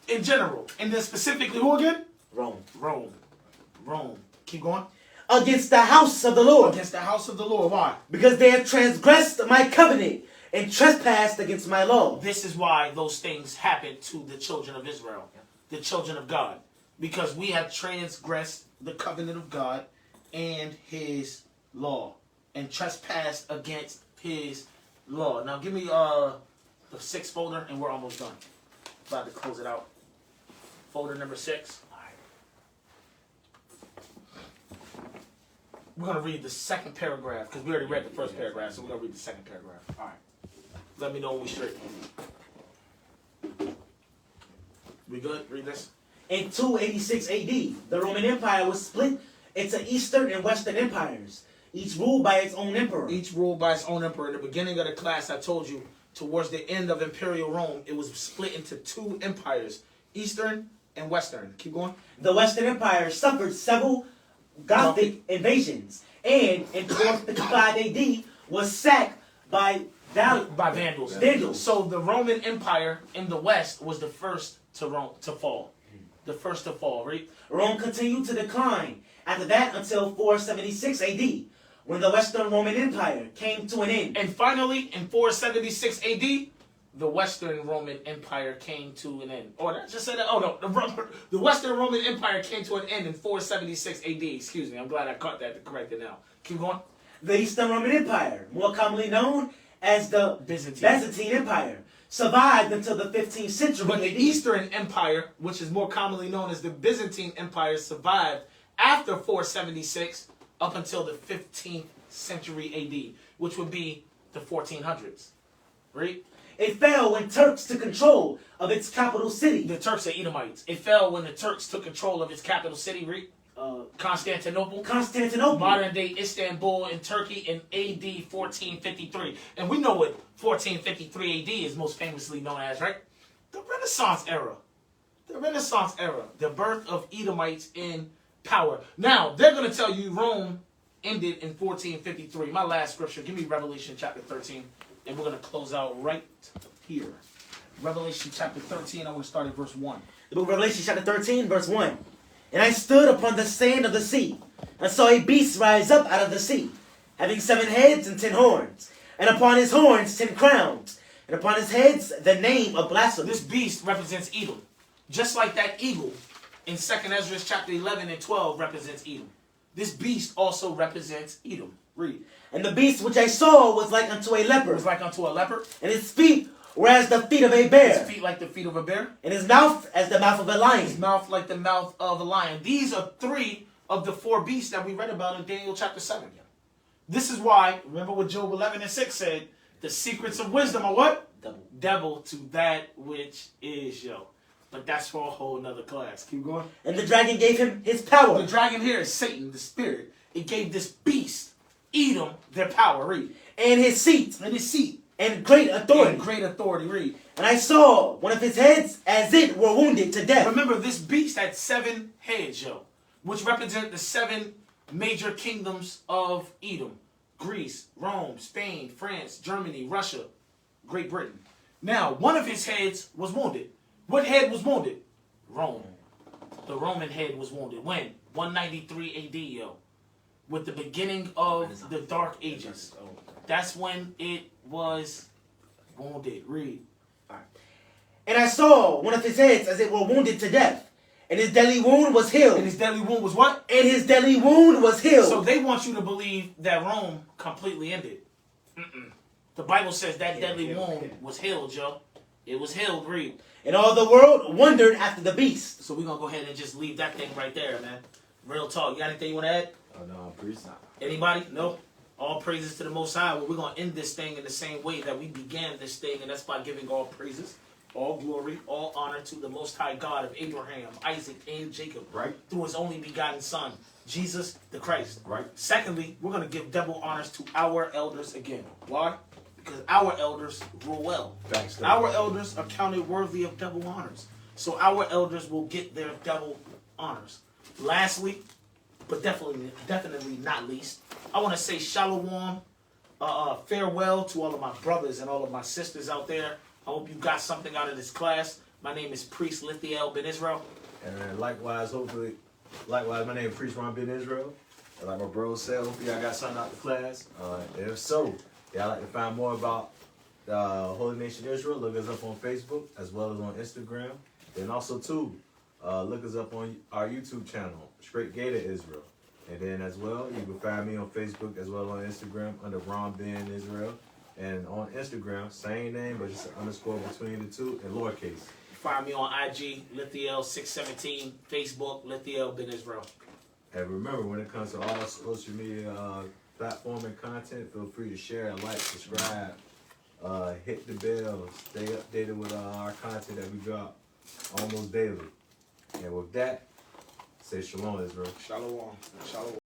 In general. And then specifically who again? Rome. Rome. Keep going. Against the house of the Lord. Against the house of the Lord. Why? Because they have transgressed my covenant and trespassed against my law. This is why those things happened to the children of Israel, the children of God. Because we have transgressed the covenant of God and his law and trespassed against his law. Now give me the 6th folder and we're almost done. About to close it out. Folder number 6. We're going to read the second paragraph because we already read the first paragraph, so we're going to read the second paragraph. All right. Let me know when we straight. We good? Read this. In 286 AD, the Roman Empire was split into Eastern and Western empires, each ruled by its own emperor. Each ruled by its own emperor. In the beginning of the class, I told you, towards the end of Imperial Rome, it was split into 2 empires, Eastern and Western. Keep going. The Western Empire suffered several Gothic invasions, and in 455 AD was sacked by Vandals. Vandals. So the Roman Empire in the West was the first to fall. The first to fall, right? Rome continued to decline after that until 476 AD, when the Western Roman Empire came to an end. And finally, in 476 AD, the Western Roman Empire came to an end. Or did I just say that? Oh no, the Western Roman Empire came to an end in 476 AD. Excuse me, I'm glad I caught that to correct it now. Keep going. The Eastern Roman Empire, more commonly known as the Byzantine Empire, survived until the 15th century. But the Eastern Empire, which is more commonly known as the Byzantine Empire, survived after 476 up until the 15th century AD, which would be the 1400s. Right? It fell when Turks took control of its capital city. The Turks are Edomites. It fell when the Turks took control of its capital city, right? Constantinople. Modern day Istanbul in Turkey in AD 1453. And we know what 1453 AD is most famously known as, right? The Renaissance era. The Renaissance era. The birth of Edomites in power. Now, they're going to tell you Rome ended in 1453. My last scripture, give me Revelation chapter 13. And we're going to close out right here. Revelation chapter 13, I want to start at verse 1. The book of Revelation chapter 13, verse 1. And I stood upon the sand of the sea, and saw a beast rise up out of the sea, having 7 heads and 10 horns, and upon his horns 10 crowns, and upon his heads the name of blasphemy. This beast represents Edom. Just like that eagle in 2nd Ezra chapter 11 and 12 represents Edom. This beast also represents Edom. Read. And the beast which I saw was like unto a It leopard, was like unto a leopard. and his feet were as the feet of a bear, His feet like the feet of a bear. and his mouth as the mouth of a His lion. mouth like the mouth of a lion. These are 3 of the 4 beasts that we read about in Daniel chapter 7. This is why, remember what Job 11 and 6 said, the secrets of wisdom are what? Double to that which is, But that's for a whole nother class. Keep going. And the dragon gave him his power. The dragon here is Satan, the spirit. It gave this beast, Edom, their power. Read. And his seat. And his seat. And great authority. And great authority. Read. And I saw one of his heads as it were wounded to death. Remember, this beast had 7 heads, which represent the 7 major kingdoms of Edom. Greece, Rome, Spain, France, Germany, Russia, Great Britain. Now, one of his heads was wounded. What head was wounded? Rome. The Roman head was wounded. When? 193 AD, with the beginning of the Dark Ages. That's when it was wounded. Read. And I saw one of his heads as it were wounded to death. And his deadly wound was healed. And his deadly wound was what? And his deadly wound was healed. So they want you to believe that Rome completely ended. The Bible says that deadly wound was healed, Joe. It was healed, read. And all the world wondered after the beast. So we're going to go ahead and just leave that thing right there, man. Real talk. You got anything you want to add? Oh, no, priest. Anybody? No? All praises to the Most High. Well, we're going to end this thing in the same way that we began this thing, and that's by giving all praises, all glory, all honor to the Most High God of Abraham, Isaac, and Jacob. Right. Through his only begotten Son, Jesus the Christ. Right. Secondly, we're going to give double honors to our elders again. Why? Because our elders rule well. Thanks, Our elders are counted worthy of double honors. So our elders will get their double honors. Lastly, but definitely not least, I want to say shalom, farewell to all of my brothers and all of my sisters out there. I hope you got something out of this class. My name is Priest Lithiel Ben Israel. And likewise, my name is Priest Ron Ben Israel. And like my bro said, hopefully I got something out the class. If so, y'all like to find more about Holy Nation Israel, look us up on Facebook as well as on Instagram. And also too, look us up on our YouTube channel, Straight Gate of Israel. And then as well, you can find me on Facebook as well on Instagram under Ron Ben Israel. And on Instagram, same name, but just an underscore between the two and lowercase. Find me on IG, Lithiel617, Facebook, Lithiel Ben Israel. And remember, when it comes to all social media platform and content, feel free to share, like, subscribe, hit the bell, stay updated with our content that we drop almost daily. And with that, say shalom, Israel. Shalom. Shalom.